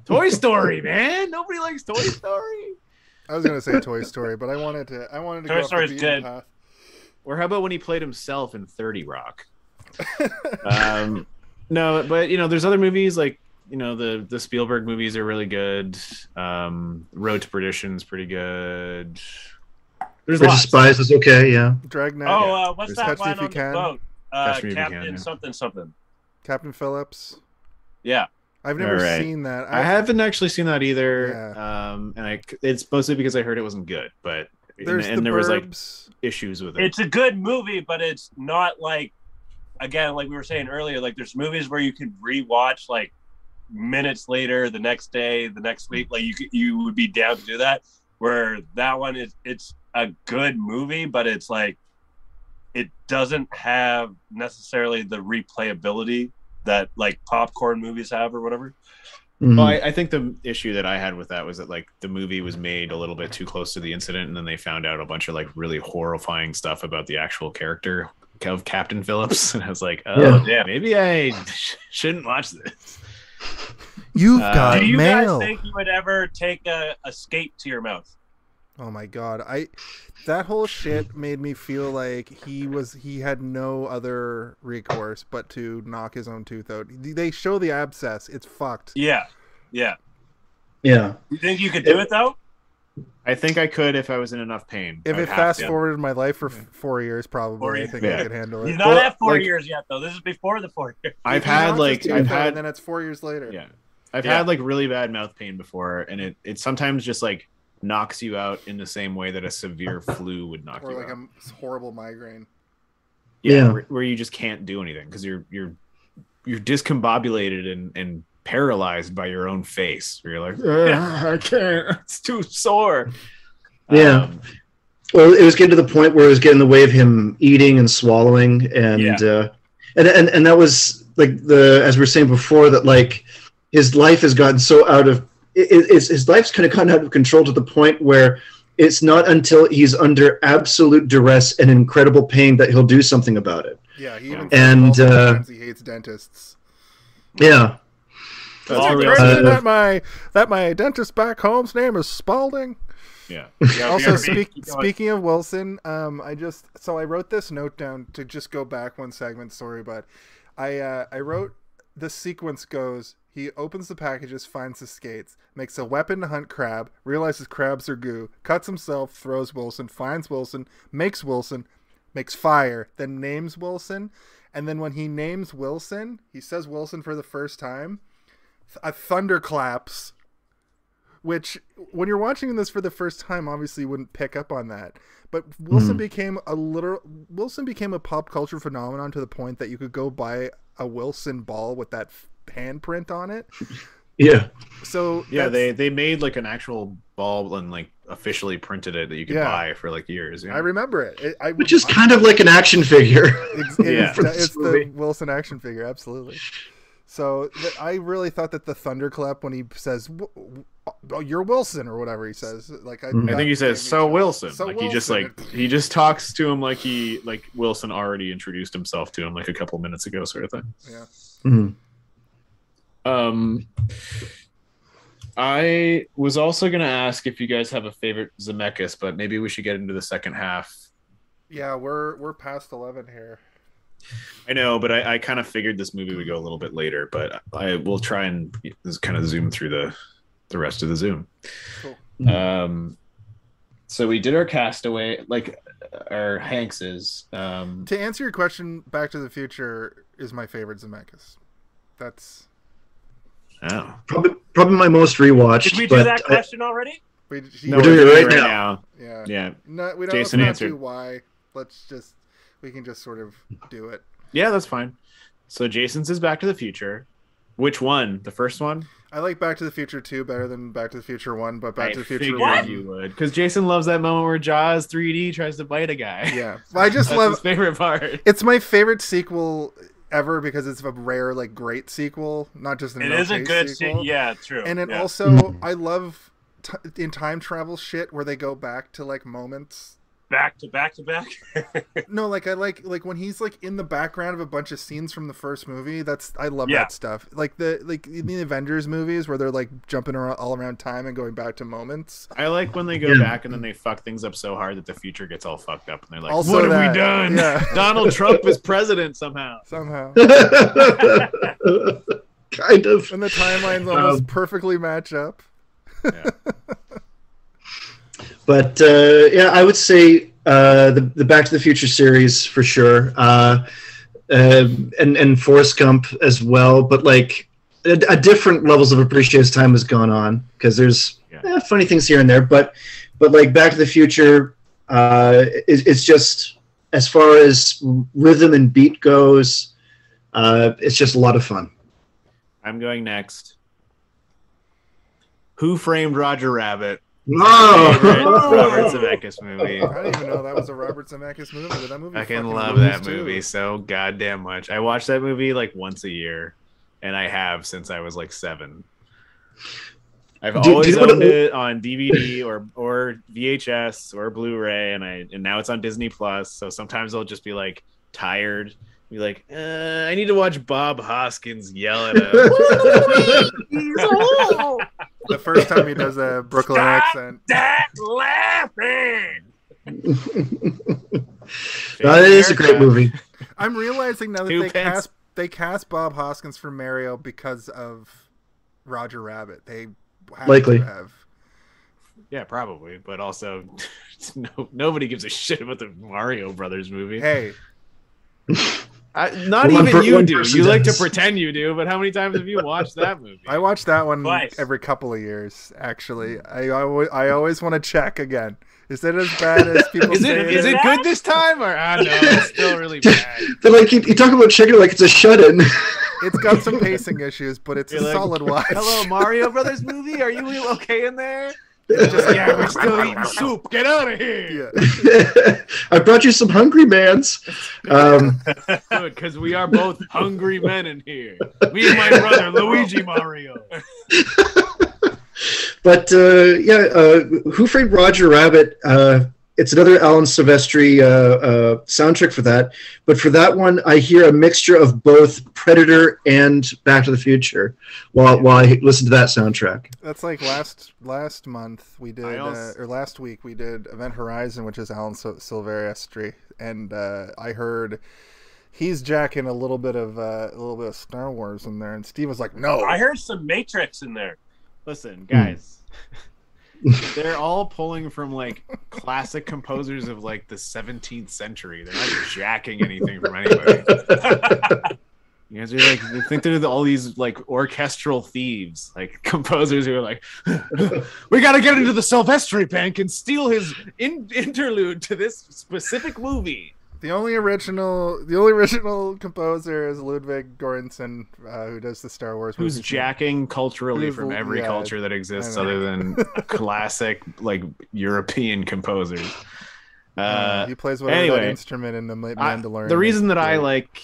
B: Toy Story, man. Nobody likes Toy Story.
A: I was gonna say Toy Story, but I wanted to
D: Toy Story's good.
A: Path.
B: Or how about when he played himself in 30 Rock? No, but you know, there's other movies like, you know, the Spielberg movies are really good. Road to Perdition's pretty good. There's
C: Bridge of Spies is okay, yeah.
A: Dragnet.
D: Oh, what's that
A: Catch Me
D: one
A: If You
D: on
A: Can.
D: the boat? Captain
B: Can,
D: something.
A: Captain Phillips.
D: Yeah.
A: I've never seen that.
B: I haven't actually seen that either.
A: Yeah.
B: And it's mostly because I heard it wasn't good, but there was like issues with it.
D: It's a good movie, but it's not like, again, like we were saying earlier, like there's movies where you can rewatch like minutes later, the next day, the next week, like you would be down to do that. Where that one it's a good movie, but it's like it doesn't have necessarily the replayability that like popcorn movies have or whatever.
B: Well, I think the issue that I had with that was that like the movie was made a little bit too close to the incident, and then they found out a bunch of like really horrifying stuff about the actual character of Captain Phillips, and I was like, oh yeah, maybe I shouldn't watch this.
A: You've got
D: do you
A: mail.
D: guys think you would ever take a skate to your mouth?
A: Oh my god, that whole shit made me feel like he had no other recourse but to knock his own tooth out. They show the abscess; it's fucked.
D: Yeah.
C: Yeah.
D: You think you could do it though?
B: I think I could if I was in enough pain.
A: If it fast forwarded my life for 4 years, probably I think I could handle it.
D: He's not at 4 years yet, though. This is before the 4 years.
B: I've had
A: and then it's 4 years later.
B: Yeah, I've had like really bad mouth pain before, and it sometimes just like knocks you out in the same way that a severe flu would knock you out. Or like
A: a horrible migraine.
B: Yeah. Where you just can't do anything because you're discombobulated and paralyzed by your own face. Where you're like, I can't. It's too sore.
C: Yeah. Well, it was getting to the point where it was getting in the way of him eating and swallowing, and that was like as we were saying before, that like his life has gotten so out of his life's kind of gotten out of control to the point where it's not until he's under absolute duress and incredible pain that he'll do something about it.
A: Yeah, he even says he hates dentists.
C: Yeah.
A: That my dentist back home's name is Spalding.
B: Yeah.
A: Also, speaking of Wilson, I wrote this note down to just go back one segment. Sorry, but I wrote this sequence goes. He opens the packages, finds the skates, makes a weapon to hunt crab, realizes crabs are goo, cuts himself, throws Wilson, finds Wilson, makes fire, then names Wilson, and then when he names Wilson, he says Wilson for the first time. A thunderclaps, which when you're watching this for the first time, obviously you wouldn't pick up on that. But Wilson became a pop culture phenomenon to the point that you could go buy a Wilson ball with that handprint on it.
C: Yeah.
B: So they made like an actual ball and like officially printed it that you could buy for like years. Yeah.
A: I remember it.
C: Which is kind of like an action figure.
A: It's the Wilson action figure, absolutely. So I really thought that the thunderclap when he says, "Oh, you're Wilson" or whatever he says, like I think
B: he says, "So Wilson."
A: So
B: like
A: Wilson.
B: he just talks to him like Wilson already introduced himself to him like a couple minutes ago, sort of thing.
A: Yeah.
B: I was also gonna ask if you guys have a favorite Zemeckis, but maybe we should get into the second half.
A: Yeah, we're past 11 here.
B: I know, but I kind of figured this movie would go a little bit later, but I will try and just kind of zoom through the rest of the Zoom. Cool. So we did our Castaway, like our Hanks's.
A: To answer your question, Back to the Future is my favorite Zemeckis. That's
C: probably my most rewatched.
D: Did we do that question already?
C: We're doing it right now.
A: Yeah. No, we don't
B: Jason
A: have to
B: answered.
A: Why? We can just sort of do it.
B: Yeah, that's fine. So Jason's is Back to the Future. Which one? The first one?
A: I like Back to the Future 2 better than Back to the Future 1, but Back to the Future
B: 1 you would, because Jason loves that moment where Jaws 3D tries to bite a guy.
A: Yeah, well, I just love
B: his favorite part.
A: It's my favorite sequel ever because it's a rare, like, great sequel, not just an
D: It is a good sequel. Yeah, true.
A: And it also, I love in time travel shit where they go back to like moments.
D: Back to back.
A: No, like I like when he's like in the background of a bunch of scenes from the first movie. I love that stuff. Like in the Avengers movies where they're like jumping around all around time and going back to moments.
B: I like when they go back and then they fuck things up so hard that the future gets all fucked up and they're like,
A: also
B: "What have we done? Yeah. Donald Trump is president somehow."
C: Kind of.
A: And the timelines almost perfectly match up.
B: Yeah.
C: But I would say the Back to the Future series for sure, and Forrest Gump as well. But like a different levels of appreciation as time has gone on, because there's funny things here and there. But like Back to the Future, it's just, as far as rhythm and beat goes, it's just a lot of fun.
B: I'm going next. Who Framed Roger Rabbit? Robert Zemeckis movie.
A: I didn't even know that was a Robert Zemeckis movie. But that movie
B: I can love that movie so goddamn much. I watch that movie like once a year, and I have since I was like 7. I've always owned it on DVD or VHS or Blu-ray, and now it's on Disney Plus. So sometimes I'll just be like tired, be like, I need to watch Bob Hoskins yell at him.
A: The first time he does a Brooklyn accent.
D: That laughing.
C: That is a great movie.
A: I'm realizing now that they cast Bob Hoskins for Mario because of Roger Rabbit. They have
C: Likely.
A: to have.
B: Yeah, probably, but also nobody gives a shit about the Mario Brothers movie.
A: Hey,
B: not even you do. You like to pretend you do, but how many times have you watched that movie?
A: I watch that one
D: Twice.
A: every couple of years. Actually, I always want to check again. Is it as bad as people say?
B: Is it good this time, or no? It's still really bad.
C: They're like you talk about checking like it's a shut-in.
A: It's got some pacing issues, but it's a solid watch.
B: Hello, Mario Brothers movie. Are you okay in there? Yeah, we're still eating soup. Get out of here.
A: Yeah.
C: I brought you some Hungry Mans.
B: Good, because we are both hungry men in here. Me and my brother, Luigi Mario.
C: But Who Framed Roger Rabbit? It's another Alan Silvestri soundtrack for that. But for that one, I hear a mixture of both Predator and Back to the Future while I listen to that soundtrack.
A: That's like last month we did, or last week we did Event Horizon, which is Alan Silvestri, and I heard he's jacking a little bit of Star Wars in there, and Steve was like, "No,
D: I heard some Matrix in there."
B: Listen, guys. They're all pulling from like classic composers of like the 17th century. They're not jacking anything from anywhere. You guys are like, they think they're all these like orchestral thieves, like composers who are like, we got to get into the Silvestri bank and steal his interlude to this specific movie.
A: The only original composer is Ludwig Göransson, who does the Star Wars movies.
B: Who's jacking culturally from every culture that exists other than classic, like, European composers.
A: He plays whatever that instrument in the Mandalorian.
B: The reason that I like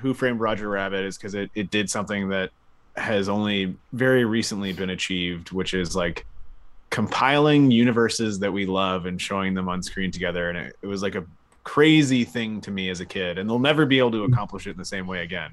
B: Who Framed Roger Rabbit is because it did something that has only very recently been achieved, which is, like, compiling universes that we love and showing them on screen together. And it was, like, a crazy thing to me as a kid, and they'll never be able to accomplish it in the same way again,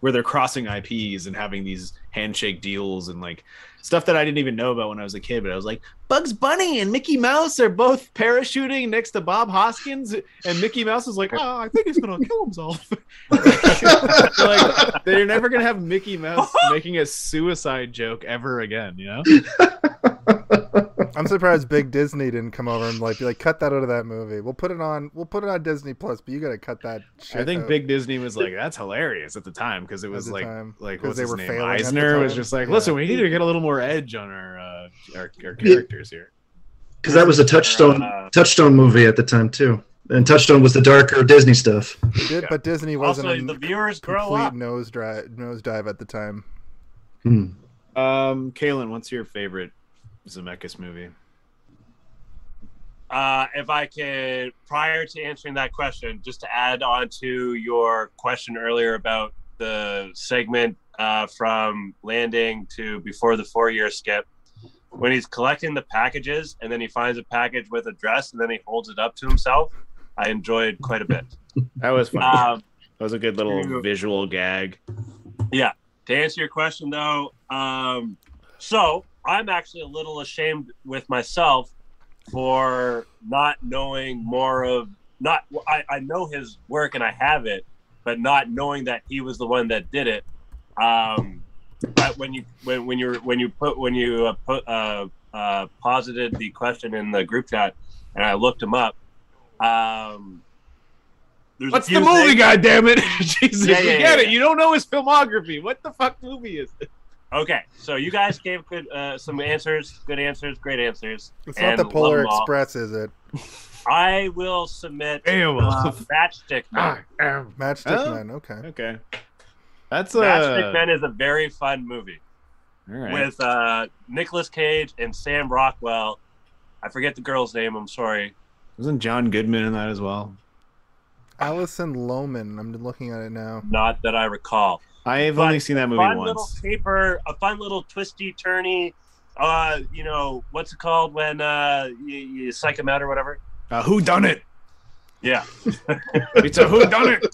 B: where they're crossing IPs and having these handshake deals and like stuff that I didn't even know about when I was a kid. But I was like, Bugs Bunny and Mickey Mouse are both parachuting next to Bob Hoskins, and Mickey Mouse is like, oh, I think he's gonna kill himself. Like, they're never gonna have Mickey Mouse making a suicide joke ever again, you know?
A: I'm surprised Big Disney didn't come over and be like, cut that out of that movie. We'll put it on Disney Plus, but you got to cut that shit.
B: I think
A: out.
B: Big Disney was like, that's hilarious at the time, because it was like what's
A: they
B: his
A: were
B: name?
A: failing.
B: Eisner was just like, listen, we need to get a little more edge on our characters here.
C: Because that was a Touchstone movie at the time too, and Touchstone was the darker Disney stuff.
A: But Disney wasn't
D: also, the viewers grow
A: complete
D: up.
A: nosedive at the time.
B: Kaylin, what's your favorite Zemeckis movie?
D: If I could, prior to answering that question, just to add on to your question earlier about the segment from landing to before the 4-year skip, when he's collecting the packages and then he finds a package with a dress and then he holds it up to himself, I enjoyed quite a bit.
B: That was fun. That was a good little visual gag.
D: Yeah. To answer your question, though, so I'm actually a little ashamed with myself for not knowing more of I know his work and I have it, but not knowing that he was the one that did it. But when you posited the question in the group chat and I looked him up,
B: what's the movie? God damn it! Jesus, get it. You don't know his filmography. What the fuck movie is it?
D: Okay, so you guys gave some answers, good answers, great answers.
A: It's not the Polar Express, is it?
D: I will submit Matchstick Men.
A: Matchstick Men, okay.
B: Okay.
D: Matchstick Men is a very fun movie.
B: All right.
D: With Nicolas Cage and Sam Rockwell. I forget the girl's name, I'm sorry.
B: Wasn't John Goodman in that as well?
A: Allison Lohman, I'm looking at it now.
D: Not that I recall.
B: I've only seen that movie once.
D: A fun little twisty turny, what's it called when you psych him out or whatever?
B: Who done it?
D: Yeah.
B: It's a who done it.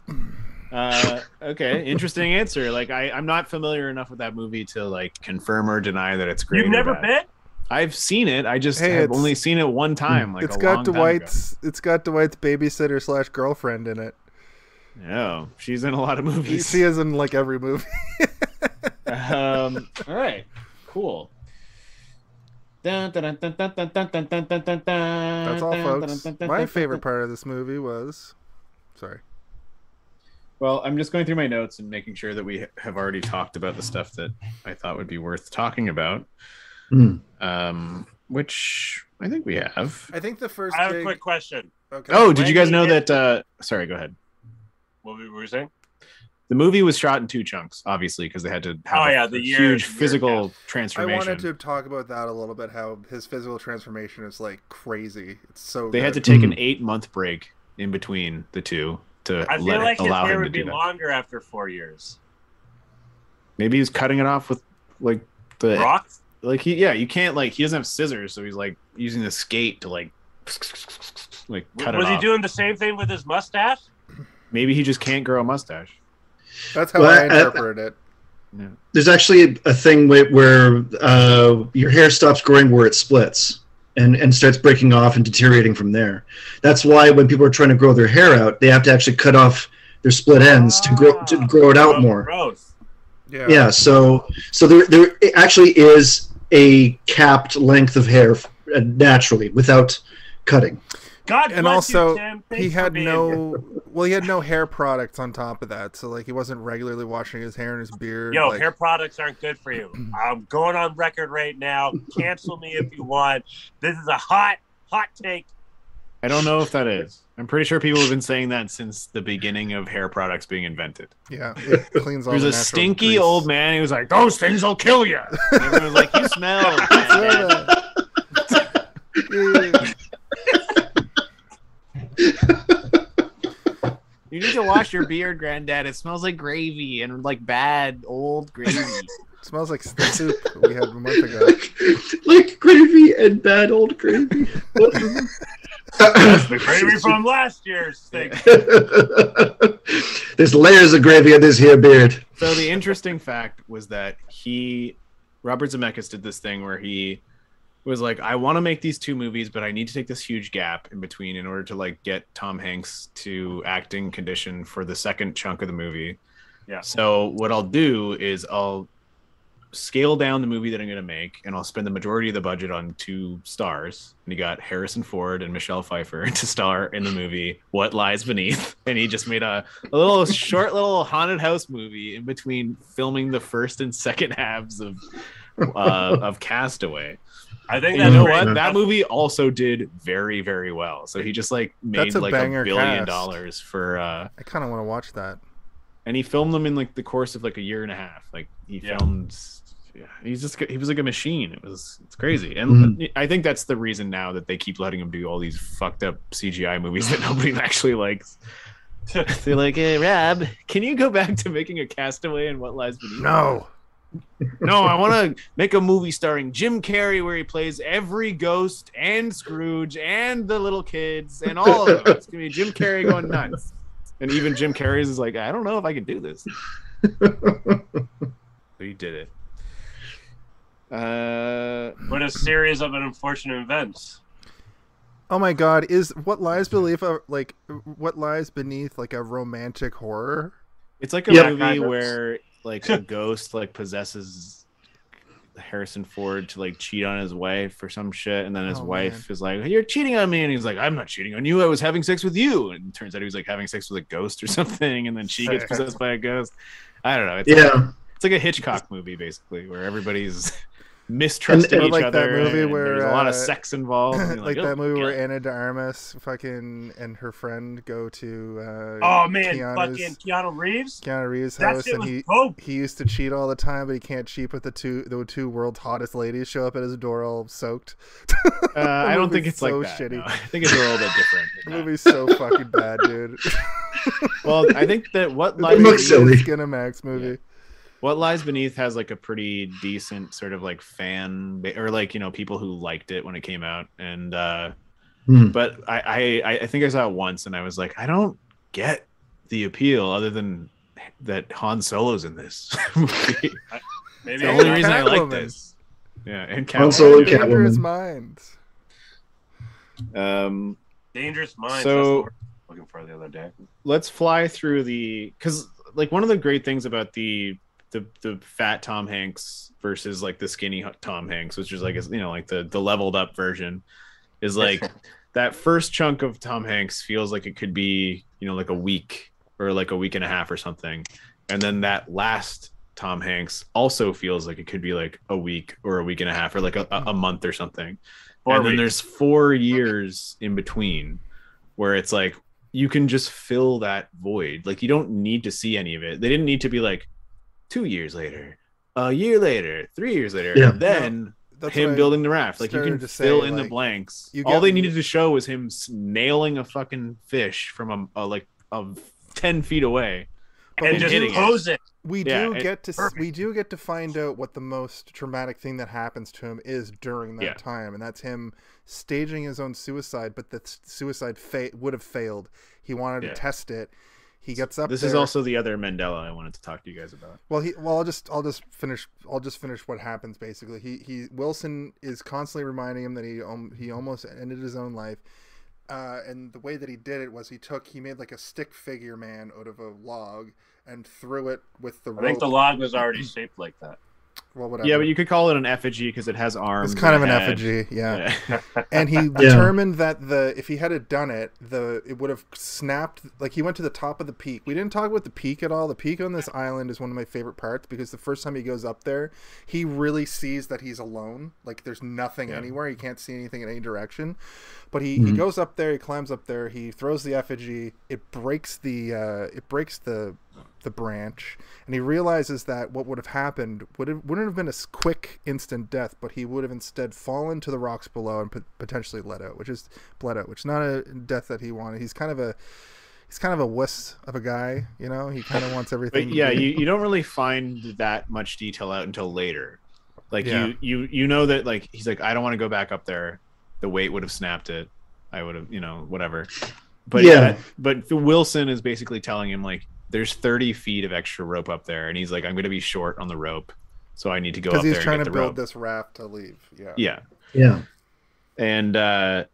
B: Okay, interesting answer. Like I'm not familiar enough with that movie to like confirm or deny that it's great.
D: You've never
B: bad.
D: been?
B: I've seen it. I just have only seen it one time. Like
A: it's
B: a
A: got
B: long time
A: Dwight's. It's got Dwight's babysitter / girlfriend in it.
B: Oh, she's in a lot of movies.
A: She is in like every movie.
B: All right, cool. That's
A: all, folks. My favorite part of this movie was. Sorry.
B: Well, I'm just going through my notes and making sure that we have already talked about the stuff that I thought would be worth talking about. Which I think we have.
A: I think the first.
D: I have a quick question.
A: Okay.
B: Oh, did you guys know that? Sorry, go ahead.
D: What were you saying?
B: The movie was shot in 2 chunks, obviously, because they had to have huge physical transformation.
A: I wanted to talk about that a little bit. How his physical transformation is like crazy. It's so.
B: They
A: good.
B: had to take an 8-month break in between the two to
D: I feel like his
B: allow
D: hair
B: him to
D: would
B: do
D: be
B: that.
D: longer after 4 years.
B: Maybe he's cutting it off with like the
D: Rocks?
B: like you can't like he doesn't have scissors, so he's like using the skate to like cut it off.
D: Was he doing the same thing with his mustache?
B: Maybe he just can't grow a mustache.
A: That's how I interpret it.
B: Yeah.
C: There's actually a thing where your hair stops growing where it splits and starts breaking off and deteriorating from there. That's why when people are trying to grow their hair out, they have to actually cut off their split ends to grow it out more.
D: Gross.
A: Yeah.
C: So there actually is a capped length of hair naturally without cutting.
D: God
A: And
D: bless
A: also,
D: you, Tim. Thanks
A: he
D: for
A: had
D: being
A: no.
D: here.
A: Well, he had no hair products on top of that, so like he wasn't regularly washing his hair and his beard.
D: Yo,
A: like,
D: hair products aren't good for you. I'm going on record right now. Cancel me if you want. This is a hot take.
B: I don't know if that is. I'm pretty sure people have been saying that since the beginning of hair products being invented.
A: Yeah, it cleans all.
B: There's
A: the
B: a
A: natural
B: stinky
A: grease.
B: old man who was like, "Those things will kill you." And everyone was like, "You smell."
A: Yeah.
B: You need to wash your beard, Granddad. It smells like gravy and like bad old gravy.
A: Smells like the soup we had a month ago.
C: like gravy and bad old gravy.
D: That's the gravy from last year's thing.
C: There's layers of gravy in this here beard.
B: So the interesting fact was that Robert Zemeckis did this thing where he was like, I want to make these 2 movies, but I need to take this huge gap in between in order to like get Tom Hanks to acting condition for the second chunk of the movie.
D: Yeah.
B: So what I'll do is I'll scale down the movie that I'm going to make, and I'll spend the majority of the budget on 2 stars. And he got Harrison Ford and Michelle Pfeiffer to star in the movie What Lies Beneath. And he just made a little short little haunted house movie in between filming the first and second halves of Castaway.
D: I think
B: You
D: that's
B: know
D: great.
B: what? That movie also did very, very well. So he just like made
A: That's a
B: like
A: banger
B: $1 billion
A: cast.
B: for
A: I kind of want to watch that.
B: and he filmed them in like the course of like a year and a half. Like he filmed he was like a machine. It's crazy. And I think that's the reason now that they keep letting him do all these fucked up CGI movies that nobody actually likes. They're like, "Hey, Rob, can you go back to making a Castaway and What Lies Beneath?" No, I want to make a movie starring Jim Carrey where he plays every ghost and Scrooge and the little kids and all of them. It's going to be Jim Carrey going nuts. And even Jim Carrey's is like, I don't know if I can do this. But he did it.
D: What a series of unfortunate events.
A: Oh my God! Is What Lies Beneath like a romantic horror?
B: It's like a movie where like a ghost like possesses Harrison Ford to like cheat on his wife or some shit, and then his wife is like, "You're cheating on me," and he's like, "I'm not cheating on you. I was having sex with you." And it turns out he was like having sex with a ghost or something, and then she gets possessed by a ghost. I don't know. It's like a Hitchcock movie basically, where everybody's mistrusting each
A: like
B: other.
A: That movie where
B: there's a lot of sex involved.
A: Like that movie where Anna de Armas fucking and her friend go to
D: fucking Keanu Reeves
A: house, and he used to cheat all the time, but he can't cheat with the two world's hottest ladies show up at his door all soaked.
B: I don't think it's so like that. Shitty. No, I think it's a little bit different.
A: The movie's so fucking bad, dude.
B: Well, I think that What Lies
A: Beneath is Skinamax movie.
B: Yeah. What Lies Beneath has like a pretty decent sort of like fan or like, you know, people who liked it when it came out. And but I think I saw it once and I was like, I don't get the appeal other than that Han Solo's in this movie.
D: Maybe
B: The only
A: And
B: reason I like
A: Catwoman.
B: this. Yeah, and
C: Han Solo,
B: Catwoman.
C: Catwoman.
A: Dangerous Minds.
D: Dangerous Minds.
B: So-
D: that's the word I was looking for the other day.
B: Let's fly through because like one of the great things about the fat Tom Hanks versus like the skinny Tom Hanks, which is like like the leveled up version, is like that first chunk of Tom Hanks feels like it could be like a week or like a week and a half or something, and then that last Tom Hanks also feels like it could be like a week or a week and a half or like a month or something.
D: 4
B: And then
D: weeks.
B: there's 4 years in between where it's like you can just fill that void. Like you don't need to see any of it. They didn't need to be like 2 years later, a year later, 3 years later,
C: Yeah.
B: and then
A: That's
B: him
A: what I
B: building the raft. Like you
A: started
B: can
A: to say,
B: fill in the
A: like,
B: blanks.
A: you
B: All
A: get-
B: they needed to show was him nailing a fucking fish from a 10 feet away.
A: But
D: And
A: we
D: just
A: do-
B: hitting it.
D: pose it.
A: We
B: Yeah,
A: do
B: it-
A: get to
D: perfect.
A: we do get to find out what the most traumatic thing that happens to him is during that
B: Yeah.
A: time, and that's him staging his own suicide. But the suicide would have failed. He wanted
B: Yeah.
A: to test it. He gets up.
B: This
A: there.
B: is also the other Mandela I wanted to talk to you guys about.
A: Well, I'll just finish what happens basically. Wilson is constantly reminding him that he almost ended his own life. And the way that he did it was he made like a stick figure man out of a log and threw it with the rope.
D: I think the log was already shaped like that.
A: Well, whatever.
B: Yeah, but you could call it an effigy because it has arms.
A: It's kind of
B: and
A: an
B: a head.
A: effigy, yeah.
B: Yeah.
A: And he determined that if he had done it, it would have snapped. Like he went to the top of the peak. We didn't talk about the peak at all. The peak on this island is one of my favorite parts because the first time he goes up there, he really sees that he's alone. Like there's nothing anywhere. He can't see anything in any direction. But he goes up there. He climbs up there. He throws the effigy. It breaks the branch, and he realizes that what would have happened wouldn't have been a quick instant death, but he would have instead fallen to the rocks below and potentially bled out, which is not a death that he wanted. He's kind of a wuss of a guy, he kind of wants everything.
B: But yeah, you don't really find that much detail out until later. Like you know that like he's like, I don't want to go back up there. The weight would have snapped it. I would have, whatever. But but Wilson is basically telling him like, there's 30 feet of extra rope up there, and he's like, I'm going to be short on the rope, so I need to go up there.
A: Because he's trying
B: and
A: to
B: get the
A: build
B: rope.
A: this raft to leave.
C: Yeah.
B: And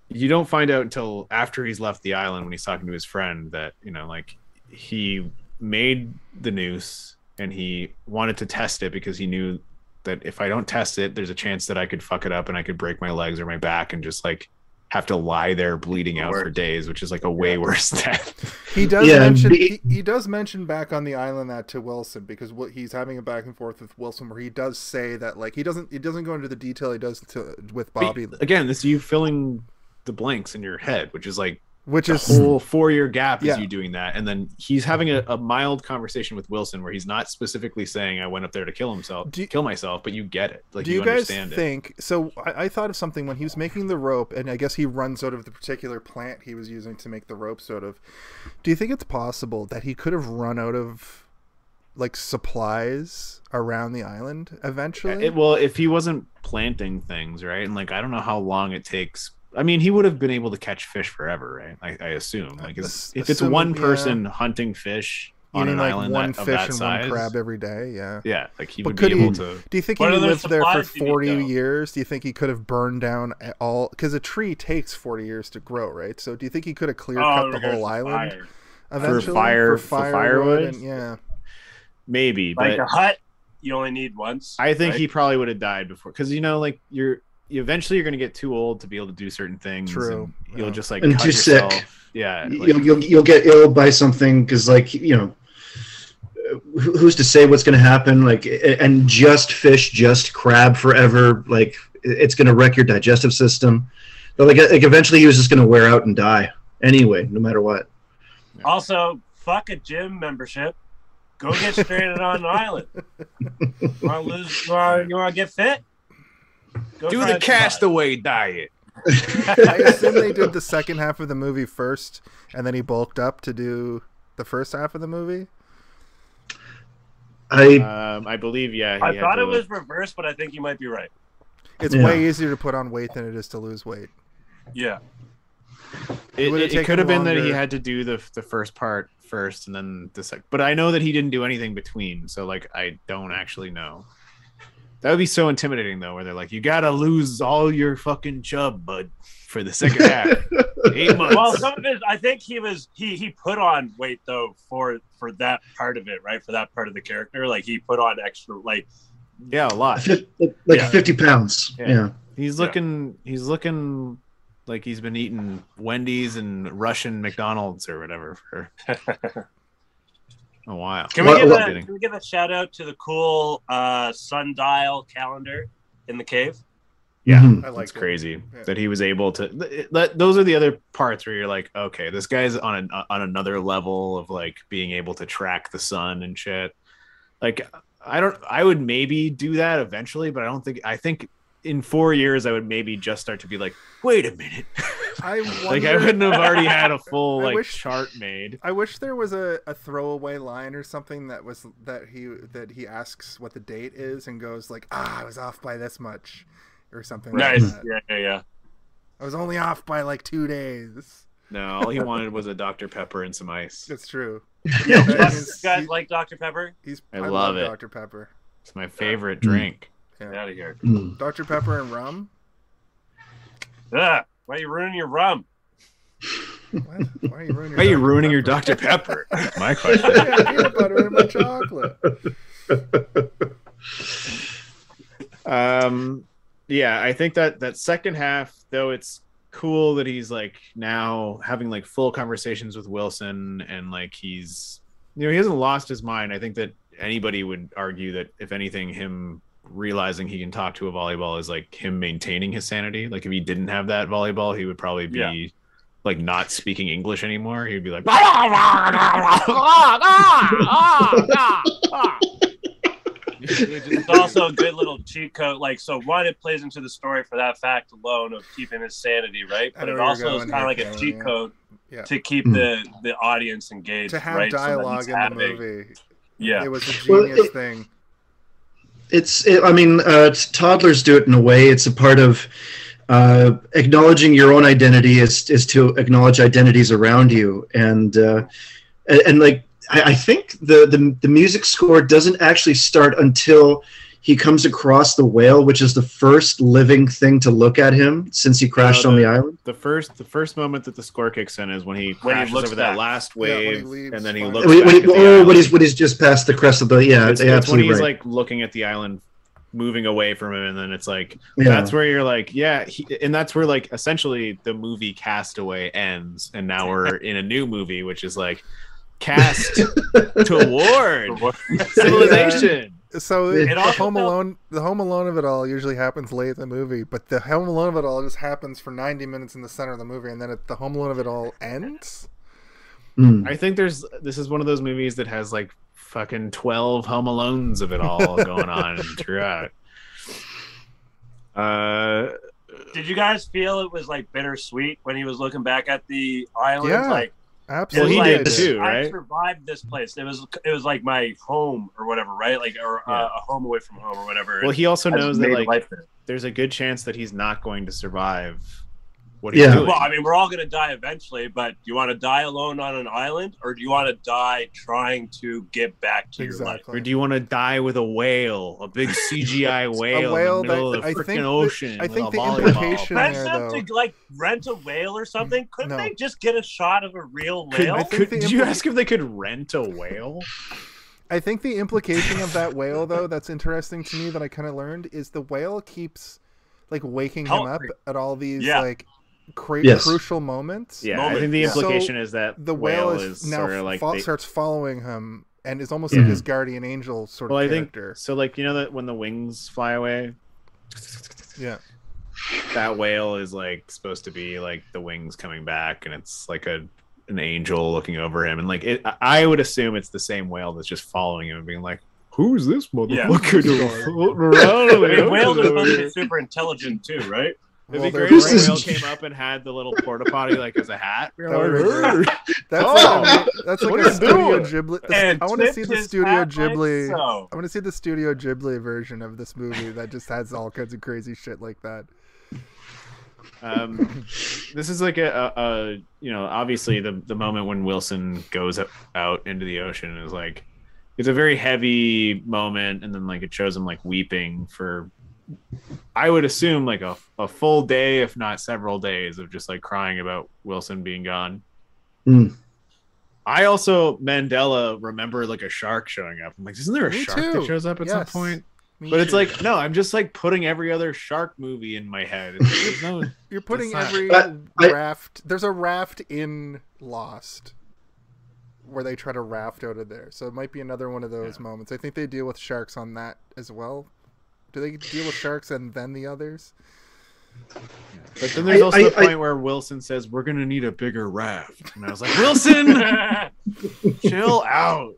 B: you don't find out until after he's left the island when he's talking to his friend that like he made the noose and he wanted to test it because he knew that if I don't test it, there's a chance that I could fuck it up and I could break my legs or my back and just like have to lie there bleeding out for days, which is like a way worse death.
A: He does
C: Yeah,
A: mention
C: the-
A: he does mention back on the island that to Wilson, because he's having a back and forth with Wilson where he does say that like he doesn't go into the detail he does with Bobby,
B: Again, this is you filling the blanks in your head, which is like
A: which
B: the
A: is
B: whole 4-year gap is
A: Yeah.
B: you doing that. And then he's having a mild conversation with Wilson where he's not specifically saying I went up there to kill myself, but you get it. Like
A: Do
B: you
A: you guys
B: understand it.
A: think so? I thought of something when he was making the rope, and I guess he runs out of the particular plant he was using to make the rope. Sort of. Do you think it's possible that he could have run out of like supplies around the island eventually?
B: Well, if he wasn't planting things, right? And like I don't know how long it takes. I mean, he would have been able to catch fish forever, right? I assume. Like if it's
A: assuming,
B: one person hunting fish on
A: Eating
B: an
A: like
B: island
A: one
B: of
A: fish
B: that
A: and
B: size,
A: one crab every day, yeah.
B: yeah, like he
A: But
B: would
A: could
B: be
A: he?
B: able to.
A: Do you think he
D: What other
A: lived there for
D: supplies do you need,
A: 40
D: though?
A: years? Do you think he could have burned down all? Because a tree takes 40 years to grow, right? So do you think he could have clear cut the whole island eventually
B: for firewood?
A: And, yeah.
B: Maybe,
D: Like
B: but
D: a hut, you only need once.
B: I think
D: right?
B: he probably would have died before, because like eventually you're going to get too old to be able to do certain things.
A: True.
B: And you'll just like
C: And
B: cut
C: too
B: yourself.
C: sick.
B: Yeah. Like,
C: You'll get ill by something because who's to say what's going to happen? Like, and just fish, just crab forever. Like, it's going to wreck your digestive system. But like eventually he was just going to wear out and die anyway, no matter what.
D: Also, fuck a gym membership. Go get stranded on an island. You want to get fit? Go
B: do
D: try
B: the
D: some
B: castaway diet.
A: I assume they did the second half of the movie first, and then he bulked up to do the first half of the movie.
B: I believe, yeah.
D: I thought it was reversed, but I think you might be right.
A: It's way easier to put on weight than it is to lose weight.
D: Yeah.
B: It could have been that he had to do the first part first and then the second. But I know that he didn't do anything between, so like I don't actually know. That would be so intimidating though, where they're like, "You gotta lose all your fucking chub, bud, for the second half." 8 months.
D: Well, some of it, I think he put on weight though for that part of it, right? For that part of the character, like he put on extra, like
B: a lot,
C: 50 pounds. Yeah.
B: He's looking like he's been eating Wendy's and Russian McDonald's or whatever for a while.
D: Can we give a shout out to the cool sundial calendar in the cave?
B: Yeah,
A: I like
B: it's crazy that he was able to. Those are the other parts where you're like, okay, this guy's on another level of like being able to track the sun and shit. Like, I would maybe do that eventually, but I think in 4 years I would maybe just start to be like, wait a minute.
A: I
B: wouldn't have already had a full chart made.
A: I wish there was a throwaway line or something that he asks what the date is and goes like, I was off by this much or something.
D: Nice.
A: Like that.
D: Yeah.
A: I was only off by like 2 days.
B: No, all he wanted was a Dr. Pepper and some ice.
A: That's true.
D: Yeah, this guy like Dr. Pepper.
B: I love it.
A: Dr. Pepper.
B: It's my favorite drink.
A: Yeah.
D: Get out of here.
A: Dr. Pepper and rum?
D: Why are you ruining your rum?
A: What? Why are you ruining
B: Why are you ruining your Dr. Pepper? My question.
A: I got peanut butter in my chocolate.
B: Yeah, I think that second half, though, it's cool that he's like now having like full conversations with Wilson and like he's, he hasn't lost his mind. I think that anybody would argue that if anything, him realizing he can talk to a volleyball is like him maintaining his sanity. Like if he didn't have that volleyball, he would probably be like not speaking English anymore. He'd be like
D: It's also a good little cheat code. Like, so one, it plays into the story for that fact alone of keeping his sanity, right? But it also is kind of like a cheat code to keep the audience engaged,
A: to have
D: right?
A: dialogue in the movie.
D: Yeah,
A: it was a genius thing.
C: Toddlers do it in a way. It's a part of acknowledging your own identity is to acknowledge identities around you, and like I think the music score doesn't actually start until he comes across the whale, which is the first living thing to look at him since he crashed on the island.
B: The first moment that the score kicks in is when he crashes over that last wave, and then he looks
C: when he's just past the crest of the
B: it's when he's like looking at the island, moving away from him, and then it's like that's where you're like and that's where like essentially the movie Castaway ends, and now we're in a new movie which is like cast toward civilization.
A: So the Home Alone of it all usually happens late in the movie, but the Home Alone of it all just happens for 90 minutes in the center of the movie, and then the Home Alone of it all ends.
B: I think this is one of those movies that has like fucking 12 Home Alones of it all going on throughout.
D: Did you guys feel it was like bittersweet when he was looking back at the island?
A: Yeah.
D: Like,
A: absolutely,
B: he did too, right?
D: I survived this place. It was like my home or whatever, right? Like a home away from home or whatever.
B: Well, he also knows that like there's a good chance that he's not going to survive what he's doing.
D: Well, I mean, we're all going to die eventually, but do you want to die alone on an island, or do you want to die trying to get back to your life?
B: Or do you want to die with a whale, a big CGI whale, in the middle of the freaking ocean?
A: I think the implication there, though,
D: to like rent a whale or something. Couldn't they just get a shot of a real whale?
B: Did you ask if they could rent a whale?
A: I think the implication of that whale, though, that's interesting to me that I kind of learned is the whale keeps like waking him up at all these like crucial moments.
B: Yeah, I think the implication is that
A: the whale is now
B: sort of like
A: starts following him and is almost like his guardian angel sort of character.
B: I think so. Like, you know that when the wings fly away, that whale is like supposed to be like the wings coming back, and it's like an angel looking over him, and like I would assume it's the same whale that's just following him and being like, "Who's this motherfucker floating around?"
D: Whales are supposed to be super intelligent too, right?
B: It'd be great if a whale came up and had the little porta potty like as a hat.
A: That's like a Studio Ghibli. I want to see the Studio Ghibli. I want to see the Studio Ghibli version of this movie that just has all kinds of crazy shit like that.
B: This is like a obviously the moment when Wilson goes out into the ocean is like, it's a very heavy moment, and then like it shows him like weeping for, I would assume, like a full day, if not several days, of just like crying about Wilson being gone. I also, Mandela, remember like a shark showing up. I'm like, isn't there a shark that shows up at some point? But it's like, no, I'm just like putting every other shark movie in my head.
A: You're putting every raft. There's a raft in Lost where they try to raft out of there. So it might be another one of those moments. I think they deal with sharks on that as well. Do they deal with sharks and then the others?
B: But then there's also the point where Wilson says, we're going to need a bigger raft. And I was like, Wilson, chill out.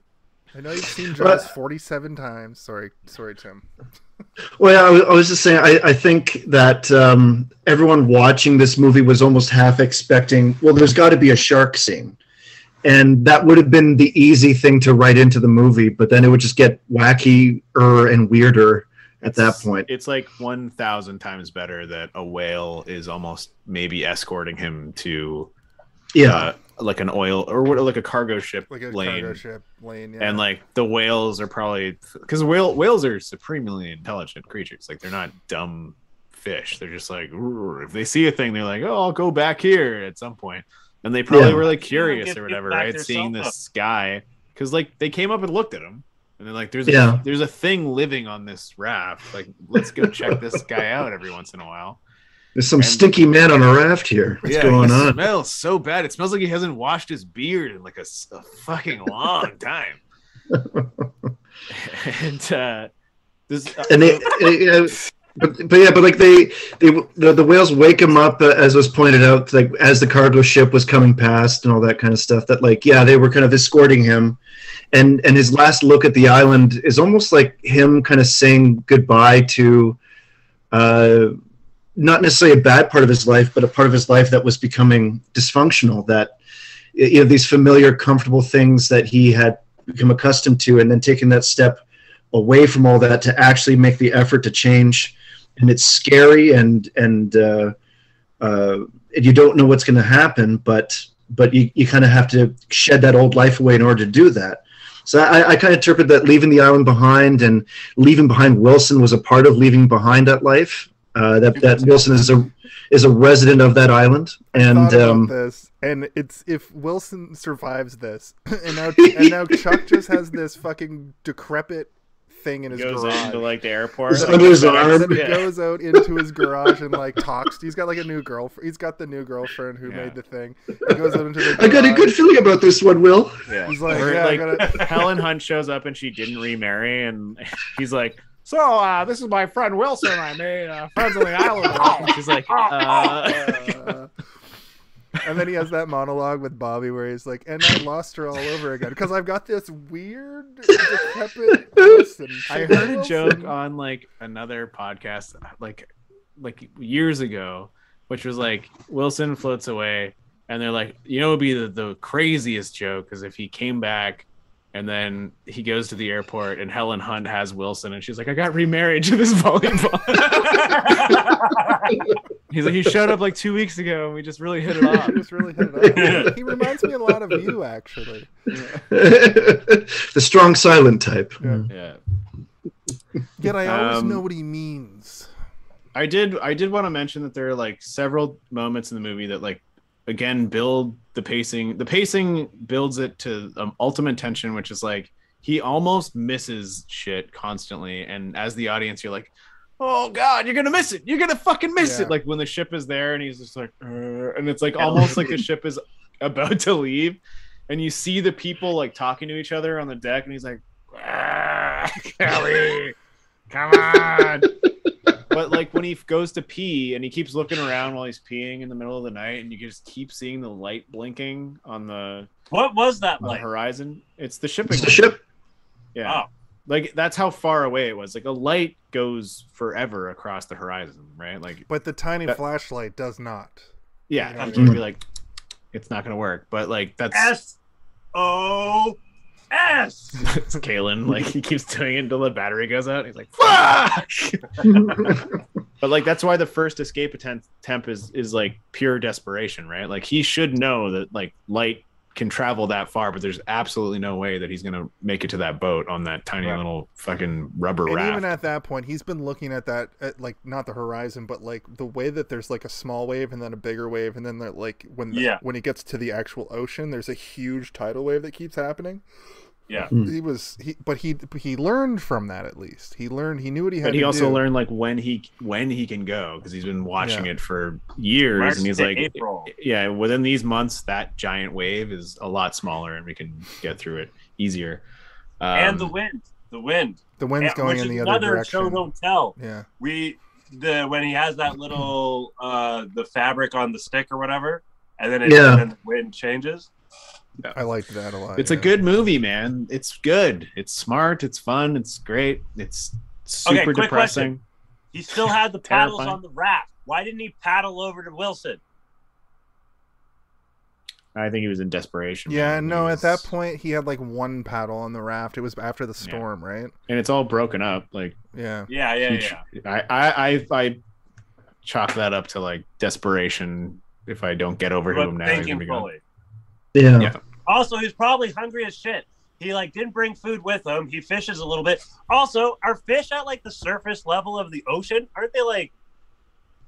A: I know you've seen Jaws 47 times. Sorry, Tim.
C: Well, yeah, I was just saying, I think that everyone watching this movie was almost half expecting, well, there's got to be a shark scene. And that would have been the easy thing to write into the movie, but then it would just get wackier and weirder at that point.
B: It's like 1,000 times better that a whale is almost maybe escorting him to like an oil or what, like a cargo ship lane. Yeah. And like the whales are probably, because whales are supremely intelligent creatures. Like they're not dumb fish. They're just like, if they see a thing, they're like, oh, I'll go back here at some point. And they probably were like curious or whatever, right? Seeing this guy, because like they came up and looked at him, and they're like, "There's a thing living on this raft. Like, let's go check this guy out every once in a while."
C: There's some stinky man on a raft here. What's going on?
B: It smells so bad. It smells like he hasn't washed his beard in like a fucking long time. And
C: But like the whales wake him up, as was pointed out, like as the cargo ship was coming past and all that kind of stuff. That like, they were kind of escorting him, and his last look at the island is almost like him kind of saying goodbye to, not necessarily a bad part of his life, but a part of his life that was becoming dysfunctional. That these familiar, comfortable things that he had become accustomed to, and then taking that step away from all that to actually make the effort to change. And it's scary, and you don't know what's going to happen, but you kind of have to shed that old life away in order to do that. So I kind of interpret that leaving the island behind and leaving behind Wilson was a part of leaving behind that life. That Wilson is a resident of that island, and
A: I thought about this, and it's if Wilson survives this, and now Chuck just has this fucking decrepit thing in his garage. Goes into
B: like the airport.
C: Under his arm.
A: He goes out into his garage and like talks. He's got like a new girlfriend. He's got the new girlfriend who made the thing. He goes out into the garage.
C: I got a good feeling about this one, Will.
B: Yeah.
A: He's like,
B: Helen Hunt shows up and she didn't remarry, and he's like, so this is my friend Wilson. I made friends on the island. And she's like,
A: And then he has that monologue with Bobby where he's like, and I lost her all over again because I've got this weird decrepit person.
B: I heard a joke on like another podcast like years ago, which was like Wilson floats away, and they're like, it would be the craziest joke because if he came back and then he goes to the airport and Helen Hunt has Wilson and she's like, I got remarried to this volleyball. He's like, he showed up like 2 weeks ago and we just really hit it off.
A: He reminds me a lot of you, actually.
C: The strong silent type.
B: Yeah.
A: Yet I always know what he means.
B: I did want to mention that there are like several moments in the movie that like again build the pacing. The pacing builds it to ultimate tension, which is like he almost misses shit constantly, and as the audience you're like, oh god, you're gonna miss it, you're gonna fucking miss it, like when the ship is there and he's just like and it's like almost like the ship is about to leave and you see the people like talking to each other on the deck and he's like, Kelly, come on. But like when he goes to pee and he keeps looking around while he's peeing in the middle of the night and you just keep seeing the light blinking on the
D: what was that light?
B: Horizon. It's the shipping.
C: It's the ship.
B: Yeah. Oh. Like that's how far away it was. Like a light goes forever across the horizon, right? Like,
A: but the tiny flashlight does not.
B: Yeah, you know, you'd be like, it's not gonna work. But like that's
D: SOS.
B: It's Kalen. Like he keeps doing it until the battery goes out. He's like, fuck. But like that's why the first escape attempt is like pure desperation, right? Like he should know that like light can travel that far, but there's absolutely no way that he's gonna make it to that boat on that tiny little fucking rubber raft.
A: And even at that point, he's been looking at that, at like not the horizon, but like the way that there's like a small wave and then a bigger wave, and then like when he gets to the actual ocean, there's a huge tidal wave that keeps happening.
D: Yeah,
A: he learned from that. At least he knew what he had.
B: But he
A: to
B: also
A: do.
B: learned like when he can go, because he's been watching it for years,
D: March
B: and he's
D: to
B: like,
D: April.
B: yeah, within these months, that giant wave is a lot smaller, and we can get through it easier.
D: And the wind.
A: The wind's going in the other direction.
D: Show don't tell.
A: Yeah,
D: when he has that little the fabric on the stick or whatever, and then then the wind changes.
A: Yeah. I liked that a lot.
B: It's a good movie, man. It's good. It's smart. It's fun. It's great. It's super depressing.
D: Question. He still had the paddles on the raft. Why didn't he paddle over to Wilson?
B: I think he was in desperation.
A: Yeah, no, at that point he had like one paddle on the raft. It was after the storm, right?
B: And it's all broken up. Like
D: Yeah.
B: I chalk that up to like desperation. If I don't get over to him now, he's gonna be gone.
C: Yeah.
D: Also, he's probably hungry as shit. He like didn't bring food with him. He fishes a little bit. Also, are fish at like the surface level of the ocean? Aren't they like?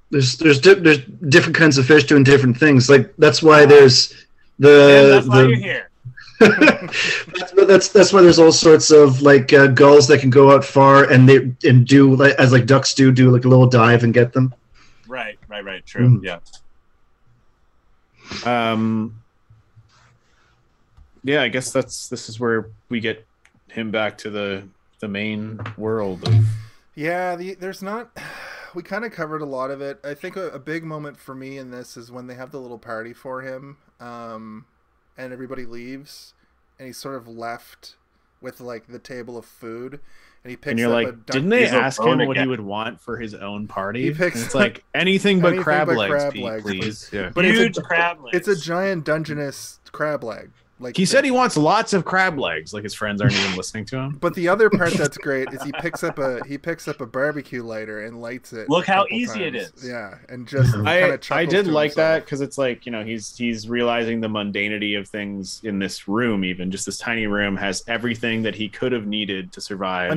C: There's different kinds of fish doing different things. Like that's why there's
D: that's why you're here.
C: that's why there's all sorts of like gulls that can go out far and do like as like ducks do like a little dive and get them.
D: Right. True. Yeah.
B: Yeah, I guess this is where we get him back to the main world.
A: Yeah, there's not. We kind of covered a lot of it. I think a big moment for me in this is when they have the little party for him, and everybody leaves, and he's sort of left with like the table of food, and he picks.
B: And you're
A: up
B: like, didn't they ask him what he would want for his own party? It's like anything but crab legs, please. Yeah.
A: But
D: huge crab legs.
A: It's a giant Dungeness crab leg. Like
B: he said he wants lots of crab legs. Like his friends aren't even listening to him.
A: But the other part that's great is he picks up a barbecue lighter and lights it.
D: Look how easy it is.
A: Yeah, and just
B: I did like that because it's like, you know, he's realizing the mundanity of things in this room. Even just this tiny room has everything that he could have needed to survive.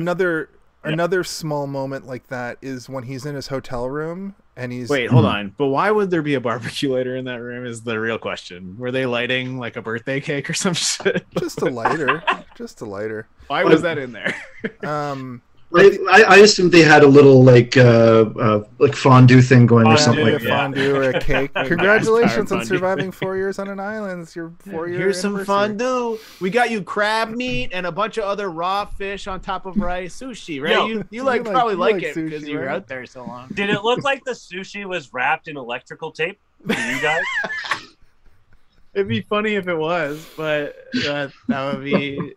A: Another small moment like that is when he's in his hotel room and he's...
B: Wait, hold on. But why would there be a barbecue lighter in that room is the real question. Were they lighting like a birthday cake or some shit?
A: Just a lighter. Just a lighter.
B: Why was that in there?
C: I assumed they had a little like fondue thing going or something like that.
A: Fondue or a cake. Congratulations on surviving 4 years on an island. It's your 4-year
B: Here's some
A: anniversary.
B: fondue. We got you crab meat and a bunch of other raw fish on top of rice. Sushi, right?
D: Yo,
B: you probably like it
A: sushi,
B: because you were
A: right?
B: out there so long.
D: Did it look like the sushi was wrapped in electrical tape for you guys?
B: It'd be funny if it was, but that would be...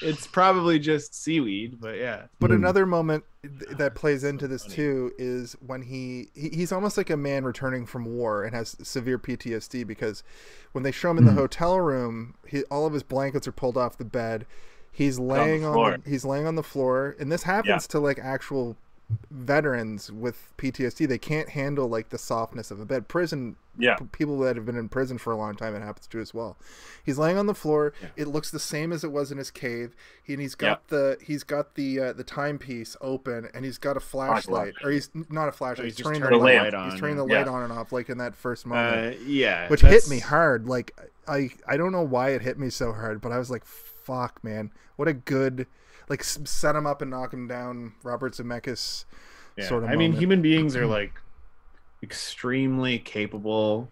B: It's probably just seaweed, but yeah.
A: But another moment that plays into this too is when he's almost like a man returning from war and has severe PTSD, because when they show him in the hotel room, all of his blankets are pulled off the bed. He's laying on the floor, and this happens to like actual veterans with PTSD. They can't handle like the softness of a bed. People that have been in prison for a long time, it happens to as well. He's laying on the floor. It looks the same as it was in his cave. He's got the timepiece open, and he's got a flashlight, or he's not a flashlight. He's turning the light on. He's turning the light on and off, like in that first moment. Which hit me hard. Like I don't know why it hit me so hard, but I was like, "Fuck, man! What a good." Like set him up and knock him down, Robert Zemeckis sort of moment.
B: I mean, human beings are like extremely capable,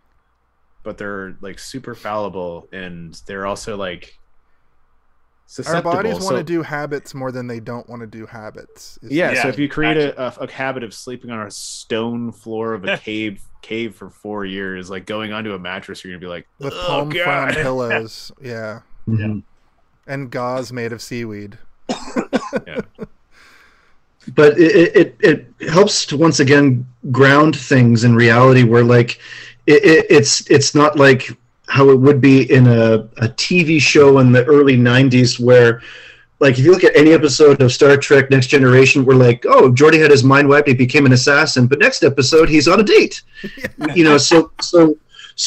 B: but they're like super fallible, and they're also like susceptible.
A: Our bodies want to do habits more than they don't want to do habits.
B: So if you create a habit of sleeping on a stone floor of a cave for 4 years, like going onto a mattress, you're gonna be like,
A: with palm frond pillows, and gauze made of seaweed.
C: But it helps to once again ground things in reality, where like it's not like how it would be in a TV show in the early 90s, where like if you look at any episode of Star Trek Next Generation, we're like, oh, Geordi had his mind wiped, he became an assassin, but next episode he's on a date. You know, so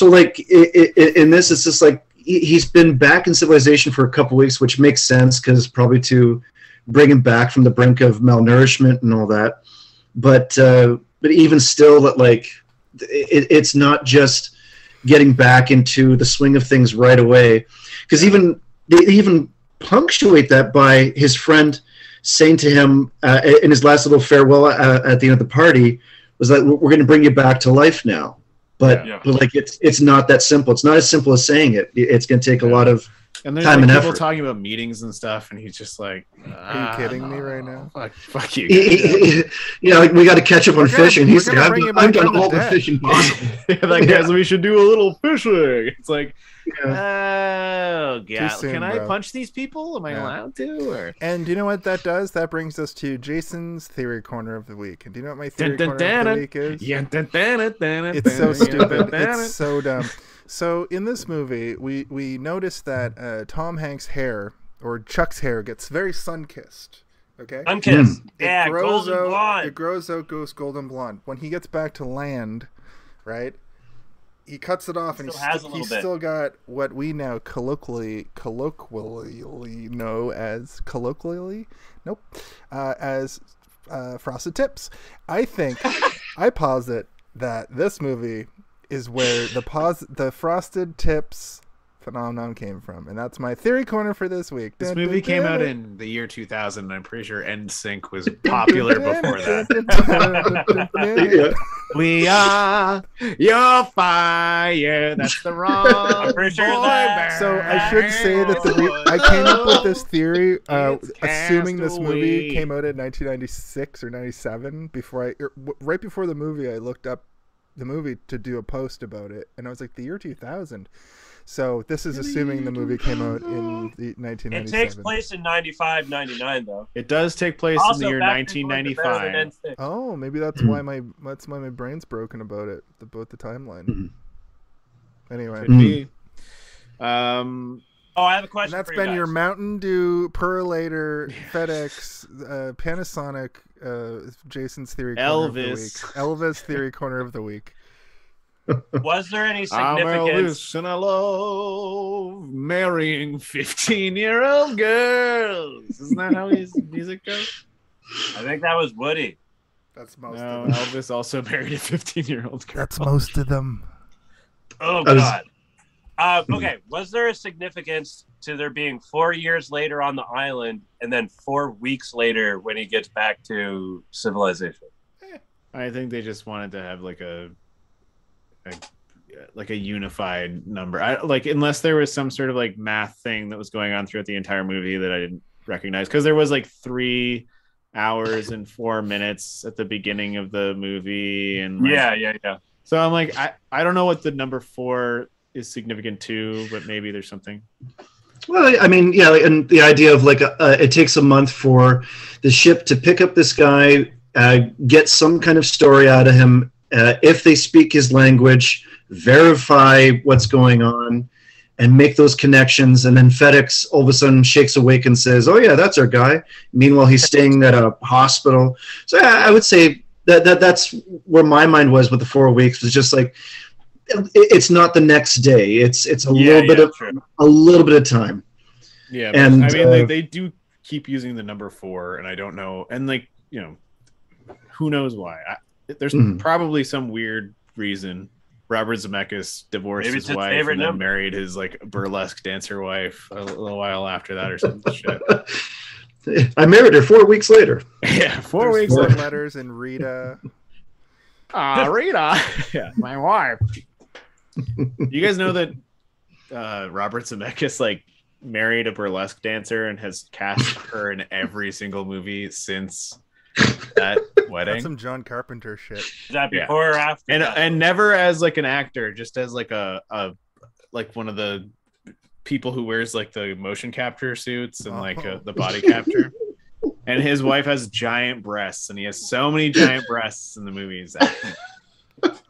C: like in this, it's just like he's been back in civilization for a couple weeks, which makes sense because probably to bring him back from the brink of malnourishment and all that. But even still, that like it's not just getting back into the swing of things right away, because they even punctuate that by his friend saying to him in his last little farewell at the end of the party was that we're going to bring you back to life now. But like it's not that simple. It's not as simple as saying it. It's going to take a lot of
B: and there's
C: time
B: like
C: and
B: people
C: effort.
B: talking about meetings and stuff, and he's just like,
A: Are you kidding me right now?
B: Fuck you.
C: Yeah, like we got to catch up on fishing. He's like, I've done all the
A: dead.
C: fishing possible.
B: Like, guys, we should do a little fishing. It's like,
A: Yeah.
B: oh god,
A: soon,
B: can I
A: bro.
B: punch these people? Am I allowed to? Or
A: And do you know what that does? That brings us to Jason's theory corner of the week. And do you know what my theory corner of the week is? It's so stupid. It's so dumb. So in this movie, we notice that Tom Hanks' hair, or Chuck's hair, gets very sun-kissed. Okay?
D: Sun-kissed.
A: It
D: Yeah,
A: grows
D: golden
A: out,
D: blonde.
A: It grows out, goes golden blonde. When he gets back to land, right? He cuts it off, and
D: Still has a little
A: he's
D: bit.
A: still got what we now colloquially know as as frosted tips. I posit that this movie is where the frosted tips phenomenon came from, and that's my theory corner for this week.
B: this movie came out in the year 2000, and I'm pretty sure NSYNC was popular before that.
C: Yeah.
B: We are your fire. That's the wrong.
D: I'm pretty sure
B: boy
D: that-
B: band.
A: So I should say that I came up with this theory, assuming this movie came out in 1996 or 97. Right before the movie, I looked up the movie to do a post about it, and I was like, the year 2000. So this is assuming the movie came out in the 1997.
D: It takes place in 95, 99, though.
B: It does take place in the year
D: Back Before the
B: 1995.
D: Bears and
A: Oh, maybe that's why my brain's broken about it, about the timeline. Anyway,
B: Could be.
D: Oh, I have a
A: and
D: question
A: that's
D: for you
A: been your
D: guys.
A: Mountain Dew, Perlator, FedEx, Panasonic, Jason's theory corner of the week.
B: Elvis.
A: Elvis theory corner of the week.
D: Was there any
B: I'm
D: significance?
B: Elvis and I love marrying 15-year-old girls. Isn't that how his music goes?
D: I think that was Woody.
A: That's most
B: No,
A: of them.
B: Elvis also married a 15-year-old girl.
A: That's most of them.
D: Oh,
C: I was-
D: God. Okay, was there a significance to there being 4 years later on the island and then 4 weeks later when he gets back to civilization?
B: I think they just wanted to have like a unified number. Unless there was some sort of like math thing that was going on throughout the entire movie that I didn't recognize, because there was like 3 hours and 4 minutes at the beginning of the movie, and like,
D: Yeah.
B: so I'm like, I don't know what the number 4 is significant to, but maybe there's something.
C: Well, I mean, yeah, and the idea of like it takes a month for the ship to pick up this guy, get some kind of story out of him. If they speak his language, verify what's going on, and make those connections. And then FedEx all of a sudden shakes awake and says, "Oh yeah, that's our guy." Meanwhile, he's staying at a hospital. So yeah, I would say that's where my mind was with the 4 weeks. Was just like it's not the next day. It's a little bit of time.
B: Yeah,
C: and
B: I mean they do keep using the number 4, and I don't know, and like, you know, who knows why. There's probably some weird reason. Robert Zemeckis divorced his wife and then married his like burlesque dancer wife a little while after that or some shit.
C: I married her 4 weeks later.
B: Yeah, 4
A: There's
B: weeks.
A: 4 letters in Rita.
B: Rita. Yeah, my wife. You guys know that Robert Zemeckis like married a burlesque dancer and has cast her in every single movie since that wedding?
A: That's some John Carpenter shit.
D: Is that before or after?
B: And never as like an actor, just as like a like one of the people who wears like the motion capture suits and like the body capture. And his wife has giant breasts, and he has so many giant breasts in the movies.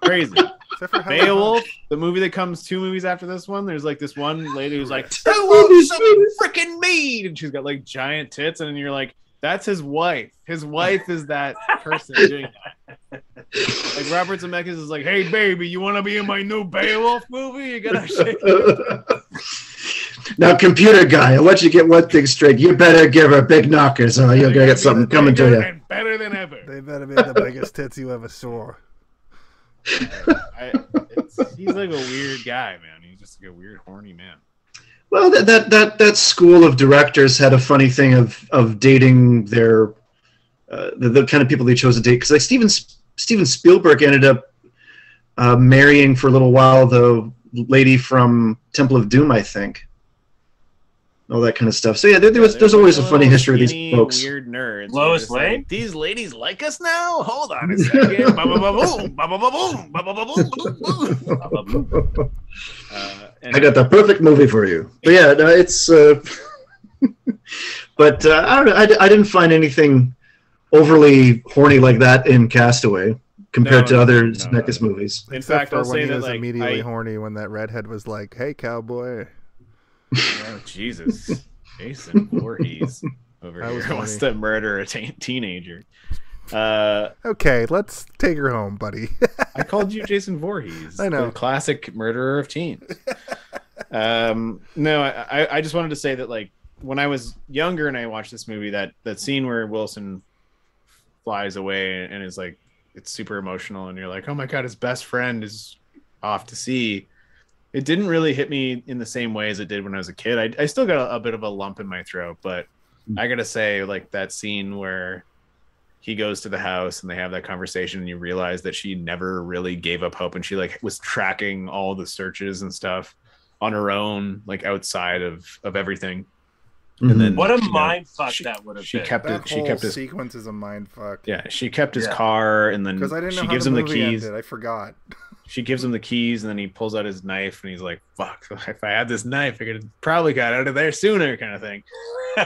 B: Crazy.
A: Except for Helen
B: Beowulf,
A: Hunt.
B: the movie that comes 2 movies after this one, there's like this one lady who's like, I want some freaking meat, and she's got like giant tits, and you're like, that's his wife. His wife is that person doing that. Like Robert Zemeckis is like, hey baby, you want to be in my new Beowulf movie? You gotta shake it.
C: Now, computer guy, I want you to get one thing straight. You better give her big knockers, or you're gonna get something coming to you.
B: And better than ever.
A: They better be the biggest tits you ever saw.
B: He's like a weird guy, man. He's just like a weird, horny man.
C: Well, that school of directors had a funny thing of dating their the kind of people they chose to date. Because like Steven Spielberg ended up marrying for a little while the lady from Temple of Doom, I think. All that kind of stuff. So yeah, there's always a funny history of these folks.
B: Weird nerds.
D: Lois Lane?
B: Like, these ladies like us now? Hold on a second.
C: I got the perfect movie for you. But yeah, no, it's. But I don't know. I didn't find anything overly horny like that in Castaway compared to other Zemeckis movies.
B: In
A: Except
B: fact,
A: for
B: I'll
A: when
B: say
A: he
B: that
A: was
B: like
A: immediately horny when that redhead was like, "Hey, cowboy."
B: Oh Jesus, Jason Voorhees over
A: That was
B: here wants
A: funny.
B: to murder a teenager.
A: Okay, let's take her home, buddy.
B: I called you Jason Voorhees.
A: I know.
B: The classic murderer of teens. No, I just wanted to say that like when I was younger and I watched this movie, that scene where Wilson flies away and is like, it's super emotional, and you're like, oh my god, his best friend is off to sea. It didn't really hit me in the same way as it did when I was a kid. I still got a bit of a lump in my throat, but I gotta say, like that scene where he goes to the house and they have that conversation and you realize that she never really gave up hope, and she like was tracking all the searches and stuff on her own, like outside of everything. And then
D: what a mind fuck that would have been.
A: That whole sequence is a mind fuck.
B: Yeah, she kept his car, and then
A: Because I didn't know
B: she
A: how
B: gives
A: the
B: him the
A: movie
B: keys.
A: ended. I forgot.
B: She gives him the keys, and then he pulls out his knife, and he's like, "Fuck! If I had this knife, I could have probably got out of there sooner," kind of thing.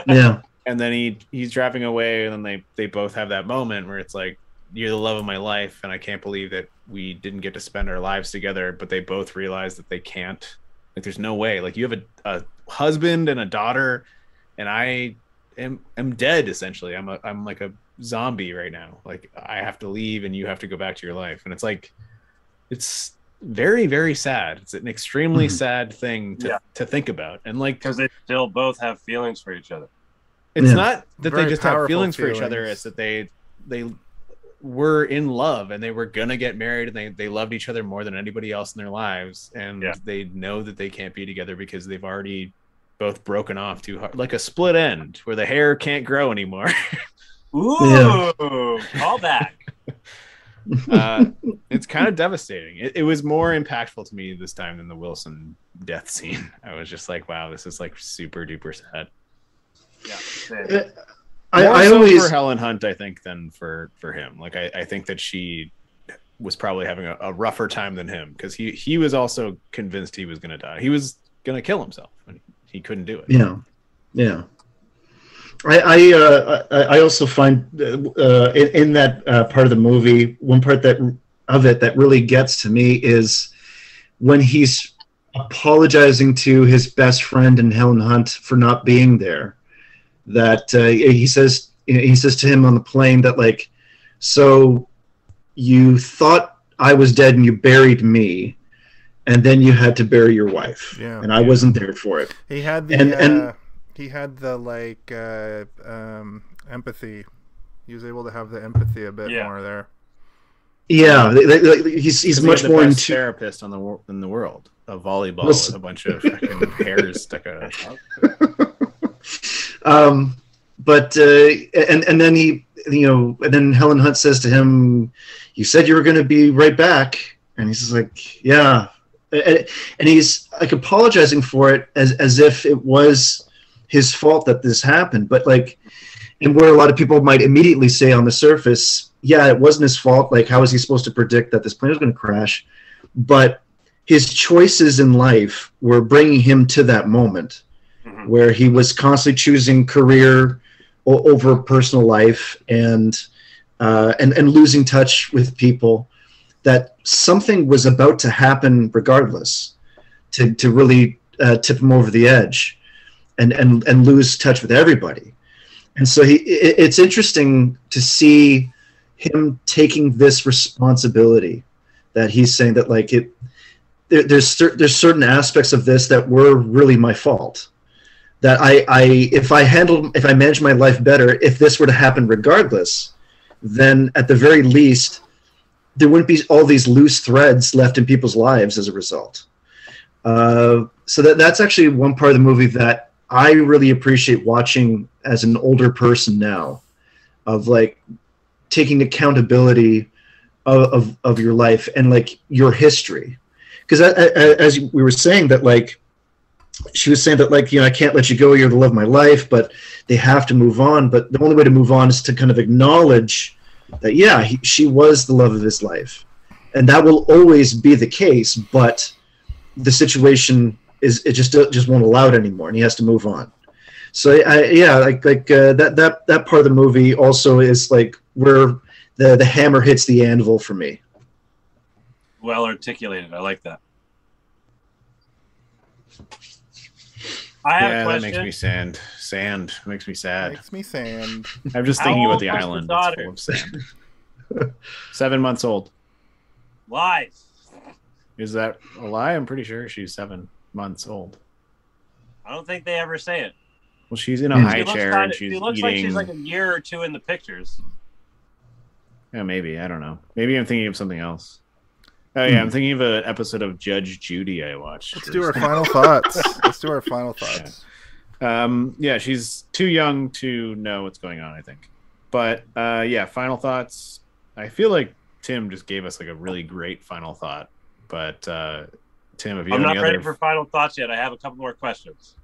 C: Yeah.
B: And then he's driving away, and then they both have that moment where it's like, "You're the love of my life," and I can't believe that we didn't get to spend our lives together. But they both realize that they can't. Like, there's no way. Like, you have a husband and a daughter, and I am dead essentially. I'm like a zombie right now. Like, I have to leave, and you have to go back to your life. And it's like, it's very, very sad. It's an extremely sad thing to think about. And like,
D: because they still both have feelings for each other.
B: It's not that
A: Very
B: they just have
A: powerful
B: feelings for each other.
A: feelings.
B: It's that they were in love, and they were gonna get married, and they loved each other more than anybody else in their lives. And they know that they can't be together because they've already both broken off too hard, like a split end where the hair can't grow anymore.
D: Ooh, call back.
B: It's kind of devastating. It was more impactful to me this time than the Wilson death scene. I was just like, wow, this is like super duper sad.
D: Yeah.
B: I
C: I always
B: for Helen Hunt, I think, than for him. Like, I think that she was probably having a rougher time than him, because he was also convinced he was going to die. He was going to kill himself, and he couldn't do it.
C: Yeah. I also find in that part of the movie, one part that really gets to me is when he's apologizing to his best friend and Helen Hunt for not being there. That he says to him on the plane that, like, so you thought I was dead and you buried me, and then you had to bury your wife, and I wasn't there for it.
A: He had the empathy. He was able to have the empathy a bit more there.
C: Yeah, he's much more
B: into therapist in the world of volleyball with a bunch of hairs stuck out.
C: But and then and then Helen Hunt says to him, "You said you were going to be right back," and he's just like, "Yeah," and he's like apologizing for it as if it was his fault that this happened. But like, and where a lot of people might immediately say on the surface, yeah, it wasn't his fault. Like, how was he supposed to predict that this plane was going to crash? But his choices in life were bringing him to that moment where he was constantly choosing career over personal life and losing touch with people. that something was about to happen regardless, to really tip him over the edge, and lose touch with everybody. And so it's interesting to see him taking this responsibility, that he's saying that like there's certain aspects of this that were really my fault. That if I managed my life better, if this were to happen regardless, then at the very least there wouldn't be all these loose threads left in people's lives as a result. So that's actually one part of the movie that I really appreciate watching as an older person now, of like taking accountability of your life and like your history. Because as we were saying that, like, she was saying that, like, I can't let you go, you're the love of my life, but they have to move on. But the only way to move on is to kind of acknowledge that, yeah, she was the love of his life. And that will always be the case, but the situation it just won't allow it anymore, and he has to move on. So that part of the movie also is like where the hammer hits the anvil for me.
D: Well articulated. I like that. I have a question.
B: That makes me sand. Sand makes me sad.
A: Makes me sand.
B: I'm just thinking about the island that's full of sand. 7 months old.
D: Lies.
B: Is that a lie? I'm pretty sure she's 7 months old.
D: I don't think they ever say it.
B: Well, she's in a high chair and she's
D: she looks
B: eating.
D: like she's like a year or two in the pictures.
B: Yeah, maybe. I don't know. Maybe I'm thinking of something else. Oh yeah, I'm thinking of an episode of Judge Judy I watched.
A: Let's do our final thoughts. Let's do our final thoughts.
B: Yeah, she's too young to know what's going on, I think. But yeah, final thoughts. I feel like Tim just gave us like a really great final thought. But Tim, if you
D: I'm
B: have
D: not
B: any
D: ready
B: other...
D: for final thoughts yet. I have a couple more questions.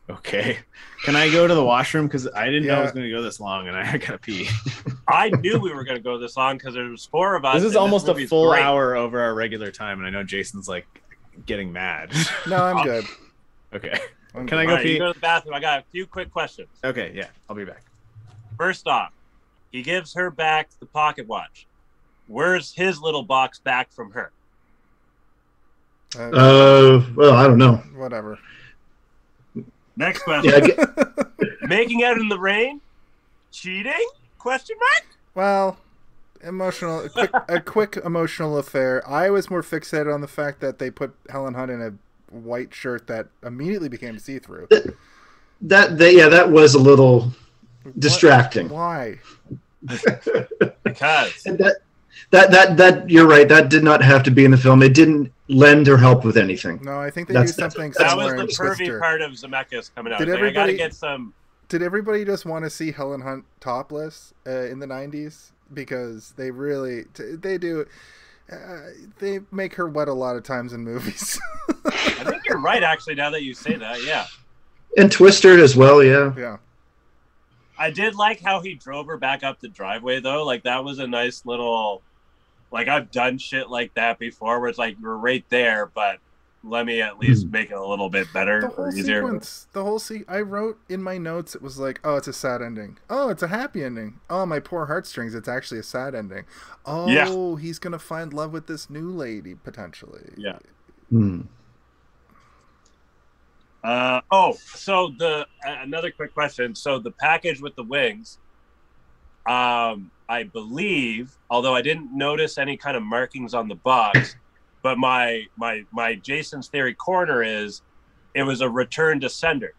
B: Okay. Can I go to the washroom? Because I didn't know it was going to go this long, and I gotta pee.
D: I knew we were going to go this long because there was 4 of us.
B: This is almost a full
D: great.
B: hour over our regular time, and I know Jason's like getting mad.
A: No, I'm good.
B: Okay.
A: I'm
B: Can I
A: good.
B: go
D: Right,
B: pee?
D: you go to the bathroom. I got a few quick questions.
B: Okay, yeah, I'll be back.
D: First off, he gives her back the pocket watch. Where's his little box back from her?
C: Well, I don't know.
A: Whatever.
D: Next question.
C: Yeah,
D: Making out in the rain? Cheating? Question mark?
A: Well, a quick emotional affair. I was more fixated on the fact that they put Helen Hunt in a white shirt that immediately became see-through.
C: That was a little distracting.
A: Why?
D: Because
C: That you're right. That did not have to be in the film. It didn't lend or help with anything.
A: No, I think they used something
D: that
A: similar
D: was
A: in
D: the
A: Twister.
D: pervy part of Zemeckis coming out.
A: Did
D: Like, I gotta
A: everybody-
D: get some.
A: Did everybody just want to see Helen Hunt topless in the 90s? Because they really, they do, they make her wet a lot of times in movies.
D: I think you're right, actually, now that you say that, yeah.
C: And Twister as well, yeah.
A: Yeah.
D: I did like how he drove her back up the driveway, though. Like, that was a nice little... Like, I've done shit like that before, where it's like, you're right there, but let me at least make it a little bit better
A: The whole
D: or easier.
A: sequence, I wrote in my notes, it was like, oh, it's a sad ending. Oh, it's a happy ending. Oh, my poor heartstrings, it's actually a sad ending. Oh,
D: Yeah.
A: he's going to find love with this new lady, potentially.
D: Yeah.
C: Hmm.
D: So another quick question. So the package with the wings, I believe, although I didn't notice any kind of markings on the box, but my Jason's theory corner is it was a return to sender.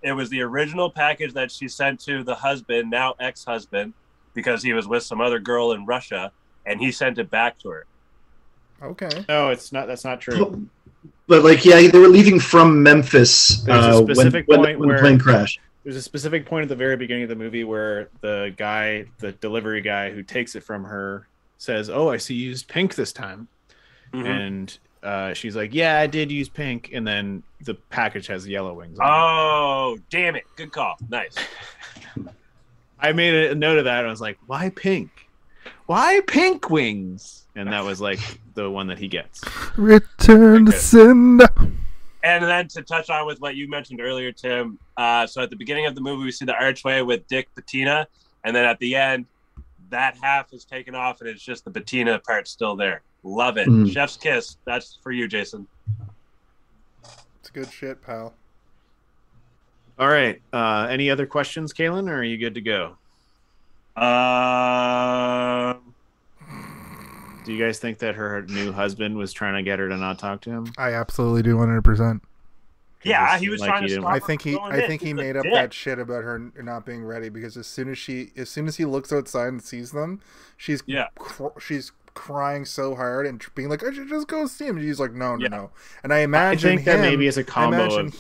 D: It was the original package that she sent to the husband, now ex-husband, because he was with some other girl in Russia, and he sent it back to her.
A: Okay.
B: No, it's not. That's not true.
C: But like, yeah, they were leaving from Memphis
B: There's a specific
C: when
B: point
C: the
B: where
C: plane crashed.
B: There's a specific point at the very beginning of the movie where the delivery guy who takes it from her says, "Oh, I see you used pink this time," and she's like, "Yeah, I did use pink," and then the package has yellow wings on it.
D: Oh, damn it. Good call. Nice.
B: I made a note of that. And I was like, "Why pink? Why pink wings?" And that was like the one that he gets.
A: Return to sender.
D: And then to touch on with what you mentioned earlier, Tim. So at the beginning of the movie, we see the archway with Dick Patina, and then at the end, that half is taken off and it's just the patina part still there. Love it. Chef's kiss. That's for you, Jason.
A: It's good shit, pal.
B: All right. Any other questions, Kaylin, or are you good to go? Do you guys think that her new husband was trying to get her to not talk to him?
A: I absolutely do, 100%.
D: Yeah, he was trying to stop.
A: I think he made up that shit about her not being ready, because as soon as he looks outside and sees them, she's crying so hard and being like, I should just go see him. And he's like, no. And I imagine
B: that maybe it's a combo.
A: I imagine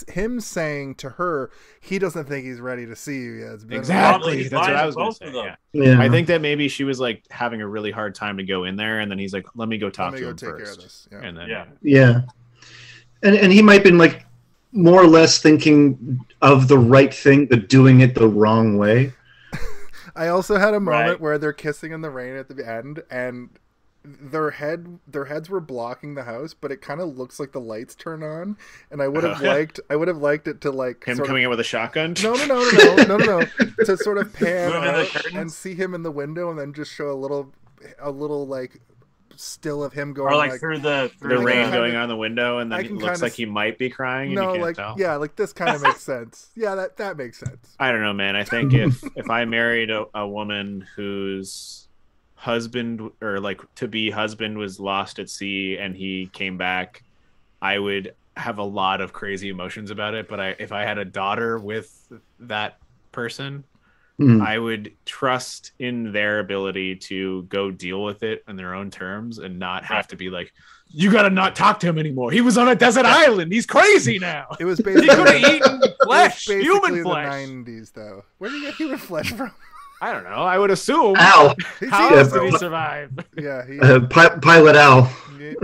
A: him saying to her, he doesn't think he's ready to see you yet.
B: Exactly. That's what I was going to say. Yeah. I think that maybe she was like having a really hard time to go in there, and then he's like, let me go talk to him
A: take
B: first.
A: Care of this. Yeah.
B: And then,
C: yeah. And he might have been like more or less thinking of the right thing, but doing it the wrong way.
A: I also had a moment where they're kissing in the rain at the end, and their heads were blocking the house, but it kind of looks like the lights turn on, and I would have liked it to like
B: him coming in with a shotgun.
A: No, to sort of pan out and see him in the window, and then just show a little like still of him going,
D: or like through the
B: rain going on the window, and then it looks like he might be crying.
A: No,
B: and you
A: like
B: can't tell.
A: Yeah, like this kind of makes sense. Yeah, that makes sense.
B: I don't know, man. I think if I married a woman whose husband or like to be husband was lost at sea and he came back, I would have a lot of crazy emotions about it. But if I had a daughter with that person, I would trust in their ability to go deal with it on their own terms and not have to be like, you gotta not talk to him anymore. He was on a desert island. He's crazy now.
A: It was basically
B: he could have eaten flesh, human flesh.
A: The 90s, though. Where did you get human flesh from?
B: I don't know. I would assume.
C: Al.
B: How else did he survive?
A: Yeah,
C: Pilot Al.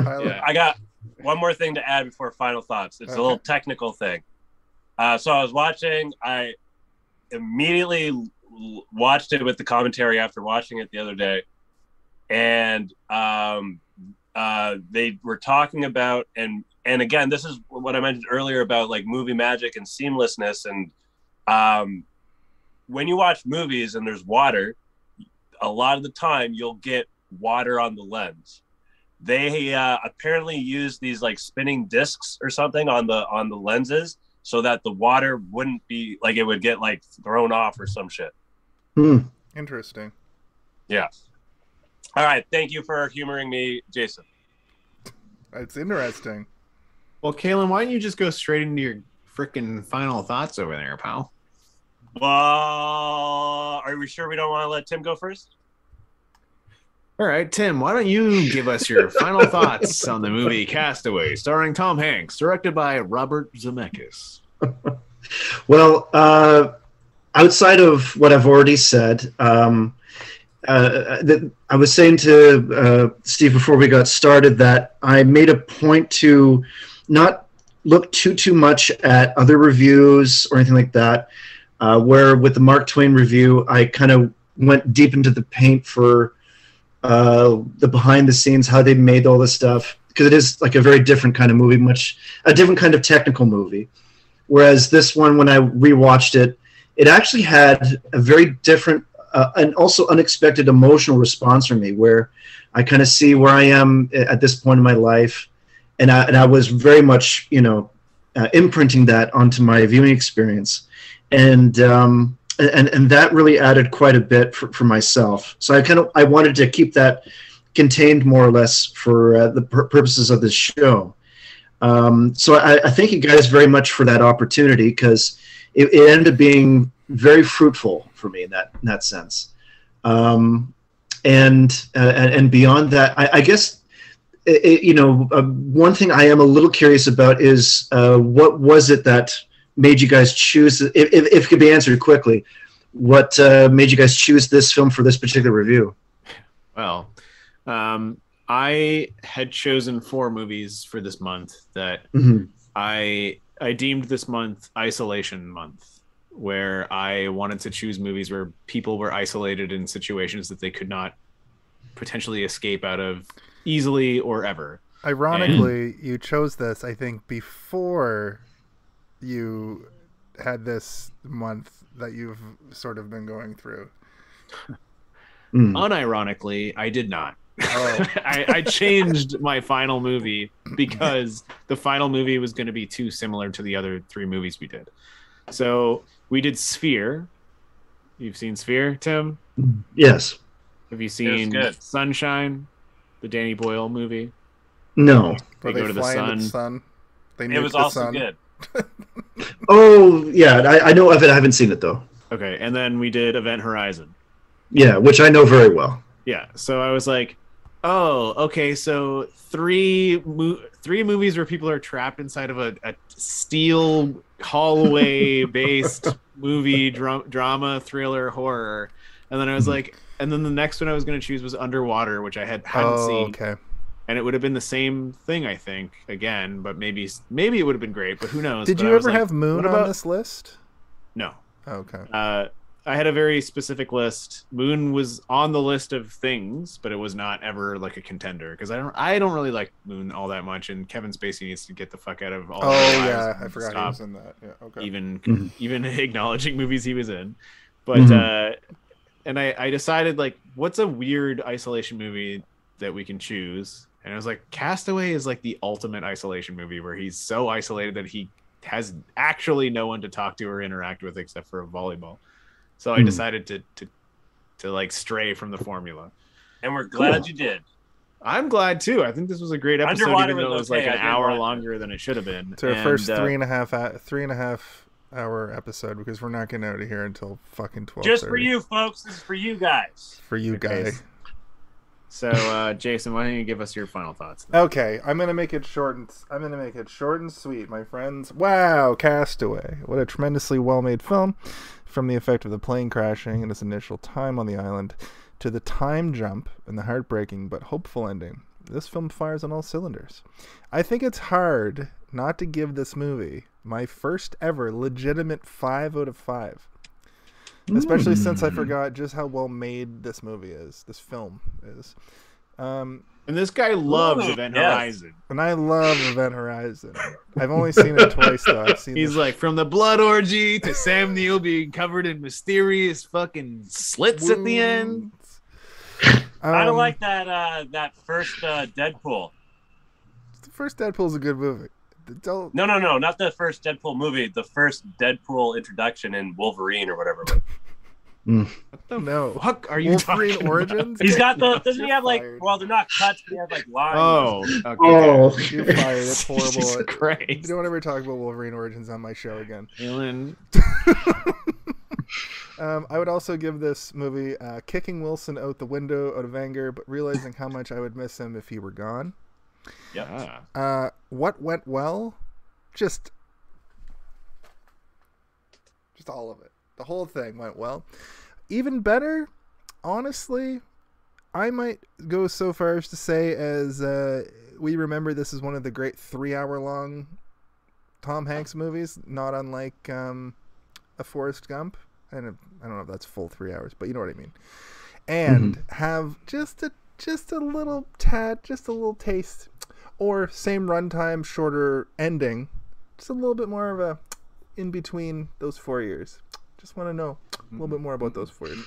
D: I got one more thing to add before final thoughts. It's a little technical thing. So I was watching. I immediately watched it with the commentary after watching it the other day, and they were talking about and again, this is what I mentioned earlier about like movie magic and seamlessness, and when you watch movies and there's water, a lot of the time you'll get water on the lens. They apparently use these like spinning discs or something on the lenses so that the water wouldn't be like, it would get like thrown off or some shit.
A: Interesting.
D: Yeah. All right. Thank you for humoring me, Jason.
A: It's interesting.
B: Well, Kaylin, why don't you just go straight into your freaking final thoughts over there, pal?
D: Well, are we sure we don't want to let Tim go first?
B: All right, Tim, why don't you give us your final thoughts on the movie Castaway, starring Tom Hanks, directed by Robert Zemeckis?
C: Well, outside of what I've already said, I was saying to Steve before we got started that I made a point to not look too much at other reviews or anything like that, where with the Mark Twain review, I kind of went deep into the paint for the behind the scenes, how they made all this stuff, because it is like a very different kind of movie, a different kind of technical movie. Whereas this one, when I rewatched it, it actually had a very different and also unexpected emotional response from me, where I kind of see where I am at this point in my life, and I was very much, imprinting that onto my viewing experience, and that really added quite a bit for myself. So I wanted to keep that contained more or less for the purposes of this show. So I thank you guys very much for that opportunity, because it ended up being very fruitful for me in that sense. And beyond that, I guess, one thing I am a little curious about is what was it that made you guys choose, if it could be answered quickly, what made you guys choose this film for this particular review?
B: Well, I had chosen 4 movies for this month that I deemed this month Isolation Month, where I wanted to choose movies where people were isolated in situations that they could not potentially escape out of easily or ever.
A: Ironically, you chose this, I think, before you had this month that you've sort of been going through.
B: Unironically, I did not.
A: Oh.
B: I changed my final movie because the final movie was going to be too similar to the other 3 movies we did. So we did Sphere. You've seen Sphere, Tim?
C: Yes.
B: Have you seen Sunshine, the Danny Boyle movie?
C: No.
B: They go to the sun.
A: It
D: was also good.
C: Oh, yeah. I know of it. I haven't seen it, though.
B: Okay. And then we did Event Horizon.
C: Yeah, which I know very well.
B: Yeah. So I was like, oh, okay. So 3 movies where people are trapped inside of a steel hallway-based movie, drama, thriller, horror. And then I was like, and then the next one I was going to choose was Underwater, which I hadn't seen.
A: Okay.
B: And it would have been the same thing, I think, again, but maybe it would have been great, but who knows?
A: Did you ever have Moon on this list?
B: No.
A: Okay.
B: I had a very specific list. Moon was on the list of things, but it was not ever like a contender because I don't really like Moon all that much, and Kevin Spacey needs to get the fuck out of all.
A: Oh yeah, I forgot he was in that. Yeah, okay.
B: Even acknowledging movies he was in, but and I decided like, what's a weird isolation movie that we can choose? And I was like, Castaway is like the ultimate isolation movie where he's so isolated that he has actually no one to talk to or interact with except for a volleyball. So I decided to like stray from the formula.
D: And we're glad you did.
B: I'm glad too. I think this was a great episode,
D: Underwater
B: even though it was
D: okay.
B: like an hour longer than it should have been.
A: It's our first 3.5 hour episode because we're not getting out of here until fucking 12:30.
D: Just for you, folks. This is for you guys.
A: For you guys.
B: So, Jason, why don't you give us your final thoughts?
A: Okay, I'm gonna make it short and sweet, my friends. Wow, Castaway! What a tremendously well-made film. From the effect of the plane crashing and its initial time on the island, to the time jump and the heartbreaking but hopeful ending, this film fires on all cylinders. I think it's hard not to give this movie my first ever legitimate 5 out of 5. Especially since I forgot just how well made this film is. And
B: this guy loves Event Horizon.
A: And I love Event Horizon. I've only seen it twice, though.
B: He's like, from the blood orgy to Sam Neill being covered in mysterious fucking slits at the end.
D: I don't like that first Deadpool.
A: The first Deadpool is a good movie.
D: No, not the first Deadpool movie. The first Deadpool introduction in Wolverine or whatever.
B: What the fuck are you
A: Wolverine
B: talking
A: Origins?
D: He's got doesn't he have like, well, they're not cuts, but he has like lines.
C: Oh,
A: you're fired. It's horrible.
B: Jesus Christ.
A: You don't ever talk about Wolverine Origins on my show again.
B: Helen.
A: I would also give this movie kicking Wilson out the window out of anger, but realizing how much I would miss him if he were gone.
B: Yeah.
A: What went well? Just all of it. The whole thing went well. Even better, honestly, I might go so far as to say as we remember this is one of the great 3-hour-long Tom Hanks movies, not unlike a Forrest Gump. And I don't know if that's full 3 hours, but you know what I mean. And have just a little tad, just a little taste, or same runtime, shorter ending, just a little bit more of a in between those 4 years. Just want to know a little bit more about those 4 years.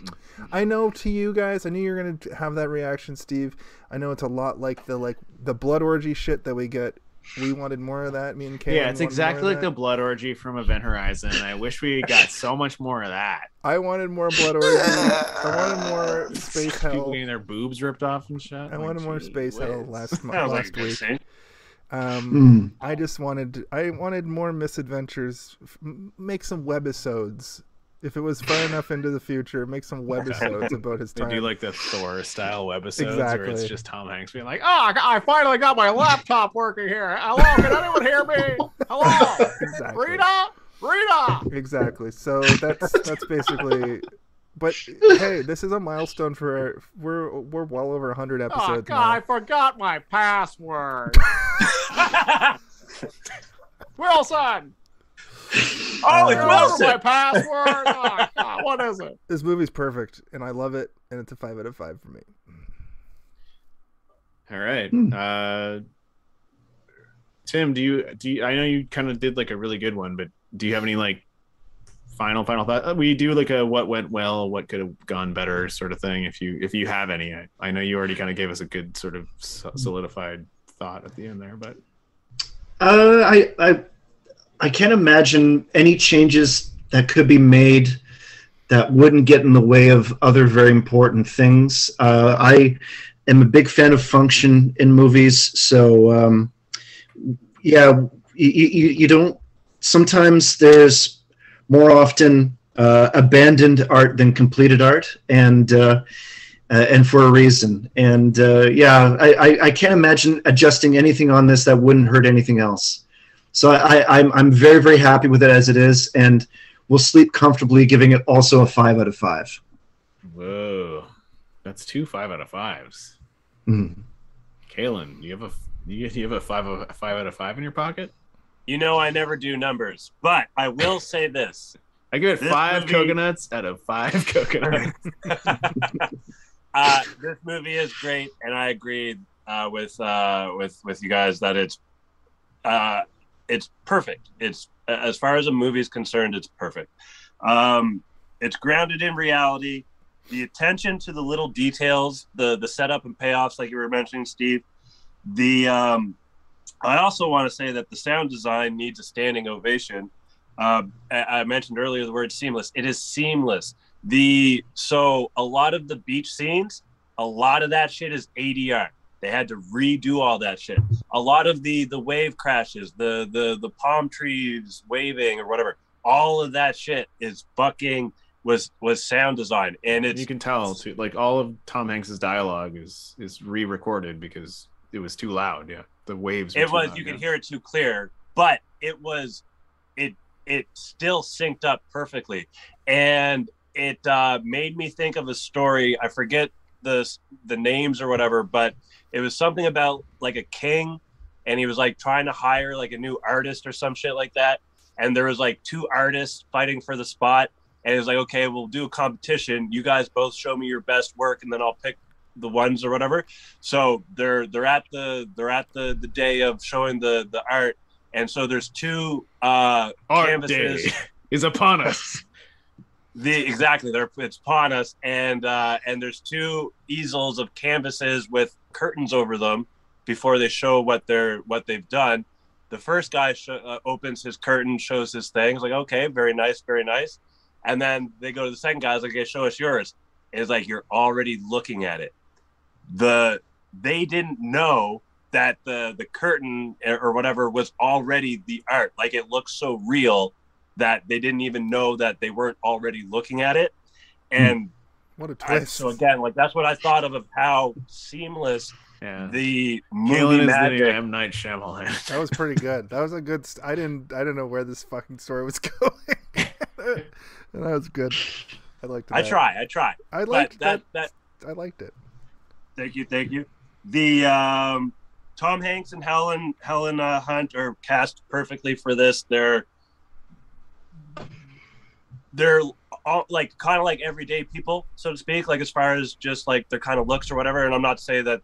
A: I know to you guys, I knew you were going to have that reaction, Steve. I know it's a lot like the blood orgy shit that we get. We wanted more of that. Me and Kay.
B: Yeah, it's exactly like the blood orgy from Event Horizon. I wish we got so much more of that.
A: I wanted more blood orgy. I wanted more space hell.
B: People getting their boobs ripped off and shit.
A: I wanted more space hell last week. I just wanted more misadventures. Make some webisodes. If it was far enough into the future, make some webisodes about his time.
B: They do like the Thor style webisodes
A: exactly.
B: where it's just Tom Hanks being like, "Oh, I finally got my laptop working here. Hello, can anyone hear me? Hello,
A: exactly.
B: Rita."
A: Exactly. So that's basically. But hey, this is a milestone for we're well over 100 episodes.
B: Oh God,
A: now.
B: I forgot my password. Wilson.
D: Oh, it's Wilson.
B: My password. Oh, God, what is it?
A: This movie's perfect, and I love it, and it's a 5 out of 5 for me.
B: All right, Tim, do you? I know you kind of did like a really good one, but do you have any like final thought. We do like a what went well, what could have gone better sort of thing. If you have any, I know you already kind of gave us a good sort of solidified thought at the end there, but
C: I can't imagine any changes that could be made that wouldn't get in the way of other very important things. I am a big fan of function in movies, so yeah, you don't. Sometimes there's more often abandoned art than completed art, and for a reason. And yeah, I can't imagine adjusting anything on this that wouldn't hurt anything else. So I'm very, very happy with it as it is, and will sleep comfortably, giving it also a 5 out of 5.
B: Whoa, that's 2 5 out of 5s.
C: Mm.
B: Helen, you have a 5 out of 5 in your pocket?
D: You know, I never do numbers, but I will say this.
B: I give it 5 coconuts out of 5 coconuts.
D: This movie is great, and I agree with you guys that it's perfect. It's, as far as a movie is concerned, it's perfect. It's grounded in reality. The attention to the little details, the setup and payoffs, like you were mentioning, Steve. I also want to say that the sound design needs a standing ovation. I mentioned earlier the word seamless. It is seamless. So a lot of the beach scenes, a lot of that shit is ADR. They had to redo all that shit. A lot of the wave crashes, the palm trees waving or whatever, all of that shit is was sound design, and you
B: can tell too. Like all of Tom Hanks's dialogue is re-recorded because it was too loud. Yeah, the waves.
D: You could hear it too clear, but it still synced up perfectly, and it made me think of a story. I forget the names or whatever, but it was something about like a king, and he was like trying to hire like a new artist or some shit like that. And there was like 2 artists fighting for the spot. And it was like, okay, we'll do a competition. You guys both show me your best work, and then I'll pick the ones or whatever. So they're at the day of showing the art. And so there's 2
B: art
D: canvases.
B: Day is upon us.
D: It's upon us, and there's 2 easels of canvases with curtains over them before they show what they've done. The first guy opens his curtain, shows his thing. It's like, okay, very nice, very nice. And then they go to the second guy. It's like, okay, show us yours. It's like, you're already looking at it. They didn't know that the curtain or whatever was already the art. Like, it looks so real that they didn't even know that they weren't already looking at it. And
A: what a twist.
D: So again, like, that's what I thought of how seamless the movie
B: Helen
D: magic.
B: Is the M. Night Shyamalan.
A: That was pretty good. That was a good. I didn't know where this fucking story was going. And that was good. I liked it.
D: I try.
A: I liked
D: that.
A: I liked it.
D: Thank you. The Tom Hanks and Helen Hunt are cast perfectly for this. They're all like kind of like everyday people, so to speak, like as far as just like their kind of looks or whatever. And I'm not saying that,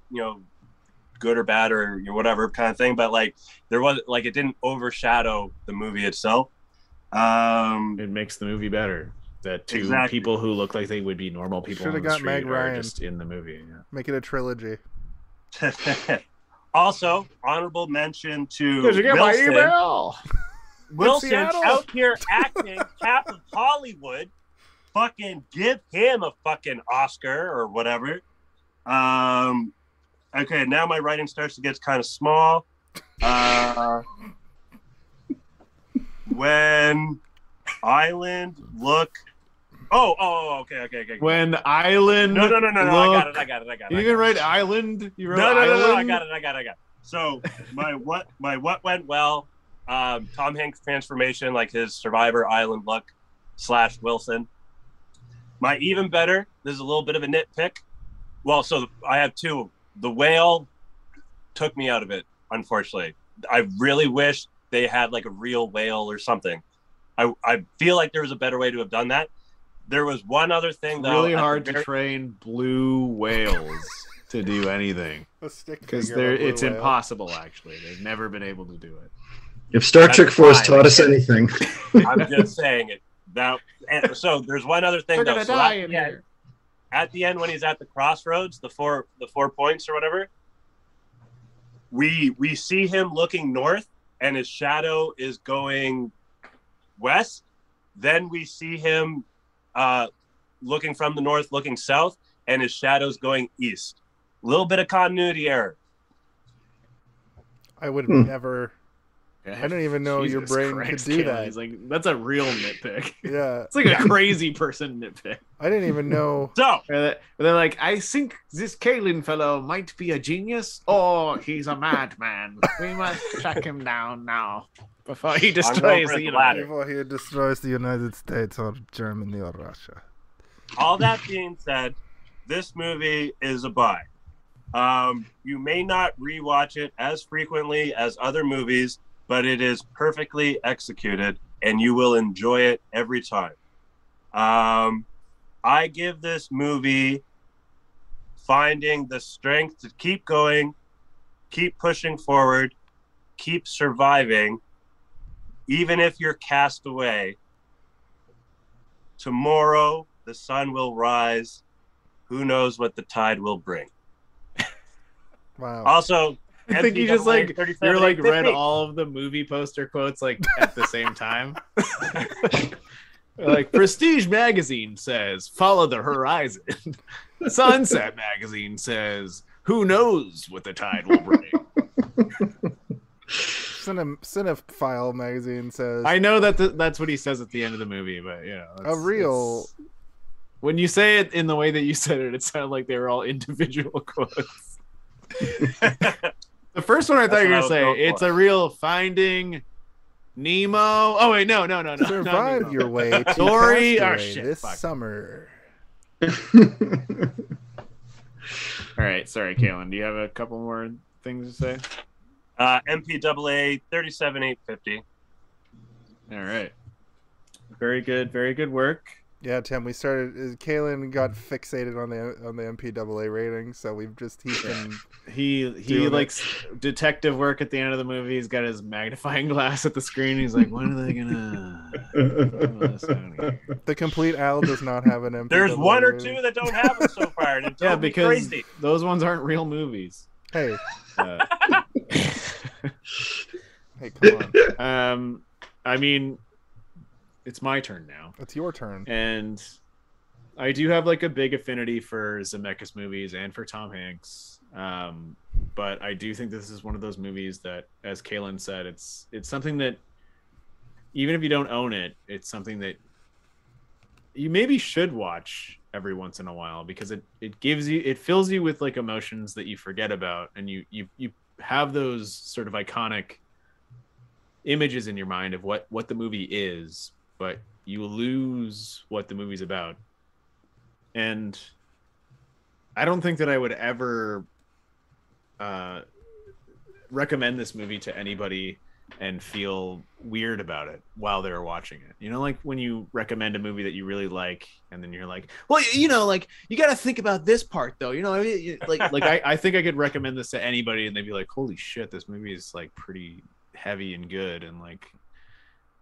D: good or bad or whatever kind of thing, but like there was like, it didn't overshadow the movie itself.
B: It makes the movie better that 2 people who look like they would be normal people on the street
A: Meg
B: are
A: Ryan.
B: just in the movie. Yeah.
A: Make it a trilogy.
D: Also, honorable mention to
B: Did you get my email?
D: Wilson out here acting half of Hollywood. Fucking give him a fucking Oscar or whatever. Okay, now my writing starts to get kind of small. When Island look. Okay.
B: When Island.
D: No. I got it.
B: You didn't write Island. You wrote
D: No.
B: Island?
D: I got it. So my what went well. Tom Hanks' transformation, like his Survivor Island look / Wilson. My even better. This is a little bit of a nitpick. Well, so I have 2. The whale took me out of it, unfortunately. I really wish they had like a real whale or something. I feel like there was a better way to have done that. There was one other thing though.
B: Really hard to train blue whales to do anything because it's impossible. Actually, they've never been able to do it.
C: If Star Trek Force taught us anything,
D: I'm just saying it. So there's one other thing.
E: We're
D: though.
E: gonna
D: So
E: die in here.
D: at the end, when he's at the crossroads, the four points or whatever, we see him looking north, and his shadow is going west. Then we see him looking from the north, looking south, and his shadow's going east. A little bit of continuity error.
A: I would never. I don't even know your
B: Jesus
A: brain
B: Christ,
A: could do
B: Kayla.
A: that.
B: He's like, that's a real nitpick.
A: Yeah,
B: It's like a crazy person nitpick.
A: I didn't even know.
D: So
B: They're like, I think this Kalen fellow might be a genius, or he's a madman. We must track him down now before he destroys
D: for
B: the
D: the latter.
B: United.
A: Before he destroys the United States or Germany or Russia.
D: all that being said, this movie is a buy. You may not rewatch it as frequently as other movies, but it is perfectly executed and you will enjoy it every time. I give this movie finding the strength to keep going, keep pushing forward, keep surviving, even if you're cast away. Tomorrow, the sun will rise. Who knows what the tide will bring?
A: Wow.
D: Also,
B: I think you just like you're like read
D: 850.
B: all of the movie poster quotes like at the same time. Like Prestige magazine says, "Follow the horizon." Sunset magazine says, "Who knows what the tide will bring."
A: Cinephile magazine says
B: I know that that's what he says at the end of the movie, but you know,
A: a real.
B: When you say it in the way that you said it, it sounded like they were all individual quotes. The first one I thought you were going to say, it's a real Finding Nemo. Oh, wait, no.
A: Survive your way to
B: Dory.
A: Castaway
B: Oh, shit.
A: this
B: Fuck.
A: summer.
B: All right. Sorry, Kalen. Do you have a couple more things to say?
D: MPAA 37850.
B: All right. Very good. Very good work.
A: Yeah, Tim. We started. Kalen got fixated on the MPAA rating, so he's been.
B: He
A: Doing
B: likes detective work at the end of the movie. He's got his magnifying glass at the screen. He's like, when are they gonna?
A: The complete Al does not have an MPAA.
D: There's one or
A: rating.
D: two that don't have it so far. And it
B: Yeah,
D: drove me
B: because
D: crazy.
B: those ones aren't real movies.
A: Hey,
B: Uh,
A: hey, come on.
B: I mean, it's my turn now,
A: It's your turn.
B: and I do have like a big affinity for Zemeckis movies and for Tom Hanks. But I do think this is one of those movies that, as Kalen said, it's something that even if you don't own it, it's something that you maybe should watch every once in a while, because it fills you with like emotions that you forget about, and you have those sort of iconic images in your mind of what the movie is, but you lose what the movie's about. And I don't think that I would ever recommend this movie to anybody and feel weird about it while they're watching it. You know, like when you recommend a movie that you really like, and then you're like, well, you know, like you got to think about this part though. You know, I think I could recommend this to anybody and they'd be like, holy shit, this movie is like pretty heavy and good, and like,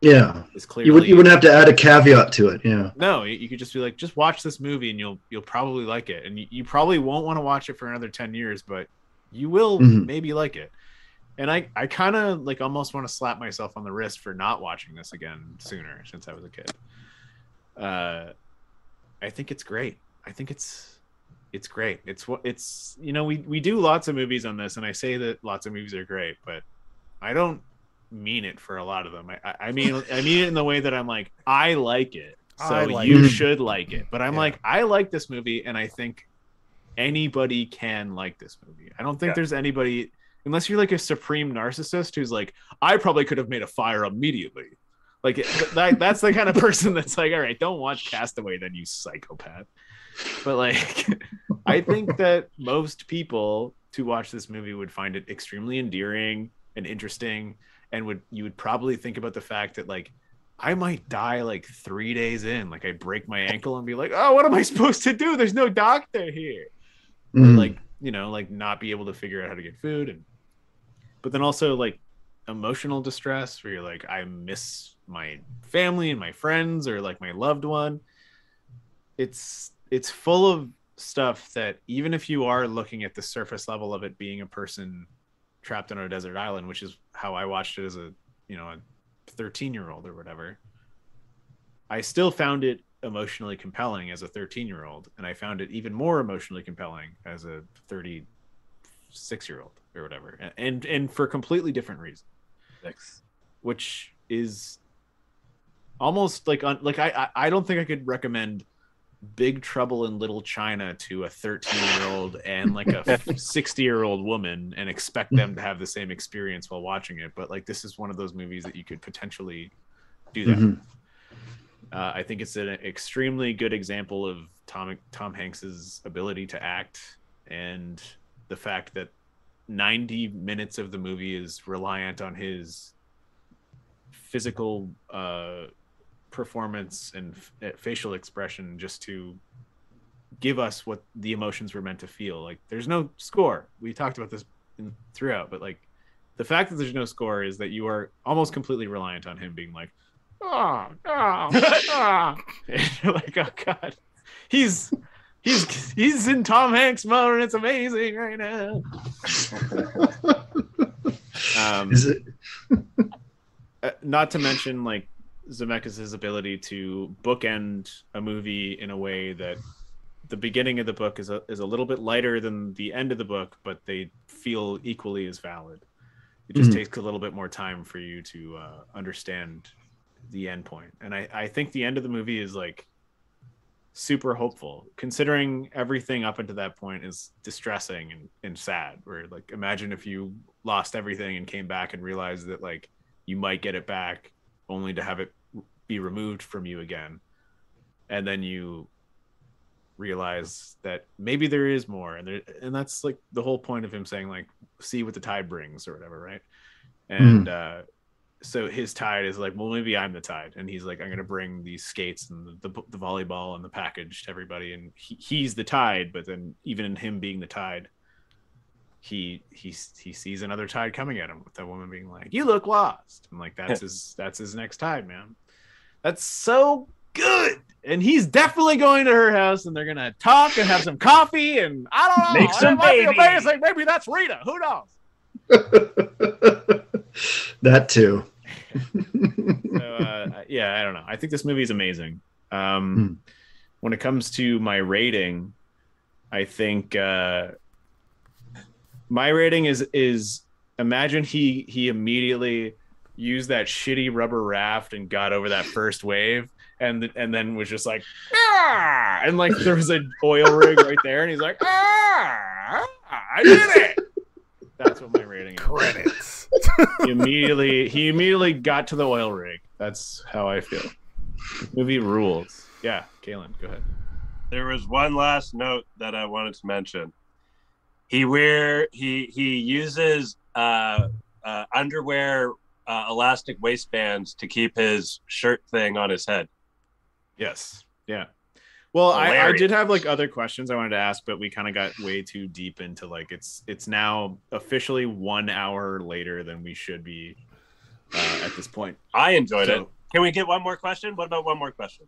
C: Yeah,
B: it's clearly
C: you wouldn't have to add a caveat to it. Yeah,
B: no, you could just be like, just watch this movie and you'll probably like it, and you probably won't want to watch it for another 10 years, but you will maybe like it. And I kind of like almost want to slap myself on the wrist for not watching this again sooner, since I was a kid. I think it's great. I think it's great. It's you know, we do lots of movies on this, and I say that lots of movies are great, but I don't mean it for a lot of them. I mean it in the way that I'm like, I like it, so you should like it. But I'm like, I like this movie, and I think anybody can like this movie. I don't think there's anybody, unless you're like a supreme narcissist who's like, I probably could have made a fire immediately. Like that's the kind of person that's like, all right, don't watch Castaway then, you psychopath. But like, I think that most people to watch this movie would find it extremely endearing and interesting, and you would probably think about the fact that like, I might die like 3 days in, like I break my ankle and be like, oh, what am I supposed to do? There's no doctor here. Or like, you know, like not be able to figure out how to get food. But then also like, emotional distress where you're like, I miss my family and my friends or like my loved one. It's full of stuff that even if you are looking at the surface level of it being a person trapped on a desert island, which is how I watched it as a 13-year-old or whatever, I still found it emotionally compelling as a 13-year-old, and I found it even more emotionally compelling as a 36-year-old or whatever, and for completely different reasons. Which is almost like I don't think I could recommend Big Trouble in Little China to a 13-year-old and like a 60-year-old woman and expect them to have the same experience while watching it. But like, this is one of those movies that you could potentially do that with. I think it's an extremely good example of Tom Hanks's ability to act, and the fact that 90 minutes of the movie is reliant on his physical performance and facial expression just to give us what the emotions were meant to feel. Like, there's no score. We talked about this throughout, but like, the fact that there's no score is that you are almost completely reliant on him being like, oh, and you're like, oh god, he's in Tom Hanks mode and it's amazing right now.
C: Is it?
B: Not to mention like Zemeckis' ability to bookend a movie in a way that the beginning of the book is a little bit lighter than the end of the book, but they feel equally as valid. It just takes a little bit more time for you to understand the end point. And I think the end of the movie is like super hopeful, considering everything up until that point is distressing and sad. Where like, imagine if you lost everything and came back and realized that like you might get it back only to have it be removed from you again, and then you realize that maybe there is more, and that's like the whole point of him saying like, see what the tide brings or whatever, right? And so his tide is like, well, maybe I'm the tide, and he's like, I'm gonna bring these skates and the volleyball and the package to everybody, and he's the tide. But then even in him being the tide, he sees another tide coming at him, with that woman being like, you look lost, and like that's his next tide, man. That's so good. And he's definitely going to her house, and they're gonna talk and have some coffee, and I don't know,
D: Make some
B: might be
D: baby.
B: amazing. Maybe that's Rita, who knows.
C: That too.
B: So yeah, I don't know, I think this movie is amazing. When it comes to my rating, I think my rating is imagine he immediately used that shitty rubber raft and got over that first wave, and then was just like, ah! And like there was an oil rig right there, and he's like, ah, I did it. That's what my rating is.
A: Credits.
B: He immediately got to the oil rig. That's how I feel. The movie rules. Yeah, Kaylin, go ahead.
D: There was one last note that I wanted to mention. He uses underwear elastic waistbands to keep his shirt thing on his head.
B: Yes. Yeah. Well, I did have like other questions I wanted to ask, but we kind of got way too deep into like it's now officially 1 hour later than we should be at this point.
D: I enjoyed it. Can we get one more question? What about one more question?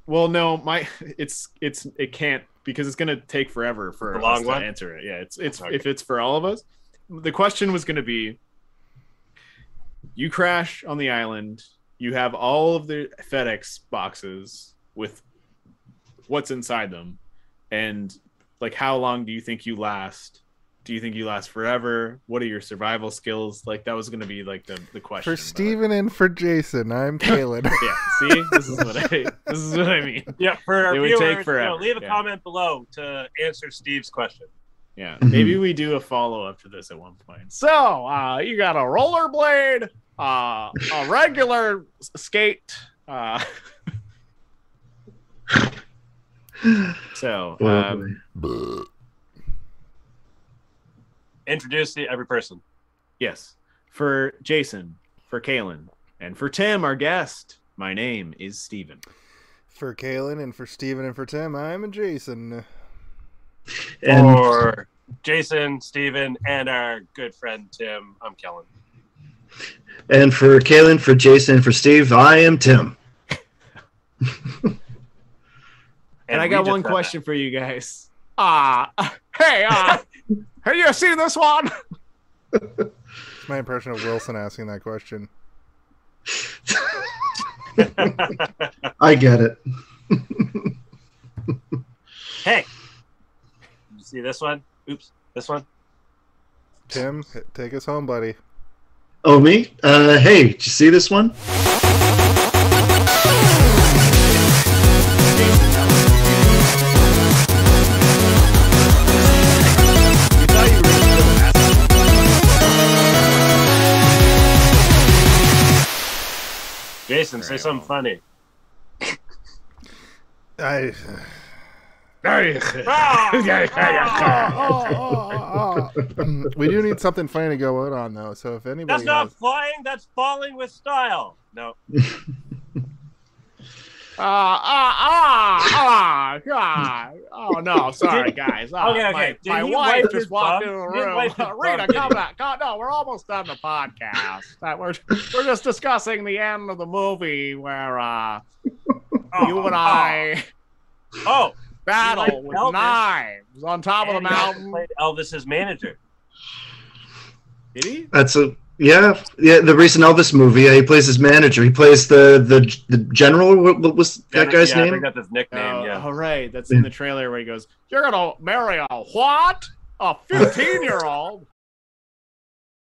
B: Well, no, it can't, because it's gonna take forever for us to answer it. Yeah, it's okay. If it's for all of us, the question was gonna be: you crash on the island, you have all of the FedEx boxes with what's inside them, and like, how long do you think you last? Do you think you last forever? What are your survival skills? Like, that was going to be like the question.
A: For Steven and for Jason, I'm Kaylin.
B: Yeah, see, this is what I mean.
D: Yeah, for our
B: it
D: viewers,
B: would take forever.
D: leave a comment below to answer Steve's question.
B: Yeah, maybe we do a follow up to this at one point. So, you got a rollerblade, a regular skate. So,
D: introduce every person.
B: Yes. For Jason, for Kaylin, and for Tim, our guest, my name is Steven.
A: For Kaylin and for Steven and for Tim, I'm Jason.
C: And
D: for Jason, Steven, and our good friend Tim, I'm Kellen.
C: And for Kaylin, for Jason, and for Steve, I am Tim.
E: And I got one question for you guys. Hey, have you seen this one?
A: It's my impression of Wilson asking that question.
C: I get it.
D: Hey, did you see this one? Oops, this one.
A: Tim, take us home, buddy.
C: Oh, me? Hey, did you see this one?
D: Jason, say something funny.
A: We do need something funny to go out on, though. So if anybody
D: That's not flying. That's falling with style. No.
E: God. Oh no, sorry guys.
D: Okay.
E: My wife just walked into the room. Rita, come back. No, we're almost done the podcast. We're just discussing the end of the movie where you and I battle with
D: Elvis,
E: knives on top of the mountain.
D: Played Elvis's manager.
E: Did he?
C: That's yeah. The recent Elvis movie. He plays his manager. He plays the general. What was that guy's name?
D: I think that's his nickname.
E: Oh, right. That's in the trailer where he goes, "You're gonna marry a what? A 15-year-old?"